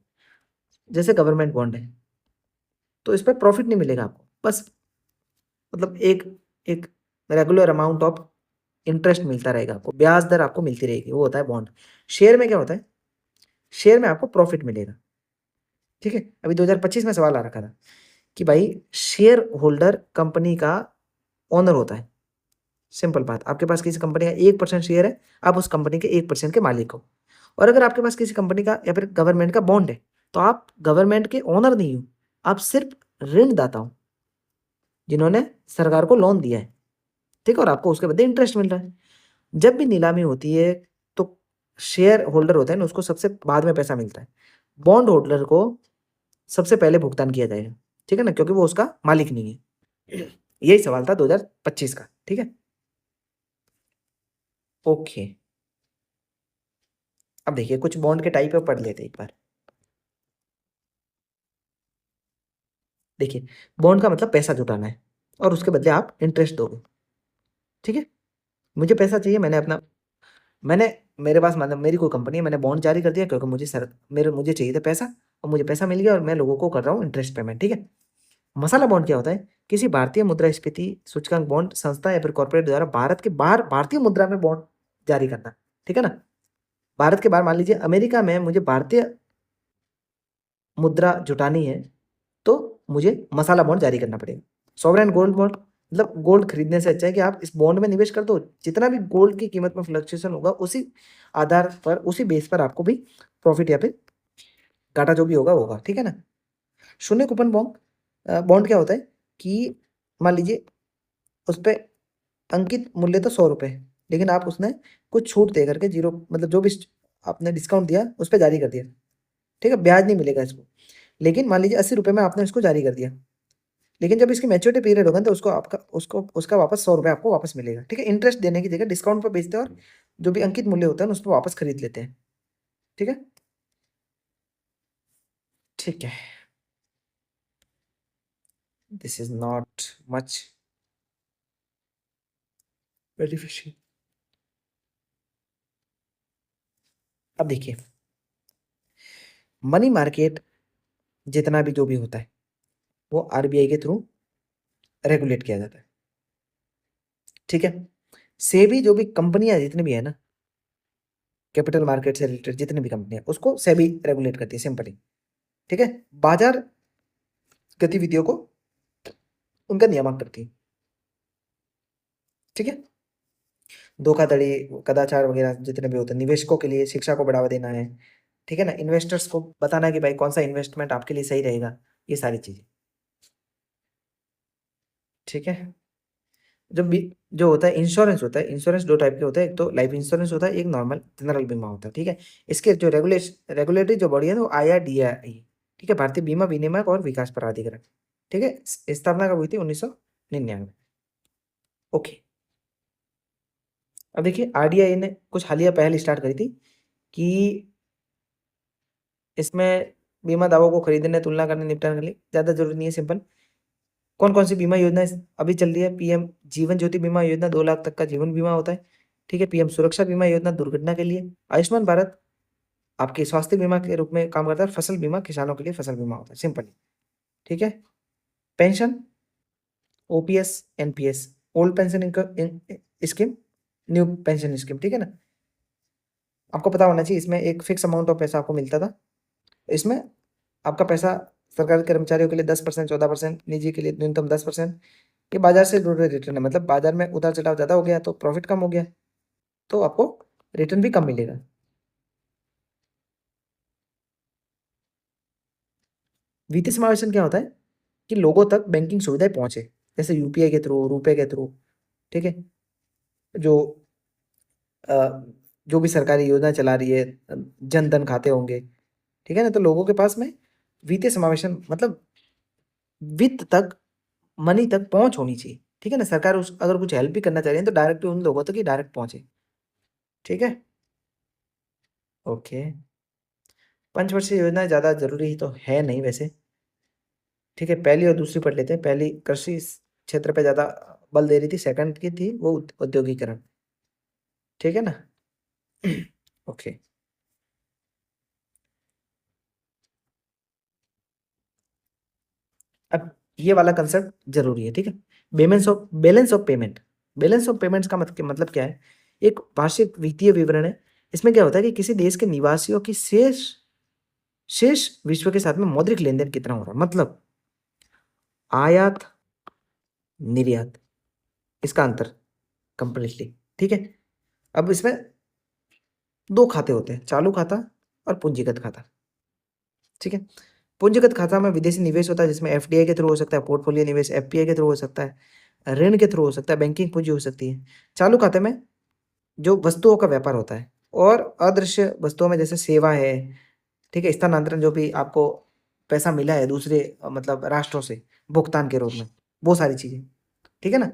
जैसे गवर्नमेंट बॉन्ड है, तो इस पर प्रॉफिट नहीं मिलेगा आपको, बस मतलब एक एक रेगुलर अमाउंट ऑफ इंटरेस्ट मिलता रहेगा आपको, ब्याज दर आपको मिलती रहेगी, वो होता है बॉन्ड। शेयर में क्या होता है, शेयर में आपको प्रॉफिट मिलेगा। ठीक है, अभी 2025 में सवाल आ रखा था कि भाई शेयर होल्डर कंपनी का ओनर होता है। सिंपल बात, आपके पास किसी कंपनी का 1% शेयर है, आप उस कंपनी के 1% के मालिक हो। और अगर आपके पास किसी कंपनी का या फिर गवर्नमेंट का बॉन्ड है, तो आप गवर्नमेंट के ओनर नहीं हो, आप सिर्फ ऋणदाता हो, जिन्होंने सरकार को लोन दिया है। ठीक है, और आपको उसके बदले इंटरेस्ट मिल रहा है। जब भी नीलामी होती है, तो शेयर होल्डर होता है ना, उसको सबसे बाद में पैसा मिलता है, बॉन्ड होल्डर को सबसे पहले भुगतान किया जाएगा। ठीक है ना, क्योंकि वो उसका मालिक नहीं है। यही सवाल था 2025 का। ठीक है, ओके, अब देखिए कुछ बॉन्ड के टाइप पे पढ़ लेते हैं एक बार। देखिए, बॉन्ड का मतलब पैसा जुटाना है, और उसके बदले आप इंटरेस्ट दोगे। ठीक है, मुझे पैसा चाहिए, मैंने मेरे पास मतलब मेरी कोई कंपनी है, मैंने बॉन्ड जारी कर दिया क्योंकि मुझे चाहिए था पैसा, और मुझे पैसा मिल गया, और मैं लोगों को कर रहा हूँ इंटरेस्ट पेमेंट। ठीक है, मसाला बॉन्ड क्या होता है, किसी भारतीय मुद्रास्फीति सूचकांक बॉन्ड संस्था या फिर कॉर्पोरेट द्वारा भारत के बाहर भारतीय मुद्रा में बॉन्ड जारी करना। ठीक है ना, भारत के बाहर मान लीजिए अमेरिका में मुझे भारतीय मुद्रा जुटानी है, तो मुझे मसाला बॉन्ड जारी करना पड़ेगा। सॉवरेन गोल्ड बॉन्ड मतलब गोल्ड खरीदने से अच्छा है कि आप इस बॉन्ड में निवेश कर दो, जितना भी गोल्ड की कीमत में फ्लक्चुएशन होगा, उसी आधार पर, उसी बेस पर आपको भी प्रॉफिट या फिर घाटा जो भी होगा होगा। ठीक है ना, शून्य कूपन बॉन्ड, बॉन्ड क्या होता है कि मान लीजिए उस पर अंकित मूल्य तो 100 रुपये, लेकिन आप उसने कुछ छूट दे करके जीरो मतलब जो भी आपने डिस्काउंट दिया उस पर जारी कर दिया। ठीक है, ब्याज नहीं मिलेगा इसको, लेकिन मान लीजिए 80 रुपये में आपने इसको जारी कर दिया, लेकिन जब इसकी मैच्योरिटी पीरियड होगा तो उसको आपका उसको उसका वापस 100 रुपये आपको वापस मिलेगा। ठीक है, इंटरेस्ट देने की जगह डिस्काउंट पर बेचते हैं, और जो भी अंकित मूल्य होता है उस पर वापस खरीद लेते हैं। ठीक है, ठीक है, this is not much beneficial. अब देखिए, मनी मार्केट जितना भी जो भी होता है, वो आरबीआई के थ्रू रेगुलेट किया जाता है। ठीक है, सेबी जो भी कंपनियां जितनी भी है ना, कैपिटल मार्केट से रिलेटेड जितनी भी कंपनियां, उसको सेबी रेगुलेट करती है, सिंपली। ठीक है, बाजार गतिविधियों को उनका नियामक करती है। ठीक है। धोखाधड़ी, कदाचार वगैरह जितने भी होते हैं, निवेशकों के लिए शिक्षा को बढ़ावा देना है, ठीक है ना? इन्वेस्टर्स को बताना है कि भाई कौन-सा इन्वेस्टमेंट आपके लिए सही रहेगा, ये सारी चीज़ें, ठीक है? जब भी जो होता है इंश्योरेंस 2 टाइप के होते हैं, एक तो लाइफ इंश्योरेंस होता है, एक नॉर्मल जनरल बीमा होता है, ठीक है? इसके जो रेगुलेटरी जो बॉडी है ना वो IRDAI, ठीक है? भारतीय बीमा विनियामक और विकास प्राधिकरण, ठीक है? स्थापना कब हुई थी? 1999। ओके। अब देखिए RDAI ने कुछ हालिया पहल स्टार्ट करी थी कि इसमें बीमा दावों को खरीदने, तुलना करने, निपटान करने ज़्यादा ज़रूरी नहीं है, सिंपल। कौन-कौन सी बीमा योजनाएँ अभी चल रही है? पीएम जीवन ज्योति बीमा योजना 2 लाख तक का जीवन बीमा होता है, ठीक है? पीएम सुरक्षा बीमा योजना दुर्घटना के लिए, आयुष्मान भारत आपके स्वास्थ्य बीमा के रूप में काम करता है, फसल बीमा किसानों के लिए फसल बीमा होता है, सिंपल, ठीक है? Pension, OPS, NPS, old pension scheme, new pension scheme, ठीक है ना? आपको पता होना चाहिए इसमें एक फिक्स अमाउंट ऑफ पैसा आपको मिलता था। इसमें आपका पैसा सरकारी कर्मचारियों के लिए 10%, 14%, निजी के लिए न्यूनतम 10%। ये बाजार से जुड़े रिटर्न है, मतलब बाजार में उतार-चढ़ाव ज़्यादा हो गया तो प्रॉफिट कम हो गया, तो आपको रिटर्न भी कम मिलेगा। वित्तीय समावेशन क्या होता है कि लोगों तक बैंकिंग सुविधाएँ पहुँचे, जैसे यूपीआई के थ्रू, रुपए के थ्रू, ठीक है? जो अ, जो भी सरकारी योजना चला रही है, जन-धन खाते होंगे, ठीक है ना? तो लोगों के पास में वित्तीय समावेशन मतलब वित्त तक, मनी तक पहुँच होनी चाहिए, ठीक है ना? सरकार उस अगर कुछ हेल्प भी करना चाह रही है तो डायरेक्ट उन लोगों तक ही डायरेक्ट पहुँचे, ठीक है? ओके। पंचवर्षीय योजनाएँ ज़्यादा ज़रूरी तो है नहीं वैसे, ठीक है? पहली और दूसरी पढ़ लेते हैं। पहली कृषि क्षेत्र पे ज़्यादा बल दे रही थी, सेकंड की थी वो औद्योगीकरण, ठीक है ना? ओके। अब ये वाला कांसेप्ट ज़रूरी है, ठीक है? बैलेंस ऑफ पेमेंट्स का मतलब क्या है? एक वार्षिक वित्तीय विवरण है। इसमें क्या होता है कि किसी देश के निवासियों की शेष शेष विश्व के साथ में मौद्रिक लेन-देन कितना हो रहा है? मतलब आयात, निर्यात, इसका अंतर कंप्लीटली, ठीक है? अब इसमें 2 खाते होते हैं, चालू खाता और पूंजीगत खाता, ठीक है? पूंजीगत खाता में विदेशी निवेश होता है जिसमें एफडीआई के थ्रू हो सकता है, पोर्टफोलियो निवेश एफपीआई के थ्रू हो सकता है, ऋण के थ्रू हो सकता है, बैंकिंग पूंजी हो सकती है। चालू खाते में जो वस्तुओं का व्यापार होता है और अदृश्य वस्तुओं में जैसे सेवा है, ठीक है? स्थानांतरण जो भी आपको पैसा मिला है दूसरे मतलब राष्ट्रों से भुगतान के रूप में, वो सारी चीज़ें, ठीक है ना?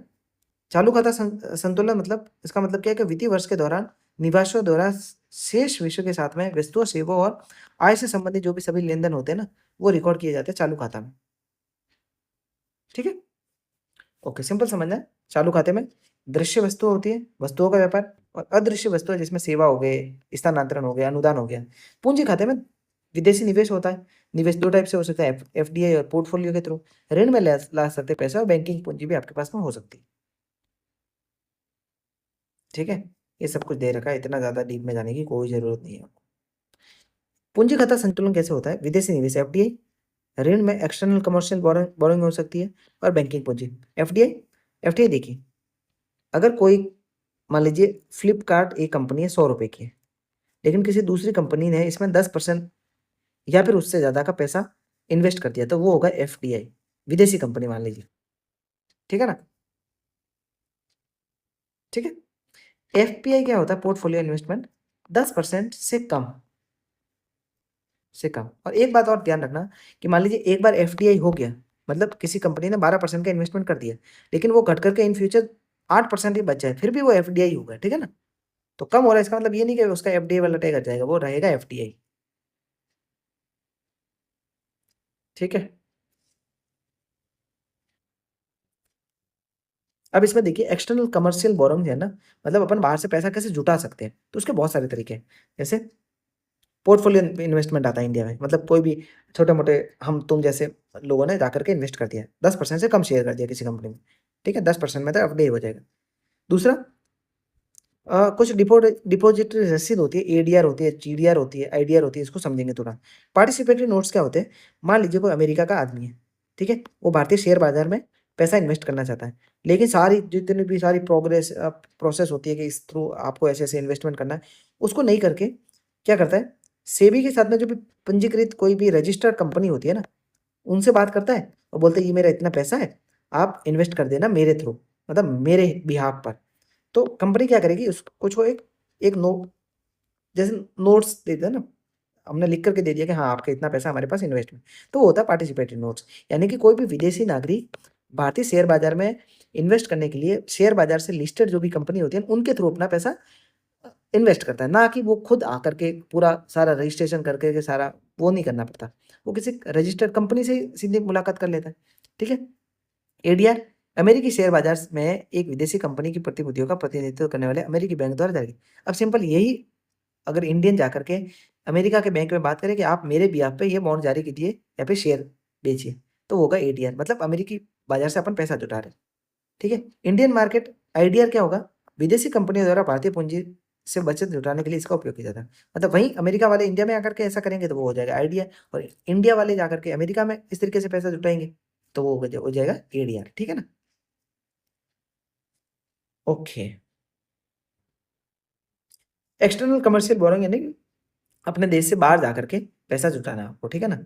चालू खाता संतुलन मतलब इसका मतलब क्या है कि वित्तीय वर्ष के दौरान निवेशों द्वारा शेष विश्व के साथ में वस्तुओं, सेवाओं और आय से संबंधित जो भी सभी लेन-देन होते हैं ना, वो रिकॉर्ड किए जाते हैं चालू खाता में, ठीक है? ओके, सिंपल समझना है। चालू खाते में दृश्य वस्तु होती है, वस्तुओं का व्यापार और अदृश्य वस्तु है जिसमें सेवा हो गए, स्थानांतरण हो गया, अनुदान हो गया। पूंजी खाते में विदेशी निवेश होता है। निवेश 2 टाइप से हो सकता है, एफडीआई और पोर्टफोलियो के थ्रू। ऋण में ला सकते हैं पैसा और बैंकिंग पूंजी भी आपके पास में हो सकती है। ठीक है? ये सब कुछ दे रखा है, इतना ज़्यादा डीप में जाने की कोई ज़रूरत नहीं है। पूंजी खाता संतुलन कैसे होता है? विदेशी निवेश एफडीआई, ऋण में एक्सटर्नल कमर्शियल बोरोइंग हो सकती है और बैंकिंग पूंजी। एफडीआई एफडीआई देखिए, अगर कोई मान लीजिए फ्लिपकार्ट एक कंपनी है ₹100 की है, लेकिन किसी दूसरी कंपनी ने इसमें 10% या फिर उससे ज़्यादा का पैसा इन्वेस्ट कर दिया, तो वो होगा एफडीआई, विदेशी कंपनी मान लीजिए। ठीक है ना? ठीक है? एफपीआई क्या होता है? पोर्टफोलियो इन्वेस्टमेंट 10% से कम। और एक बात और ध्यान रखना कि मान लीजिए एक बार एफडीआई हो गया, मतलब किसी कंपनी ने 12% का इन्वेस्टमेंट कर दिया, लेकिन वो घट करके इन फ्यूचर 8% ही बच जाए, फिर भी वो एफडीआई होगा, ठीक है ना? तो कम हो रहा है इसका मतलब ये नहीं कि उसका एफडीआई वाला टैग हट जाएगा, वो रहेगा एफडीआई, ठीक है? अब इसमें देखिए एक्सटर्नल कमर्शियल बोरोइंग है ना, मतलब अपन बाहर से पैसा कैसे जुटा सकते हैं, तो उसके बहुत सारे तरीके हैं। जैसे पोर्टफोलियो इन्वेस्टमेंट आता है इंडिया में, मतलब कोई भी छोटे-मोटे हम तुम जैसे लोगों ने जाकर के इन्वेस्ट कर दिया, 10% से कम शेयर कर दिया किसी कंपनी में, ठीक है? 10% में तो एफडीआई हो जाएगा। दूसरा कुछ डिपॉजिटरी रसीद होती है, एडीआर होती है, जीडीआर होती है, आईडीआर होती है, इसको समझेंगे थोड़ा। पार्टिसिपेटरी नोट्स क्या होते हैं? मान लीजिए कोई अमेरिका का आदमी है, ठीक है? वो भारतीय शेयर बाज़ार में पैसा इन्वेस्ट करना चाहता है, लेकिन सारी जितनी भी सारी प्रोसेस होती है कि इस थ्रू आपको ऐसे-ऐसे इन्वेस्टमेंट करना है, उसको नहीं करके क्या करता है, सेबी के साथ में जो भी पंजीकृत कोई भी रजिस्टर्ड कंपनी होती है ना, उनसे बात करता है और बोलता है ये मेरा इतना पैसा है, आप इन्वेस्ट कर देना मेरे थ्रू, मतलब मेरे बिहाफ़ पर। तो कंपनी क्या करेगी, उस कुछ को एक एक नो जैसे नोट्स देते हैं ना, हमने लिख करके दे दिया कि हाँ, आपका इतना पैसा हमारे पास इन्वेस्ट में, तो वो होता है पार्टिसिपेटरी नोट्स। यानी कि कोई भी विदेशी नागरिक भारतीय शेयर बाज़ार में इन्वेस्ट करने के लिए शेयर बाज़ार से लिस्टेड जो भी कंपनी होती है, उनके थ्रू अपना पैसा इन्वेस्ट करता है, ना कि वो खुद आकर के पूरा सारा रजिस्ट्रेशन करके के सारा वो नहीं करना पड़ता। वो किसी रजिस्टर्ड कंपनी से ही सीधे मुलाकात कर लेता है, ठीक है? एडीआर अमेरिकी शेयर बाज़ार में एक विदेशी कंपनी की प्रतिभूतियों का प्रतिनिधित्व करने वाले अमेरिकी बैंक द्वारा जारी। अब सिंपल यही अगर इंडियन जाकर के अमेरिका के बैंक में बात करें कि आप मेरे बिहाफ़ पे ये बॉन्ड जारी कीजिए या फिर शेयर बेचिए, तो होगा एडीआर, मतलब अमेरिकी बाज़ार से अपन पैसा जुटा रहे हैं, ठीक है? इंडियन मार्केट आईडीआर क्या होगा? विदेशी कंपनियों द्वारा भारतीय पूँजी से बचत जुटाने के लिए इसका उपयोग किया जाता है। मतलब वहीं अमेरिका वाले इंडिया में आकर के ऐसा करेंगे तो वो हो जाएगा आईडीआर, और इंडिया वाले जाकर के अमेरिका में इस तरीके से पैसा जुटाएँगे, तो वो हो जाएगा एडीआर, ठीक है ना? ओके। एक्सटर्नल कमर्शियल बोरोइंग यानी कि अपने देश से बाहर जाकर के पैसा जुटाना है आपको, ठीक है ना?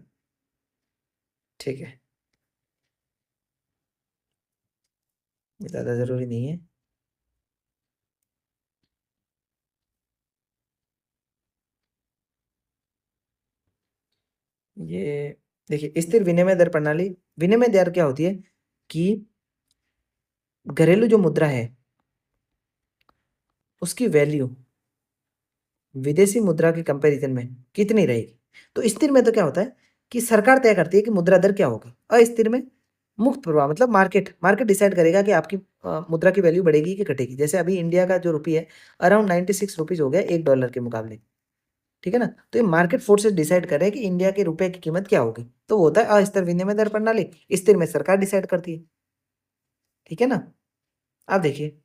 ठीक है, ये ज़्यादा ज़रूरी नहीं है। ये देखिए, स्थिर विनिमय दर क्या होती है कि घरेलू जो मुद्रा है, उसकी वैल्यू विदेशी मुद्रा के कंपैरिज़न में कितनी रहेगी? तो स्थिर में तो क्या होता है कि सरकार तय करती है कि मुद्रा दर क्या होगी। अस्थिर में मुक्त प्रवाह मतलब मार्केट डिसाइड करेगा कि आपकी मुद्रा की वैल्यू बढ़ेगी कि घटेगी। जैसे अभी इंडिया का जो रुपये है अराउंड 96 रुपीज़ हो गया $1 के मुकाबले, ठीक है ना? तो ये मार्केट फोर्सेस डिसाइड कर रहे हैं कि इंडिया के रुपए की कीमत क्या होगी। तो वो होता है अस्थिर विनिमय दर प्रणाली, स्थिर में सरकार डिसाइड करती है, ठीक है ना? अब देखिए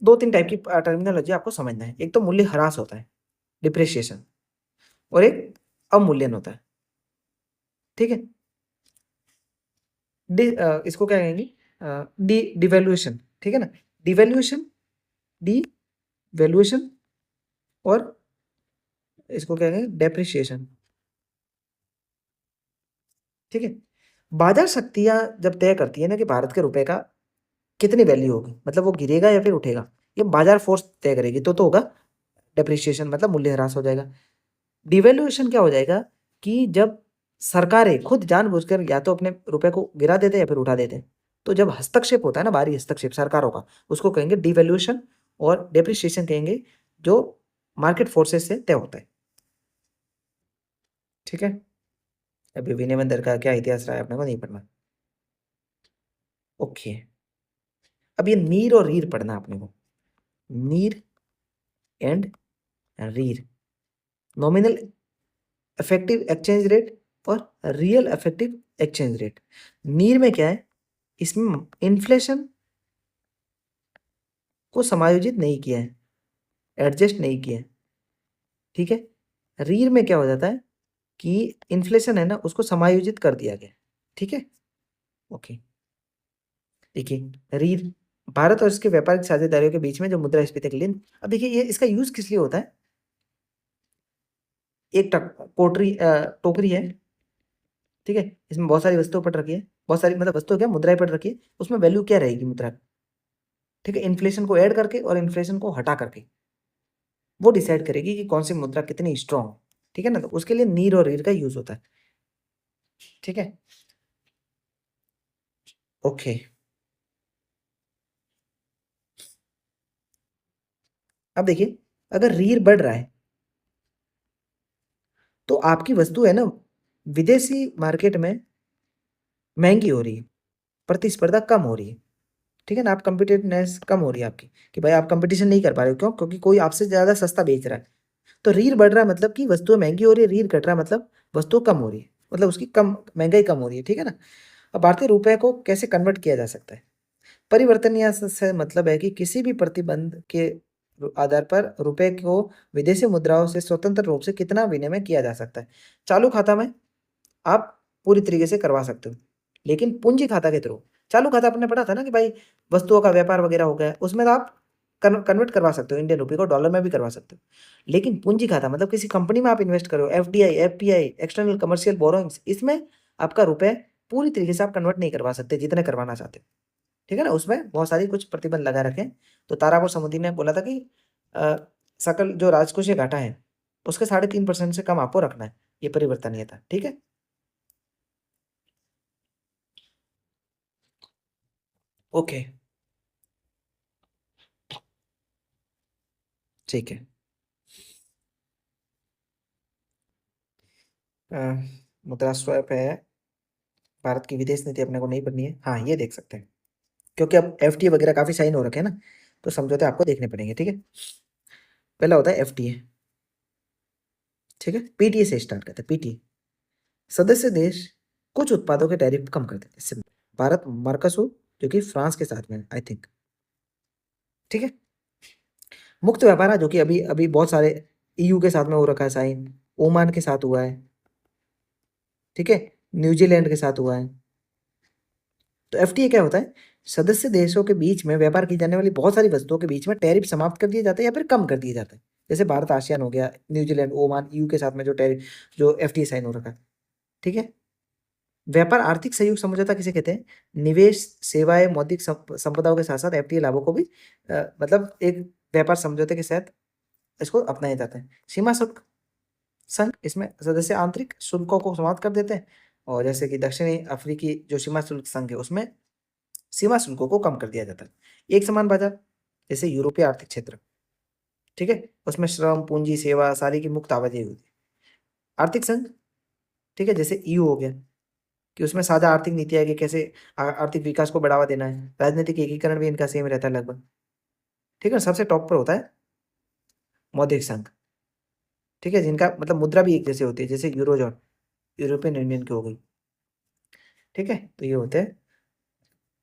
2-3 टाइप की टर्मिनोलॉजी आपको समझना है। एक तो मूल्य ह्रास होता है, डिप्रिसिएशन, और एक अवमूल्यन होता है, ठीक है? इसको क्या कहेंगे? डिवैल्यूएशन, ठीक है ना? डिवैल्यूएशन, डिवैल्यूएशन और इसको क्या कहेंगे? डेप्रिसिएशन, ठीक है? बाजार शक्तियाँ जब तय करती है ना कि भारत के रुपए का कितनी वैल्यू होगी, मतलब वो गिरेगा या फिर उठेगा, ये बाजार फोर्स तय करेगी, तो होगा डेप्रिसिएशन, मतलब मूल्यह्रास हो जाएगा। डिवैल्यूएशन क्या हो जाएगा कि जब सरकारें खुद जानबूझकर या तो अपने रुपए को गिरा देते हैं या फिर उठा देते हैं। तो जब हस्तक्षेप होता है ना, बाहरी हस्तक्षेप सरकारों का, उसको कहेंगे डिवैल्यूएशन, और डेप्रिसिएशन कहेंगे जो मार्केट फोर्सेस से तय होता है, ठीक है? अभी विनिमय दर का क्या इतिहास रहा है अपने को नहीं पढ़ना। ओके, अब ये नीर और रीर पढ़ना अपने को। NEER and REER, nominal effective exchange rate और real effective exchange rate. NEER में क्या है, इसमें इन्फ्लेशन को समायोजित नहीं किया है, एडजस्ट नहीं किया है, ठीक है? रीर में क्या हो जाता है कि इन्फ्लेशन है ना, उसको समायोजित कर दिया गया, ठीक है? ओके, देखिए रीर भारत और इसके व्यापारिक साझेदारियों के बीच में जो मुद्रास्फीति के लिए, अब देखिए ये इसका यूज़ किस लिए होता है? एक टोकरी है, ठीक है? इसमें बहुत सारी वस्तुएँ पड़ रखी है, बहुत सारी मतलब वस्तुएँ क्या मुद्राएँ पड़ रखी है, उसमें वैल्यू क्या रहेगी मुद्रा की, ठीक है? इन्फ्लेशन को ऐड करके और इन्फ्लेशन को हटा करके, वो डिसाइड करेगी कि कौन सी मुद्रा कितनी स्ट्रॉन्ग, ठीक है ना? तो उसके लिए नीर और रीर का यूज़ होता है, ठीक है? ओके, अब देखिए अगर रीर बढ़ रहा है, तो आपकी वस्तु है ना विदेशी मार्केट में महँगी हो रही है, प्रतिस्पर्धा कम हो रही है, ठीक है ना? आप कॉम्पिटिटिवनेस कम हो रही है आपकी, कि भाई आप कॉम्पिटिशन नहीं कर पा रहे हो, क्यों? क्योंकि कोई आपसे ज़्यादा सस्ता बेच रहा है। तो रीर बढ़ रहा है मतलब कि वस्तुएँ महँगी हो रही है, रीर घट रहा है मतलब वस्तु कम हो रही है, मतलब उसकी कम महँगाई कम हो रही है, ठीक है ना? अब भारतीय रुपए को कैसे कन्वर्ट किया जा सकता है? परिवर्तनीय से मतलब है कि किसी भी प्रतिबंध के आधार पर रुपए को विदेशी मुद्राओं से स्वतंत्र रूप से कितना विनिमय किया जा सकता है। चालू खाता में आप पूरी तरीके से करवा सकते हो, लेकिन पूंजी खाता के थ्रू चालू खाता आपने पढ़ा था ना कि भाई वस्तुओं का व्यापार वगैरह हो गया, उसमें तो आप कन्वर्ट करवा सकते हो इंडियन रुपये को डॉलर में भी करवा सकते हो। लेकिन पूंजी खाता मतलब किसी कंपनी में आप इन्वेस्ट करो, FDI, FPI, external commercial borrowings, इसमें आपका रुपए पूरी तरीके से आप कन्वर्ट नहीं करवा सकते जितने करवाना चाहते हो। ठीक है ना, उसमें बहुत सारी कुछ प्रतिबंध लगा रखे हैं। तो तारापुर समुद्री ने बोला था कि अ, सकल जो राजकोषीय घाटा है उसके 3.5% से कम आपको रखना है, ये परिवर्तनीय था। ठीक है, ओके, ठीक है। अ, मुद्रा स्वैप है, भारत की विदेश नीति अपने को नहीं पढ़नी है, हाँ ये देख सकते हैं क्योंकि अब एफटीए वगैरह काफी साइन हो रखे हैं ना, तो समझौते आपको देखने पड़ेंगे। ठीक है, पहला होता है एफटीए। ठीक है, पीटीए से स्टार्ट करते हैं। पीटीए, सदस्य देश कुछ उत्पादों के टैरिफ कम कर देते हैं। सिर्फ भारत मर्कसो, जो कि फ्रांस के साथ में आई थिंक। ठीक है, मुक्त व्यापार है, जो कि अभी अभी बहुत सारे ईयू के साथ में हो रखा है साइन, ओमान के साथ हुआ है। ठीक है, न्यूजीलैंड के साथ हुआ है। तो एफटीए क्या होता है, सदस्य देशों के बीच में व्यापार की जाने वाली बहुत सारी वस्तुओं के बीच में टैरिफ समाप्त कर दिए जाते हैं या फिर कम कर दिए जाते हैं। जैसे भारत आसियान हो गया, न्यूजीलैंड, ओमान, ईयू के साथ में जो टैरिफ, जो एफटीए साइन हो रखा है। ठीक है, व्यापार आर्थिक सहयोग समझौता किसे कहते हैं, निवेश, सेवाएं, मौद्रिक संपदाओं के साथ साथ एफटीए लाभों को भी मतलब एक व्यापार समझौते के साथ इसको अपनाया जाता है। सीमा शुल्क संघ, इसमें सदस्य आंतरिक शुल्कों को समाप्त कर देते हैं, और जैसे कि दक्षिणी अफ्रीकी जो सीमा शुल्क संघ है उसमें सीमा शुल्कों को कम कर दिया जाता है। एक समान बाजार, जैसे यूरोपीय आर्थिक क्षेत्र। ठीक है, उसमें श्रम, पूंजी, सेवा सारी की मुक्त आवाजाही होती है। आर्थिक संघ, ठीक है, जैसे ईयू हो गया, कि उसमें साझा आर्थिक नीति है कि कैसे आर्थिक विकास को बढ़ावा देना है। राजनीतिक एकीकरण भी इनका सेम रहता है लगभग। ठीक है, सबसे टॉप पर होता है मौद्रिक संघ। ठीक है, जिनका मतलब मुद्रा भी एक जैसे होती है, जैसे यूरोजोन, यूरोपियन यूनियन की हो गई। ठीक है, तो ये होते हैं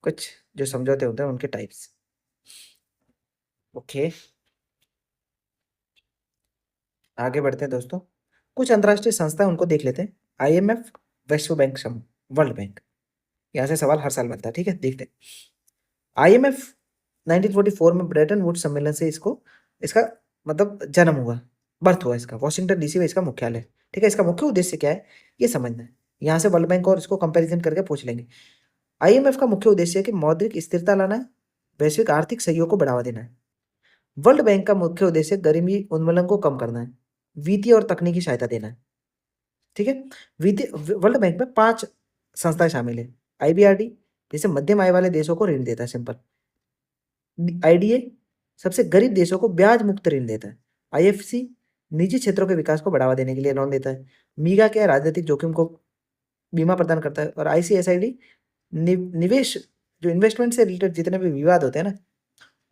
कुछ जो समझौते होते हैं उनके टाइप्स। ओके, आगे बढ़ते हैं दोस्तों। कुछ अंतर्राष्ट्रीय संस्था उनको देख लेते हैं। आईएमएफ, विश्व बैंक, वर्ल्ड बैंक। यहाँ से सवाल हर साल बनता है। ठीक है, देखते हैं। आईएमएफ 1944 में ब्रेटन वुड्स सम्मेलन से इसको इसका मतलब जन्म हुआ, बर्थ हुआ इसका, वॉशिंगटन डीसी में इसका मुख्यालय है। ठीक है, इसका मुख्य उद्देश्य क्या है ये समझना है। यहाँ से वर्ल्ड बैंक और इसको कंपैरिजन करके पूछ लेंगे। आईएमएफ का मुख्य उद्देश्य है कि मौद्रिक स्थिरता लाना है, वैश्विक आर्थिक सहयोग को बढ़ावा देना है। वर्ल्ड बैंक का मुख्य उद्देश्य गरीबी उन्मूलन को कम करना है, वित्तीय और तकनीकी सहायता देना है। ठीक है, वित्तीय वर्ल्ड बैंक में 5 संस्थाएं शामिल है। आईबीआरडी, जैसे मध्यम आय वाले देशों को ऋण देता है, सिंपल। आईडीए, सबसे गरीब देशों को ब्याज मुक्त ऋण देता है। आईएफसी, निजी क्षेत्रों के विकास को बढ़ावा देने के लिए लोन देता है। मीगा क्या है, राजनीतिक जोखिम को बीमा प्रदान करता है। और आईसीएसआईडी, निवेश, जो इन्वेस्टमेंट से रिलेटेड जितने भी विवाद होते हैं ना,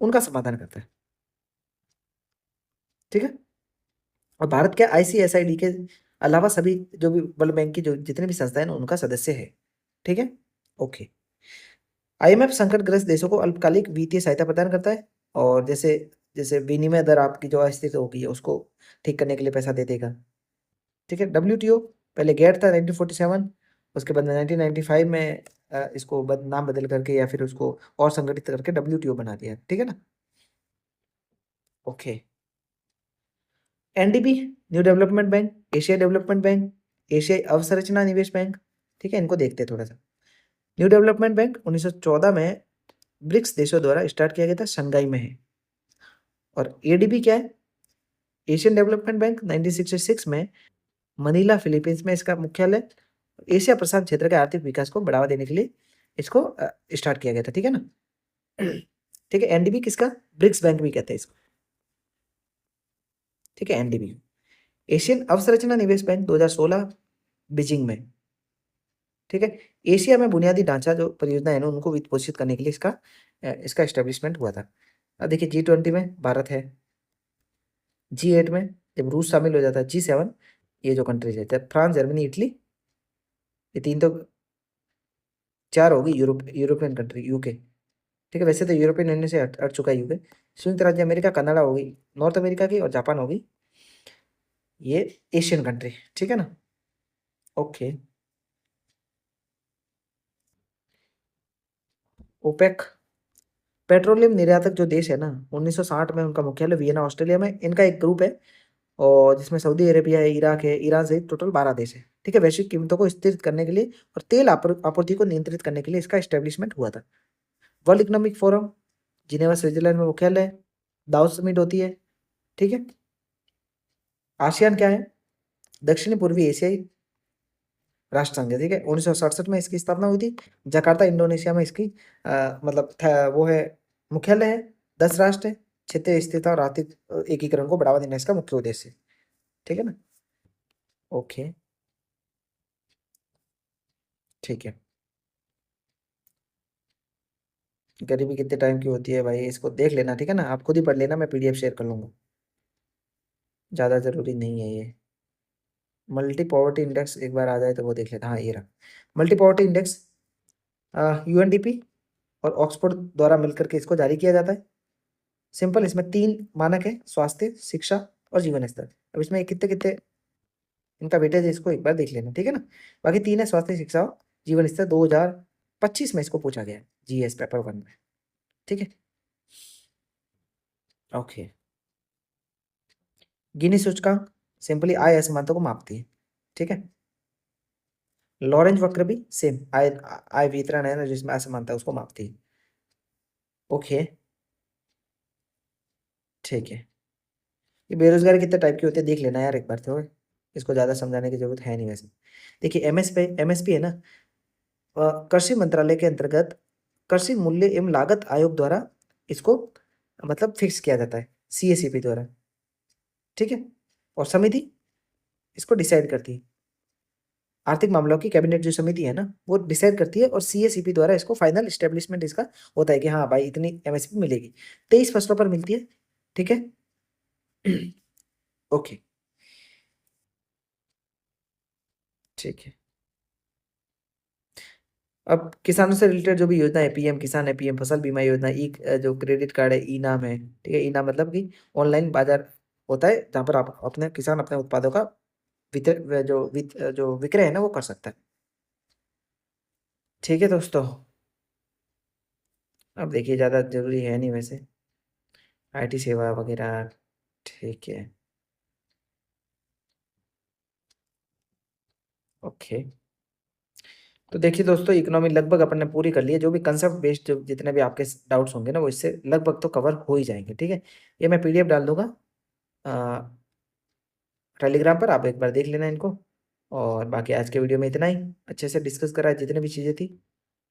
उनका समाधान करता है। ठीक है, और भारत के आईसीएसआईडी के अलावा सभी जो भी वर्ल्ड बैंक की जो जितने भी संस्थाएं हैं उनका सदस्य है। ठीक है, ओके। आईएमएफ संकटग्रस्त देशों को अल्पकालिक वित्तीय सहायता प्रदान करता है, और जैसे जैसे विनिमय दर आपकी जो अस्थिर होगी उसको ठीक करने के लिए पैसा दे देगा। ठीक है, डब्ल्यूटीओ पहले गैर था 1947, उसके बाद 1995 में इसको नाम बदल करके या फिर उसको और संगठित करके डब्ल्यूटीओ बना दिया। ठीक है ना, okay. NDB, new development bank, Asia development bank, एशियाई अवसंरचना निवेश बैंक। ठीक है, इनको देखते हैं थोड़ा सा। न्यू डेवलपमेंट बैंक 1914 में ब्रिक्स देशों द्वारा स्टार्ट किया गया था, शंघाई में है। और एडीबी क्या है, एशियन डेवलपमेंट बैंक, 1966 में मनीला फिलीपींस में इसका मुख्यालय। एशिया प्रशांत क्षेत्र के आर्थिक विकास को बढ़ावा देने के लिए इसको स्टार्ट किया गया था। ठीक है ना, ठीक है। एनडीबी किसका, ब्रिक्स बैंक भी कहते हैं इसको। ठीक है, एनडीबी, एशियन अवसंरचना निवेश बैंक, 2016 बीजिंग में। ठीक है, एशिया में बुनियादी ढांचा जो परियोजना है ना उनको वित्त पोषित करने के लिए इसका इसका एस्टेब्लिशमेंट हुआ था। अब देखिए G20 में भारत है, G8 में जब रूस शामिल हो जाता है, G7 ये जो कंट्रीज है, फ्रांस, जर्मनी, इटली, ये 3 तो 4 होगी, यूरोपियन कंट्री, यूके। ठीक है, वैसे तो यूरोपियन यूनियन से हट चुका है यूके। संयुक्त राज्य अमेरिका, कनाडा होगी नॉर्थ अमेरिका की, और जापान होगी ये एशियन कंट्री। ठीक है ना, ओके। ओपेक पेट्रोलियम निर्यातक जो देश है ना, 1960 में उनका मुख्यालय वियना ऑस्ट्रेलिया में। इनका एक ग्रुप है और जिसमें सऊदी अरेबिया है, इराक है, ईरान सहित टोटल 12 देश है। ठीक है, वैश्विक कीमतों को स्थिर करने के लिए और तेल आपूर्ति को नियंत्रित करने के लिए इसका एस्टेब्लिशमेंट हुआ था। World economic forum Geneva Switzerland में मुख्यालय है। दावोस समिट होती है। ठीक है। आसियान क्या है? दक्षिणी पूर्वी एशियाई राष्ट्र संघ है। ठीक है, 1967 में इसकी स्थापना हुई थी। जकार्ता इंडोनेशिया में इसकी मतलब वो है, मुख्यालय है। 10 राष्ट्र है। क्षेत्रीय स्थिरता और आर्थिक एकीकरण को बढ़ावा देना इसका मुख्य उद्देश्य है। ठीक है ना? ओके, ठीक है। गरीबी कितने टाइम की होती है भाई, इसको देख लेना। ठीक है ना, आप खुद ही पढ़ लेना, मैं पीडीएफ शेयर कर लूंगा, ज़्यादा ज़रूरी नहीं है ये। मल्टी पॉवर्टी इंडेक्स एक बार आ जाए तो वो देख लेता। हाँ, ये रहा मल्टी पॉवर्टी इंडेक्स। यूएनडीपी और ऑक्सफोर्ड द्वारा मिलकर के इसको जारी किया जाता है। सिंपल, इसमें 3 मानक है: स्वास्थ्य, शिक्षा और जीवन स्तर। अब इसमें कितने कितने इनका वेटेज है इसको एक बार देख लेना। ठीक है ना? बाकी 3 है: स्वास्थ्य, शिक्षा और जीवन स्तर। 2025 में इसको पूछा गया है जीएस पेपर 1 में। ठीक है, ओके। गिनी सूचकांक सिंपली आय असमानता को मापती है। ठीक है। लॉरेंज वक्र भी सेम आय आय वितरण है ना, जिसमें असमानता है, उसको मापती है। ओके, ठीक है। ये बेरोजगारी कितने टाइप की होती है देख लेना यार एक बार तो, इसको ज़्यादा समझाने की जरूरत है नहीं वैसे। देखिए, एमएसपी है ना, कृषि मंत्रालय के अंतर्गत कृषि मूल्य एवं लागत आयोग द्वारा इसको मतलब फिक्स किया जाता है, सीएसीपी द्वारा। ठीक है, और समिति इसको डिसाइड करती है। आर्थिक मामलों की कैबिनेट जो समिति है ना, वो डिसाइड करती है और सीएसीपी द्वारा इसको फाइनल इस्टेब्लिशमेंट इसका होता है कि हाँ भाई इतनी एमएसपी मिलेगी। 23 फसलों पर मिलती है। ठीक है। ओके, ठीक है। अब किसानों से रिलेटेड जो भी योजना है, पीएम किसान है, पीएम फसल बीमा योजना, जो क्रेडिट कार्ड है, ई नाम है। ठीक है, ई नाम मतलब कि ऑनलाइन बाजार होता है जहाँ पर आप अपने किसान अपने उत्पादों का जो विक्रय है ना वो कर सकता है। ठीक है दोस्तों, अब देखिए ज़्यादा जरूरी है नहीं वैसे, आईटी सेवा वगैरह। ठीक है, ओके। तो देखिए दोस्तों, इकोनॉमी लगभग अपन ने पूरी कर ली है। जो भी कंसेप्ट बेस्ड जो जितने भी आपके डाउट्स होंगे ना, वो इससे लगभग तो कवर हो ही जाएंगे। ठीक है, ये मैं पीडीएफ डाल दूंगा टेलीग्राम पर, आप एक बार देख लेना इनको। और बाकी आज के वीडियो में इतना ही, अच्छे से डिस्कस करा है जितनी भी चीज़ें थी।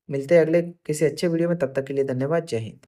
मिलते हैं अगले किसी अच्छे वीडियो में, तब तक के लिए धन्यवाद। जय हिंद।